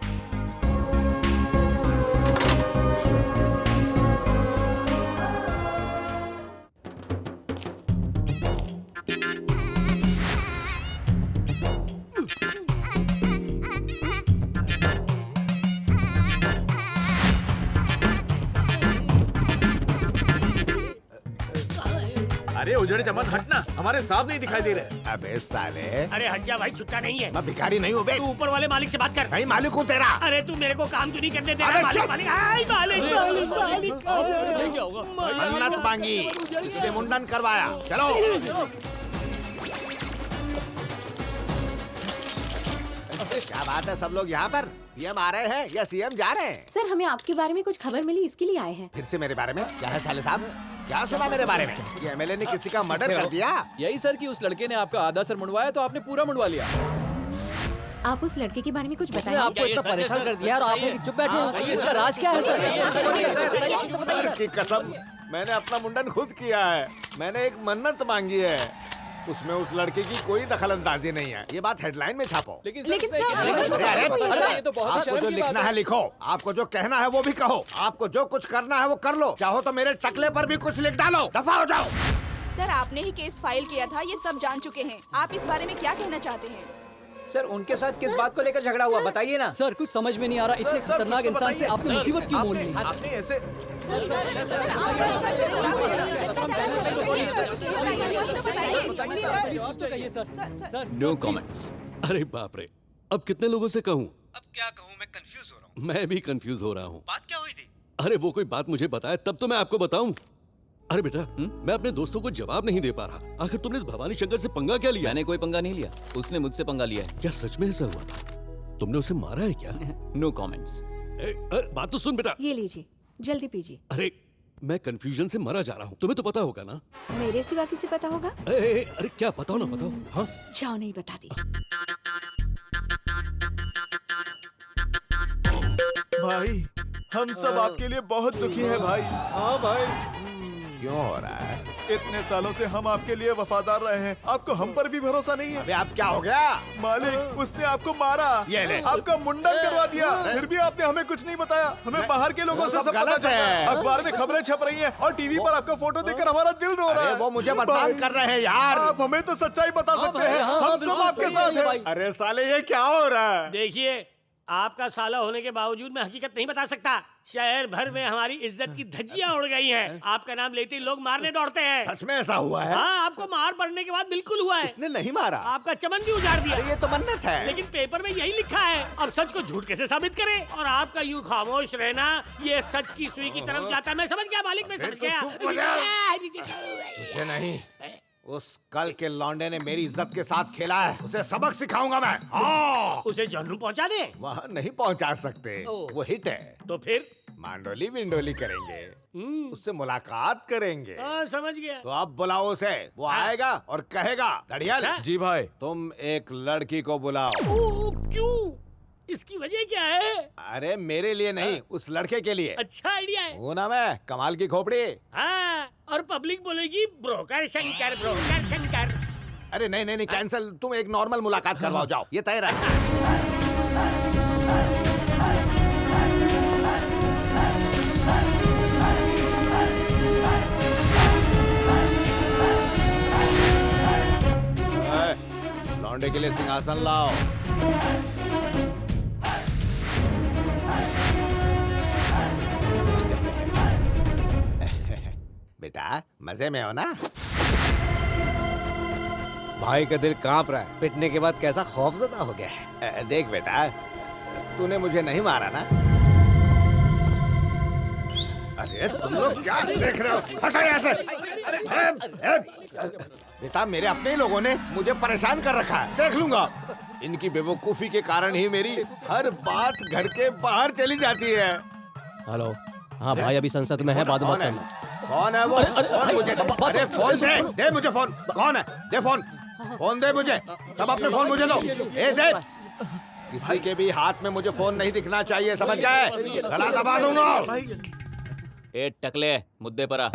अरे उजड़े चमन हटना, हमारे साहब नहीं दिखाई दे रहे।
अबे साले,
अरे हट जा भाई, छुट्टा नहीं है।
मैं भिखारी नहीं हूँ बे।
तू ऊपर वाले मालिक से बात कर।
नहीं मालिक हूँ तेरा।
अरे तू मेरे को काम क्यों नहीं करने दे
अबे
रहा? मालिक
चुप!
मालिक आय, मालिक मालिक मालिक।
ये क्या होगा?
मन्नत मांगी, इसलिए मुंडन करवाया। चलो। क्या बात है, सब लोग यहाँ पर? पीएम आ रहे हैं या सीएम जा रहे हैं?
सर, हमें आपके बारे में कुछ खबर मिली, इसके लिए आए हैं।
फिर से मेरे बारे में? क्या है साले साहब, क्या सुना मेरे बारे में? ये एमएलए ने किसी का मर्डर कर दिया?
यही सर कि उस लड़के ने आपका आधा सर मुंडवाया तो आपने पूरा मुंडवा लिया।
आप उस लड़के के बारे में कुछ बताइए।
आपको इतना परेशान कर दिया और आप चुप बैठे, इसका राज क्या है सर?
सर की कसम, मैंने अपना मुंडन खुद किया है। मैंने एक मन्नत मांगी है, उसमें उस लड़के की कोई दखलंदाजी नहीं है। ये बात हेडलाइन में छापो।
लेकिन सर,
ये तो बहुत
आपको जो लिखना है लिखो, आपको जो कहना है वो भी कहो, आपको जो कुछ करना है वो कर लो, चाहो तो मेरे टकले पर भी कुछ लिख डालो। दफा हो जाओ।
सर, आपने ही केस फाइल किया था, ये सब जान चुके हैं। आप इस बारे में क्या कहना चाहते हैं?
सर, उनके साथ किस बात को लेकर झगड़ा हुआ, बताइए ना।
सर, कुछ समझ में नहीं आ रहा, इतने खतरनाक इंसान से आपने मुसीबत क्यों मोल ली?
आपने ऐसे
नो कमेंट्स।
अरे बाप रे, अब कितने लोगों से कहूँ?
अब क्या कहूँ, मैं कंफ्यूज हो रहा हूँ।
मैं भी कंफ्यूज हो रहा हूँ।
बात क्या हुई थी?
अरे वो कोई बात मुझे बताए तब तो मैं आपको बताऊं। अरे बेटा, मैं अपने दोस्तों को जवाब नहीं दे पा रहा। आखिर तुमने इस भवानी शंकर से पंगा क्या लिया?
मैंने कोई पंगा नहीं लिया, उसने मुझसे पंगा लिया है।
क्या सच में ऐसा हुआ था? तुमने उसे मारा है क्या?
No comments.
बात तो सुन बेटा।
ये लीजिए, जल्दी पीजिए।
अरे मैं कंफ्यूजन से मरा जा रहा हूँ, तुम्हें तो पता होगा ना?
मेरे सिवा किसे पता होगा?
अरे क्या बताओ ना, बताओ। हाँ
जाओ, नहीं बताती।
भाई, हम सब आपके लिए बहुत दुखी हैं भाई।
हाँ भाई। क्यों हो रहा है?
इतने सालों से हम आपके लिए वफादार रहे हैं, आपको हम पर भी भरोसा नहीं है।
अबे आप क्या हो गया?
मालिक, उसने आपको मारा,
ये ले।
आपका मुंडन करवा दिया, फिर भी आपने हमें कुछ नहीं बताया। हमें बाहर के लोगों से सब पता चल रहा है, अखबार में खबरें छप रही हैं और टीवी पर आपका फोटो देखकर हमारा दिल रो रहा है।
वो मुझे बदनाम कर रहे हैं यार।
आप हमें तो सच्चाई बता सकते हैं, हम सब आपके साथ हैं।
अरे साले ये क्या हो रहा है?
देखिए, आपका साला होने के बावजूद मैं हकीकत नहीं बता सकता। शहर भर में हमारी इज्जत की धज्जियां उड़ गई हैं। आपका नाम लेते ही लोग मारने दौड़ते हैं।
सच में ऐसा हुआ है?
हाँ, आपको मार पड़ने के बाद बिल्कुल हुआ है।
इसने नहीं मारा?
आपका चमन भी उजाड़ दिया।
अरे ये तो मन्नत है।
लेकिन पेपर में यही लिखा है। अब सच को झूठ कैसे साबित करें? और आपका यूं खामोश रहना ये सच की सुई की तरफ जाता है। मैं समझ गया मालिक, मैं समझ गया।
मुझे नहीं, उस कल के लौंडे ने मेरी इज्जत के साथ खेला है, उसे सबक सिखाऊंगा मैं। हाँ।
उसे जहन्नुम पहुंचा दे।
वहाँ नहीं पहुंचा सकते, वो हिट है।
तो फिर
मांडोली विंडोली करेंगे, उससे मुलाकात करेंगे।
हाँ, समझ गया।
तो अब बुलाओ उसे, वो आएगा और कहेगा, धड़ियल
जी भाई,
तुम एक लड़की को बुलाओ।
क्यों? इसकी वजह क्या है?
अरे मेरे लिए नहीं, उस लड़के के लिए।
अच्छा आइडिया है।
वो नाम है कमाल की खोपड़ी।
हाँ, और पब्लिक बोलेगी ब्रोकर शंकर, ब्रोकर शंकर।
अरे नहीं नहीं नहीं, कैंसिल। तुम एक नॉर्मल मुलाकात करवाओ, जाओ। ये तय रहा। लौंडे के लिए सिंहासन लाओ। बेटा मजे में हो ना?
भाई का दिल कांप रहा है। पिटने के बाद कैसा खौफजदा हो गया है।
देख बेटा, तूने मुझे नहीं मारा ना? अरे तुम लोग क्या देख रहे हो? हटो यहाँ से। बेटा मेरे अपने ही लोगों ने मुझे परेशान कर रखा है, देख लूंगा। इनकी बेवकूफी के कारण ही मेरी हर बात घर के बाहर चली जाती है।
हेलो, हाँ भाई अभी संसद में है, बाद में बात करना।
कौन है वो? अरे फोन दे मुझे फोन। कौन है? दे फोन, फोन दे मुझे। सब अपने फोन मुझे दो। ए दे। किसी के भी हाथ में मुझे फोन नहीं दिखना चाहिए, समझ गए? गला दबा दूंगा।
ए टकले, मुद्दे पर आ।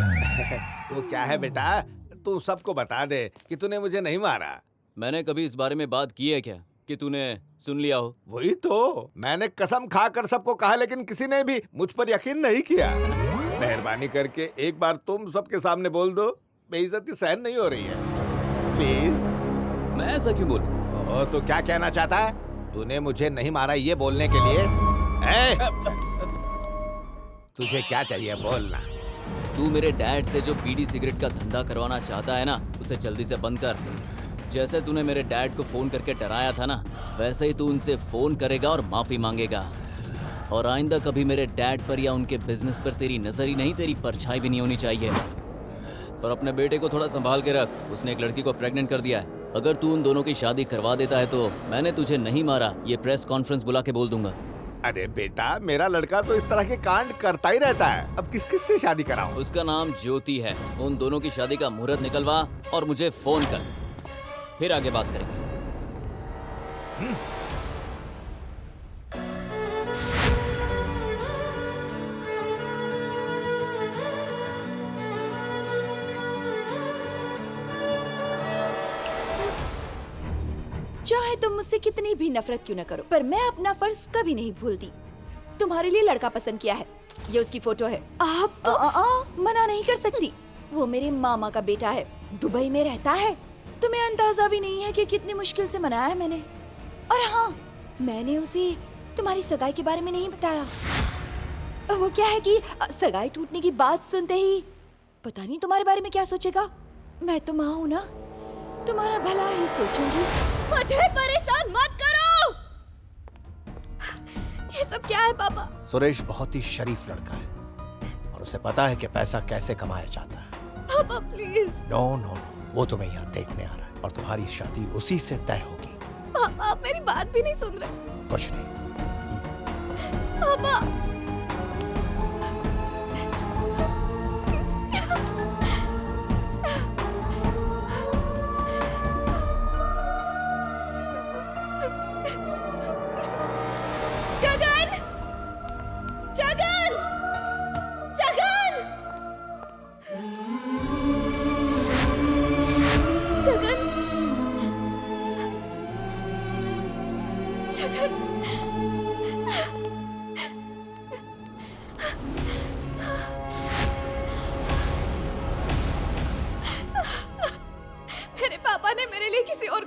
वो क्या है बेटा, तू सबको बता दे कि तूने मुझे नहीं मारा।
मैंने कभी इस बारे में बात की है क्या कि तूने सुन लिया हो?
वही तो मैंने कसम खाकर सबको कहा, लेकिन किसी ने भी मुझ पर यकीन नहीं किया। मेहरबानी करके एक बार तुम सबके सामने बोल दो, बेइज्जती सहन नहीं हो रही है, प्लीज।
मैं ऐसा क्यों बोलूं?
तो क्या कहना चाहता है? तूने मुझे नहीं मारा ये बोलने के लिए? तुझे क्या चाहिए बोलना।
तू मेरे डैड से जो बीड़ी सिगरेट का धंधा करवाना चाहता है ना, उसे जल्दी से बंद कर। जैसे तूने मेरे डैड को फोन करके डराया था ना, वैसे ही तू उनसे फोन करेगा और माफी मांगेगा। और आइंदा कभी मेरे डैड पर या उनके बिजनेस पर तेरी नजर ही नहीं, तेरी परछाई भी नहीं होनी चाहिए। और अपने बेटे को थोड़ा संभाल के रख, उसने एक लड़की को प्रेग्नेंट कर दिया है। अगर तू उन दोनों की शादी करवा देता है तो मैंने तुझे नहीं मारा ये प्रेस कॉन्फ्रेंस बुला के बोल दूंगा।
अरे बेटा, मेरा लड़का तो इस तरह के कांड करता ही रहता है, अब किस किस से शादी कराऊं?
उसका नाम ज्योति है। उन दोनों की शादी का मुहूर्त निकलवा और मुझे फोन कर, फिर आगे बात करेंगे।
चाहे तुम मुझसे कितनी भी नफरत क्यों न करो, पर मैं अपना फर्ज कभी नहीं भूलती। तुम्हारे लिए लड़का पसंद किया है, ये उसकी फोटो है। आप तो मना नहीं कर सकती। वो मेरे मामा का बेटा है, दुबई में रहता है। तुम्हें अंदाजा भी नहीं है कि कितनी मुश्किल से मनाया है मैंने। और हाँ, मैंने उसे तुम्हारी सगाई के बारे में नहीं बताया। वो क्या है कि सगाई टूटने की बात सुनते ही पता नहीं तुम्हारे बारे में क्या सोचेगा। मैं तो माँ हूँ ना, तुम्हारा भला ही सोचूंगी। मुझे परेशान मत करो। ये सब क्या है पापा?
सुरेश बहुत ही शरीफ लड़का है और उसे पता है कि पैसा कैसे कमाया जाता है।
पापा प्लीज।
नो नो नो, वो तुम्हें यहाँ देखने आ रहा है और तुम्हारी शादी उसी से तय होगी।
पापा आप मेरी बात भी नहीं सुन रहे।
कुछ नहीं।
पापा जगन, जगन, जगन।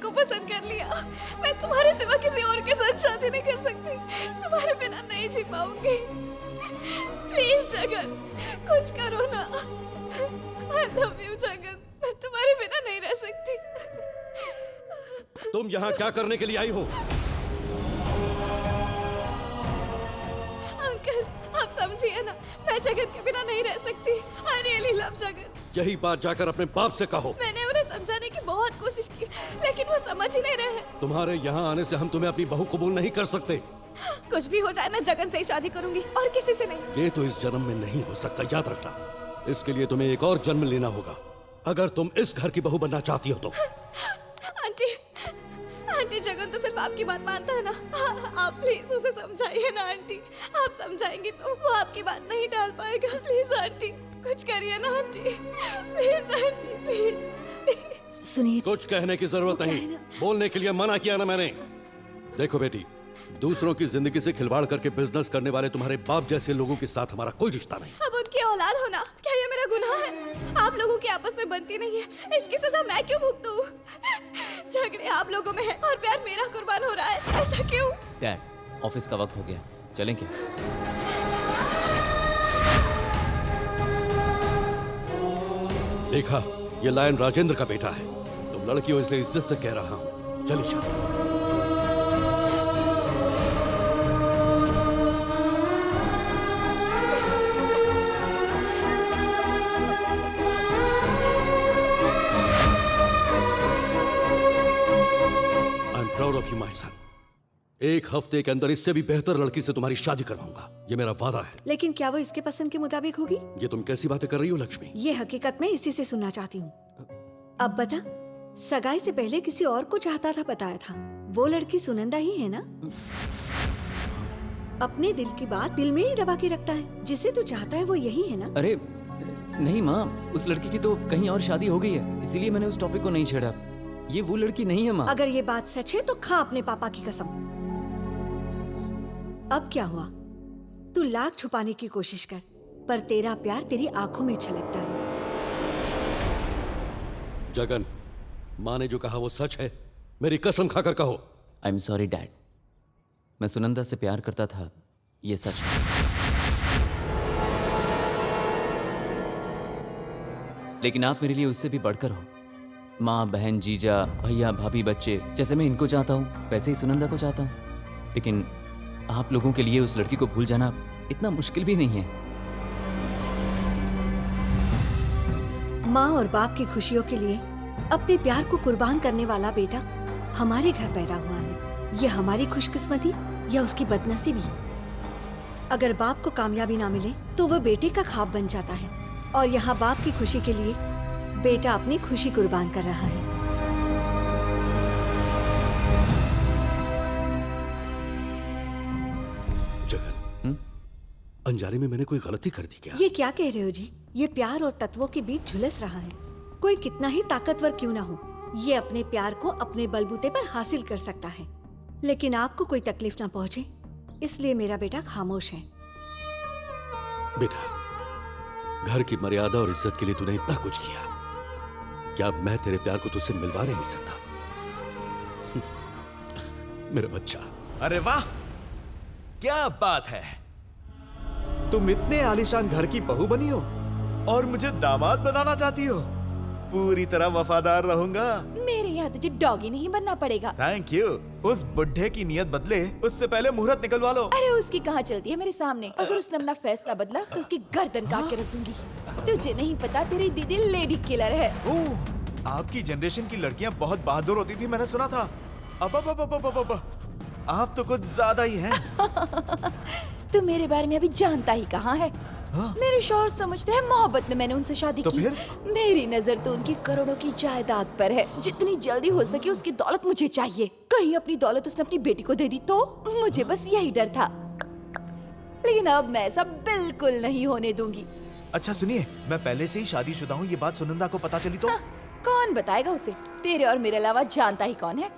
को पसंद कर लिया। मैं तुम्हारे सिवा किसी और के साथ शादी नहीं कर सकती। तुम्हारे बिना नहीं जी पाऊंगी। प्लीज जगन, कुछ करो ना। I love you जगन, मैं तुम्हारे बिना नहीं रह सकती।
तुम यहाँ क्या करने के लिए आई हो?
अंकल, आप समझिए ना, मैं जगन के बिना नहीं रह सकती। I really love Jagan.
यही बात जाकर अपने बाप से कहो।
मैंने उन्हें समझाने की बहुत कोशिश की, लेकिन वो समझ ही नहीं रहे।
तुम्हारे यहाँ आने से हम तुम्हें अपनी बहू कबूल नहीं कर सकते।
कुछ भी हो जाए, मैं जगन से ही शादी करूंगी और किसी से नहीं।
ये तो इस जन्म में नहीं हो सकता, याद रखना। इसके लिए तुम्हें एक और जन्म लेना होगा, अगर तुम इस घर की बहू बनना चाहती हो तो।
आंटी, आंटी जगन तो सिर्फ आपकी बात मानता है ना। आप प्लीज उसे समझाइए ना आंटी। आप समझाएंगी तो वो आपकी बात नहीं डाल पाएगा। प्लीज आंटी, कुछ करिए ना आंटी। Please aunty, please.
सुनिए,
कुछ कहने की जरूरत नहीं, बोलने के लिए मना किया ना मैंने। देखो बेटी, दूसरों की जिंदगी से खिलवाड़ करके बिजनेस करने वाले तुम्हारे बाप जैसे लोगों के साथ हमारा कोई रिश्ता नहीं।
अब उनकी औलाद होना क्या ये मेरा गुनाह है? आप लोगों की आपस में बनती नहीं है, इसकी सजा मैं क्यों भुगतूं? झगड़े आप लोगों में है और प्यार मेरा कुर्बान हो रहा है, ऐसा क्यों?
डैड, ऑफिस का वक्त हो गया, चलें क्या?
देखा, ये लायन राजेंद्र का बेटा है। तुम लड़की हो इसलिए इज्जत से कह रहा हूँ, चली जाओ। Proud of you my son. एक हफ्ते के अंदर इससे भी बेहतर लड़की से तुम्हारी शादी करवाऊंगा, ये मेरा वादा है।
लेकिन क्या वो इसके पसंद के मुताबिक होगी?
ये तुम कैसी बातें कर रही हो लक्ष्मी?
ये हकीकत में इसी से सुनना चाहती हूँ। अब बता, सगाई से पहले किसी और को चाहता था बताया था। वो लड़की सुनंदा ही है ना? अपने दिल की बात दिल में ही दबा के रखता है। जिसे तू चाहता है वो यही है ना?
अरे नहीं माँ, उस लड़की की तो कहीं और शादी हो गई है, इसीलिए मैंने उस टॉपिक को नहीं छेड़ा। ये वो लड़की नहीं है माँ।
अगर ये बात सच है तो खा अपने पापा की कसम। अब क्या हुआ? तू लाख छुपाने की कोशिश कर, पर तेरा प्यार तेरी आंखों में छलकता है।
जगन, माँ ने जो कहा वो सच है, मेरी कसम खाकर कहो।
आई एम सॉरी डैड, मैं सुनंदा से प्यार करता था, ये सच है। लेकिन आप मेरे लिए उससे भी बढ़कर हो। माँ, बहन, जीजा, भैया, भाभी, बच्चे, जैसे मैं इनको चाहता हूँ वैसे ही सुनंदा को चाहता हूँ। लेकिन आप लोगों के लिए उस लड़की को भूल जाना इतना मुश्किल भी नहीं है।
माँ और बाप की खुशियों के लिए अपने प्यार को कुर्बान करने वाला बेटा हमारे घर पैदा हुआ है। ये हमारी खुशकिस्मती या उसकी बदनसीबी? अगर बाप को कामयाबी ना मिले तो वह बेटे का ख्वाब बन जाता है, और यहाँ बाप की खुशी के लिए बेटा अपनी खुशी कुर्बान कर रहा है।
जगन, अनजाने में मैंने कोई गलती कर दी क्या?
ये क्या कह रहे हो जी? ये प्यार और तत्वों के बीच झुलस रहा है। कोई कितना ही ताकतवर क्यों ना हो, ये अपने प्यार को अपने बलबूते पर हासिल कर सकता है। लेकिन आपको कोई तकलीफ ना पहुंचे, इसलिए मेरा बेटा खामोश है।
बेटा, घर की मर्यादा और इज्जत के लिए तूने इतना कुछ किया, क्या अब मैं तेरे प्यार को तुझसे मिलवा नहीं सकता? मेरा बच्चा।
अरे वाह, क्या बात है। तुम इतने आलीशान घर की बहू बनी हो और मुझे दामाद बनाना चाहती हो। पूरी तरह वफादार रहूंगा।
मेरे यहाँ तुझे डॉगी नहीं बनना पड़ेगा।
Thank you. उस बुढ़े की नियत बदले उससे पहले मुहूर्त निकलवा लो।
अरे उसकी कहाँ चलती है मेरे सामने। अगर उसने अपना फैसला बदला तो उसकी गर्दन काट के रख दूंगी। तुझे नहीं पता, तेरी दीदी लेडी किलर है।
ओह, आपकी जनरेशन की लड़कियां बहुत बहादुर होती थी, मैंने सुना था। अब आप तो कुछ ज्यादा ही हैं।
तू मेरे बारे में अभी जानता ही कहाँ है। मेरे शौहर समझते हैं मोहब्बत में मैंने उनसे शादी
तो
की।
फिर?
मेरी नजर तो उनकी करोड़ों की जायदाद पर है। जितनी जल्दी हो सके उसकी दौलत मुझे चाहिए। कहीं अपनी दौलत उसने अपनी बेटी को दे दी तो? मुझे बस यही डर था, लेकिन अब मैं ऐसा बिल्कुल नहीं होने दूंगी।
अच्छा सुनिए, मैं पहले से ही शादीशुदा हूँ, ये बात सुनंदा को पता चली तो?
कौन बताएगा उसे? तेरे और मेरे अलावा जानता ही कौन है।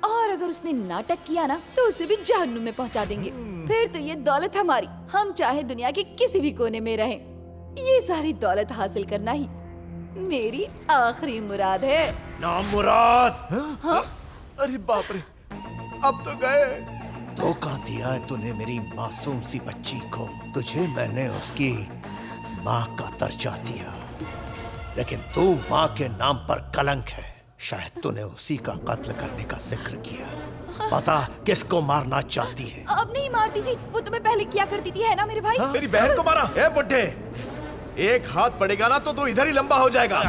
और अगर उसने नाटक किया ना तो उसे भी जहन्नुम में पहुंचा देंगे। फिर तो ये दौलत हमारी, हम चाहे दुनिया के किसी भी कोने में रहें। ये सारी दौलत हासिल करना ही मेरी आखिरी मुराद है।
नाम मुराद?
हाँ?
अरे बाप रे, अब तो गए।
धोखा दिया है तूने मेरी मासूम सी बच्ची को। तुझे मैंने उसकी माँ का दर्जा दिया, लेकिन तू माँ के नाम पर कलंक है। शायद तूने उसी का कत्ल करने का जिक्र किया। पता किसको मारना चाहती है?
अब नहीं मारती जी, वो तुम्हें पहले किया करती थी, है ना मेरे भाई?
मेरी बहन को मारा? ए बुड्ढे, एक हाथ पड़ेगा ना तो तू इधर ही लंबा हो जाएगा।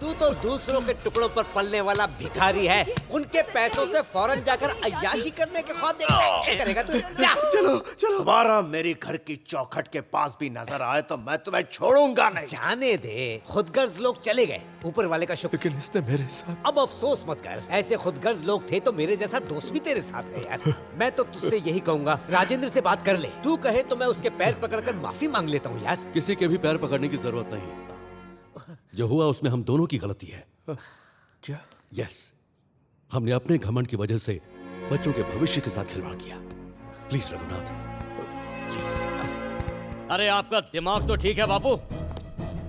तू तो दूसरों के टुकड़ों पर पलने वाला भिखारी है। उनके पैसों से फौरन जाकर अय्याशी करने के ख्वाब देख क्या करेगा तू? जा।
चलो चलो।
दोबारा मेरी घर की चौखट के पास भी नजर आए तो मैं तुम्हें छोड़ूंगा नहीं।
जाने दे, खुदगर्ज लोग चले गए, ऊपर वाले का शुक्र।
लेकिन इसने मेरे साथ।
अब अफसोस मत कर, ऐसे खुदगर्ज लोग थे तो मेरे जैसा दोस्त भी तेरे साथ है यार। मैं तो तुझसे यही कहूंगा, राजेंद्र से बात कर ले। तू कहे तो मैं उसके पैर पकड़कर माफी मांग लेता हूँ यार।
किसी के भी पैर पकड़ने की जरूरत नहीं। जो हुआ उसमें हम दोनों की गलती है।
क्या?
यस, हमने अपने घमंड की वजह से बच्चों के भविष्य के साथ खिलवाड़ किया। Please Raghunath, please.
अरे आपका दिमाग तो ठीक है बापू,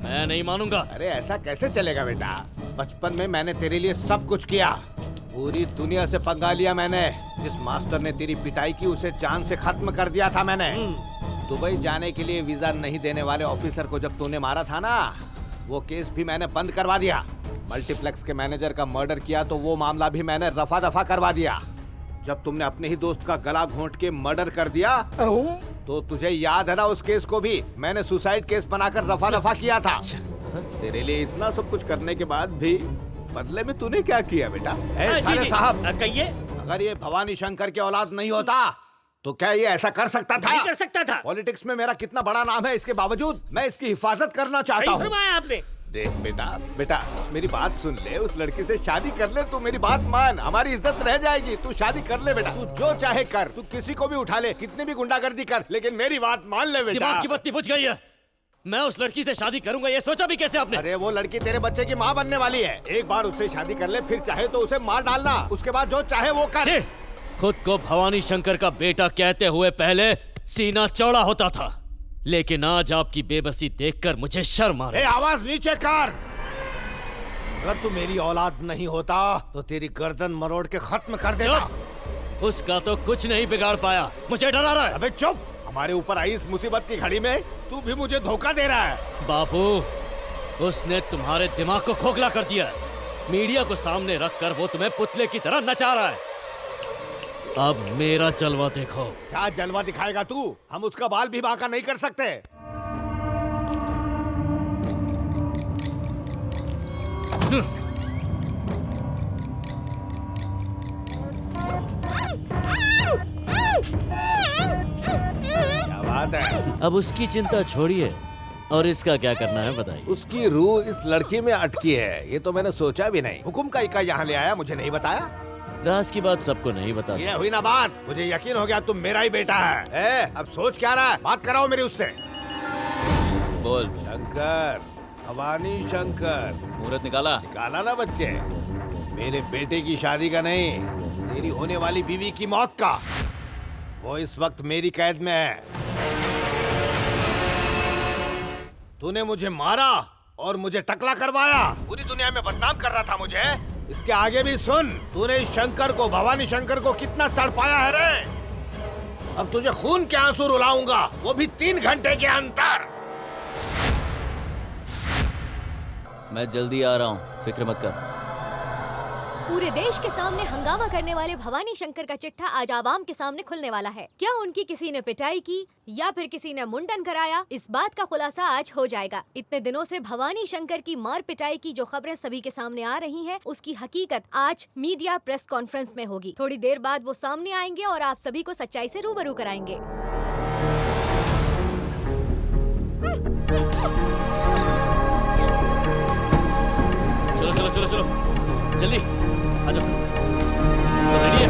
मैं नहीं मानूंगा।
अरे ऐसा कैसे चलेगा बेटा? बचपन में मैंने तेरे लिए सब कुछ किया, पूरी दुनिया से पंगा लिया मैंने। जिस मास्टर ने तेरी पिटाई की उसे जान से खत्म कर दिया था मैंने। दुबई जाने के लिए वीजा नहीं देने वाले ऑफिसर को जब तूने मारा था ना, वो केस भी मैंने बंद करवा दिया। मल्टीप्लेक्स के मैनेजर का मर्डर किया तो वो मामला भी मैंने रफा दफा करवा दिया। जब तुमने अपने ही दोस्त का गला घोंट के मर्डर कर दिया तो तुझे याद है ना, उस केस को भी मैंने सुसाइड केस बनाकर रफा दफा किया था। तेरे लिए इतना सब कुछ करने के बाद भी बदले में तूने क्या किया बेटा? साले साहब
कहिए।
अगर ये भवानी शंकर की औलाद नहीं होता तो क्या ये ऐसा कर सकता था?
नहीं कर सकता था।
पॉलिटिक्स में मेरा कितना बड़ा नाम है, इसके बावजूद मैं इसकी हिफाजत करना चाहता हूँ।
फरमाया आपने।
देख बेटा मेरी बात सुन ले, उस लड़की से शादी कर ले। तू मेरी बात मान, हमारी इज्जत रह जाएगी। तू शादी कर ले बेटा, तू जो चाहे कर, तू किसी को भी उठा ले, कितनी भी गुंडागर्दी कर, लेकिन मेरी बात मान ले बेटा।
दिमाग की बत्ती बुझ गई है। मैं उस लड़की से शादी करूंगा, ये सोचा भी कैसे आपने?
अरे वो लड़की तेरे बच्चे की माँ बनने वाली है। एक बार उससे शादी कर ले, फिर चाहे तो उसे मार डालना, उसके बाद जो चाहे वो कर।
खुद को भवानी शंकर का बेटा कहते हुए पहले सीना चौड़ा होता था, लेकिन आज आपकी बेबसी देखकर मुझे शर्म आ रही है।
आवाज नीचे कर। अगर तू मेरी औलाद नहीं होता तो तेरी गर्दन मरोड़ के खत्म कर देता।
उसका तो कुछ नहीं बिगाड़ पाया, मुझे डरा रहा है।
अबे चुप, हमारे ऊपर आई इस मुसीबत की घड़ी में तू भी मुझे धोखा दे रहा है।
बापू, उसने तुम्हारे दिमाग को खोखला कर दिया है। मीडिया को सामने रखकर वो तुम्हें पुतले की तरह नचा रहा है। अब मेरा जलवा देखो।
क्या जलवा दिखाएगा तू? हम उसका बाल भी बांका नहीं कर सकते। क्या बात है?
अब उसकी चिंता छोड़िए और इसका क्या करना है बताइए।
उसकी रूह इस लड़की में अटकी है, ये तो मैंने सोचा भी नहीं। हुकुम का इक्का यहाँ ले आया, मुझे नहीं बताया।
राज की बात सबको नहीं बता।
ये हुई ना बात, मुझे यकीन हो गया तुम मेरा ही बेटा है। अब सोच क्या रहा है? बात कराओ मेरी उससे।
बोल।
शंकर, भवानी शंकर।
मुहूर्त निकाला?
निकाला ना बच्चे। मेरे बेटे की शादी का नहीं, तेरी होने वाली बीवी की मौत का। वो इस वक्त मेरी कैद में है। तूने मुझे मारा और मुझे टकला करवाया, पूरी दुनिया में बदनाम कर रहा था मुझे। इसके आगे भी सुन, तूने इस शंकर को, भवानी शंकर को कितना तड़पाया है रे। अब तुझे खून के आंसू रुलाऊंगा, वो भी 3 घंटे के अंदर।
मैं जल्दी आ रहा हूँ, फिक्र मत कर।
पूरे देश के सामने हंगामा करने वाले भवानी शंकर का चिट्ठा आज आवाम के सामने खुलने वाला है। क्या उनकी किसी ने पिटाई की या फिर किसी ने मुंडन कराया, इस बात का खुलासा आज हो जाएगा। इतने दिनों से भवानी शंकर की मार पिटाई की जो खबरें सभी के सामने आ रही हैं, उसकी हकीकत आज मीडिया प्रेस कॉन्फ्रेंस में होगी। थोड़ी देर बाद वो सामने आएंगे और आप सभी को सच्चाई से रूबरू कराएंगे।
चलो चलो चलो चलो जल्दी आ जाओ। रेडी है?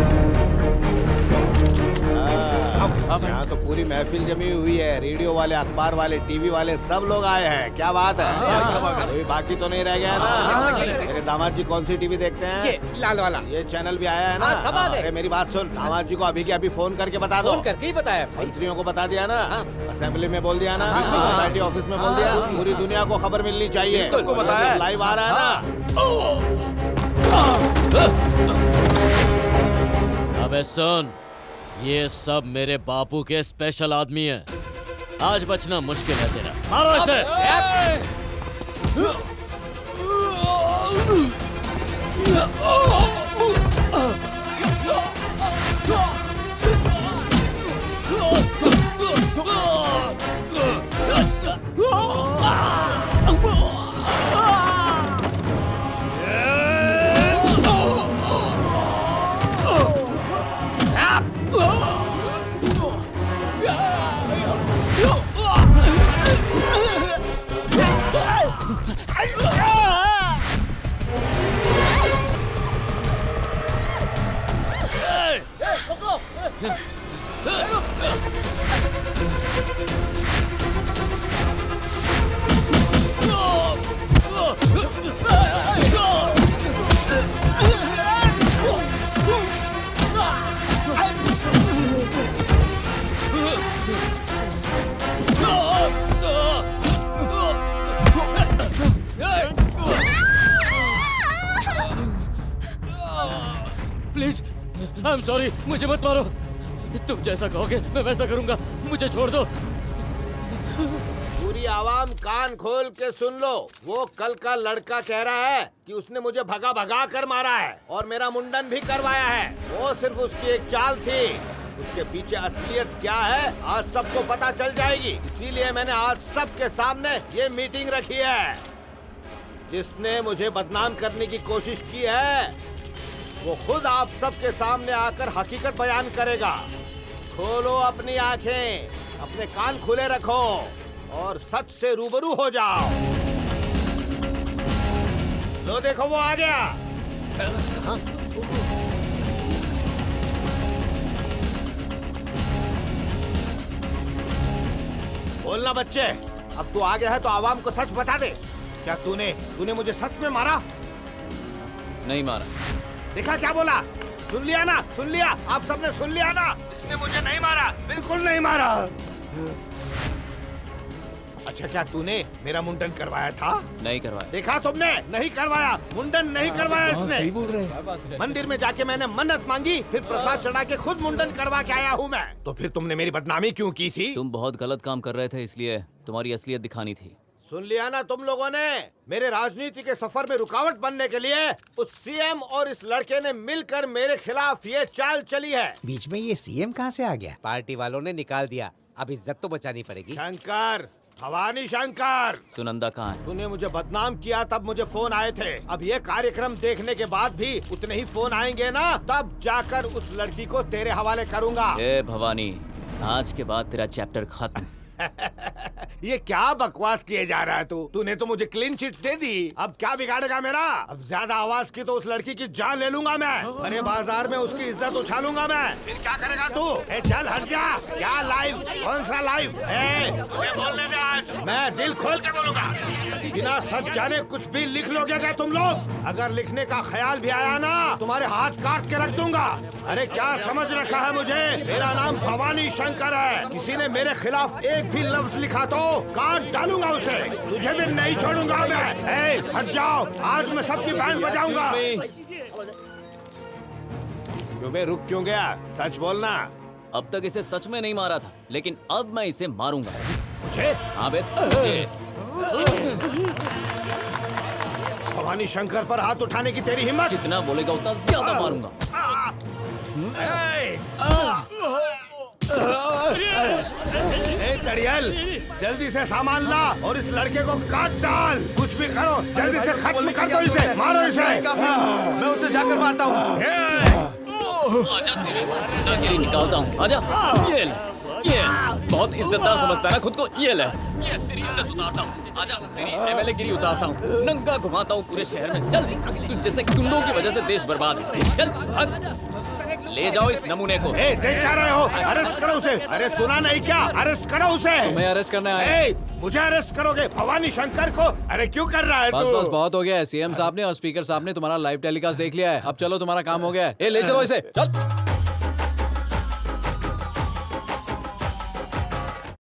यहाँ तो पूरी महफिल जमी हुई है। रेडियो वाले, अखबार वाले, टीवी वाले सब लोग आए हैं। क्या बात है? कोई बाकी तो नहीं रह गया ना? मेरे दामाद जी कौन सी टीवी देखते हैं?
लाल वाला।
ये चैनल भी आया है ना?
सब आ गए।
अरे मेरी बात सुन, दामाद जी को अभी के अभी फोन करके बता दो।
फोन करके ही बताया।
मंत्रियों को बता दिया ना? असेंबली में बोल दिया ना? सोसाइटी ऑफिस में बोल दिया? पूरी दुनिया को खबर मिलनी चाहिए।
सबको बताया।
लाइव आ रहा है ना?
अबे सुन, ये सब मेरे बापू के स्पेशल आदमी हैं। आज बचना मुश्किल है तेरा। मारो इसे। प्लीज, आई एम सॉरी, मुझे मत मारो। तुम जैसा कहोगे मैं वैसा करूंगा, मुझे छोड़ दो।
पूरी आवाम कान खोल के सुन लो। वो कल का लड़का कह रहा है कि उसने मुझे भगा भगा कर मारा है और मेरा मुंडन भी करवाया है। वो सिर्फ उसकी एक चाल थी। उसके पीछे असलियत क्या है आज सबको पता चल जाएगी। इसीलिए मैंने आज सबके सामने ये मीटिंग रखी है। जिसने मुझे बदनाम करने की कोशिश की है वो खुद आप सबके सामने आकर हकीकत बयान करेगा। खोलो अपनी आंखें, अपने कान खुले रखो और सच से रूबरू हो जाओ। लो देखो वो आ गया। बोलना बच्चे, अब तू आ गया है तो आवाम को सच बता दे। क्या तूने मुझे सच में मारा?
नहीं मारा।
देखा क्या बोला? सुन लिया ना? सुन लिया? आप सबने सुन लिया ना? इसने मुझे नहीं मारा, बिल्कुल नहीं मारा। अच्छा, क्या तूने मेरा मुंडन करवाया था?
नहीं करवाया।
देखा तुमने? नहीं करवाया, मुंडन नहीं करवाया इसने।
सही बोल रहे हैं।
मंदिर में जाके मैंने मन्नत मांगी, फिर प्रसाद चढ़ा के खुद मुंडन करवा के आया हूँ मैं। तो फिर तुमने मेरी बदनामी क्यों की थी?
तुम बहुत गलत काम कर रहे थे, इसलिए तुम्हारी असलियत दिखानी थी।
सुन लिया ना तुम लोगों ने? मेरे राजनीति के सफर में रुकावट बनने के लिए उस सीएम और इस लड़के ने मिलकर मेरे खिलाफ ये चाल चली है।
बीच में ये सीएम कहाँ से आ गया?
पार्टी वालों ने निकाल दिया, अब इज्जत तो बचानी पड़ेगी।
शंकर, भवानी शंकर,
सुनंदा कहाँ है?
तूने मुझे बदनाम किया तब मुझे फोन आए थे। अब ये कार्यक्रम देखने के बाद भी उतने ही फोन आएंगे ना, तब जाकर उस लड़की को तेरे हवाले करूंगा।
ए भवानी, आज के बाद तेरा चैप्टर खत्म।
ये क्या बकवास किए जा रहा है तू? तूने तो मुझे क्लीन चिट दे दी, अब क्या बिगाड़ेगा मेरा? अब ज्यादा आवाज की तो उस लड़की की जान ले लूंगा मैं। बड़े बाजार में उसकी इज्जत उछालूंगा मैं। फिर क्या करेगा तू? चल हट जा। क्या लाइव? कौन सा लाइव? मुझे बोलने दे आज, मैं दिल खोल के बोलूंगा। बिना सच जाने कुछ भी लिख लोगे क्या तुम लोग? अगर लिखने का ख्याल भी आया ना, तुम्हारे हाथ काट के रख दूंगा। अरे क्या समझ रखा है मुझे? मेरा नाम भवानी शंकर है। किसी ने मेरे खिलाफ एक भी लफ्ज लिखा तो काट डालूंगा उसे। तुझे भी नहीं छोड़ूंगा मैं। हट जाओ, आज मैं सबकी बैंड बजाऊंगा। क्यों बे, रुक क्यों गया? सच बोलना।
अब तक इसे सच में नहीं मारा था, लेकिन अब मैं इसे मारूंगा।
मुझे?
हाँ बे,
भवानी शंकर पर हाथ उठाने की तेरी हिम्मत?
जितना बोलेगा उतना ज्यादा मारूंगा।
तड़ियल, जल्दी से सामान ला और इस लड़के को काट डाल। कुछ भी करो, जल्दी से खत्म कर दो इसे। मारो इसे।
मैं उसे जाकर मारता हूँ।
आजा, तेरी गुंडागिरी निकालता हूँ। आजा, ये बहुत इज्जतदार समझता है ना खुद को। ये ले, ये तेरी इज्जत उतारता हूँ। आजा, तेरी एमएलए गिरी उतारता हूँ। नंगा घुमाता हूँ पूरे शहर में। चल, तुझ जैसे गुंडों की वजह से देश बर्बाद है। चल भाग, ले जाओ इस नमूने को।
देख क्या रहे हो? अरेस्ट करो उसे। अरे सुना नहीं क्या? अरेस्ट करो उसे।
तुम्हें अरेस्ट करना है।
मुझे अरेस्ट करोगे? भवानी शंकर को? अरे क्यों कर रहा है
बस
तू?
बस बहुत हो गया है। सीएम साहब ने और स्पीकर साहब ने तुम्हारा लाइव टेलीकास्ट देख लिया है। अब चलो, तुम्हारा काम हो गया है। ले चलो इसे, चल।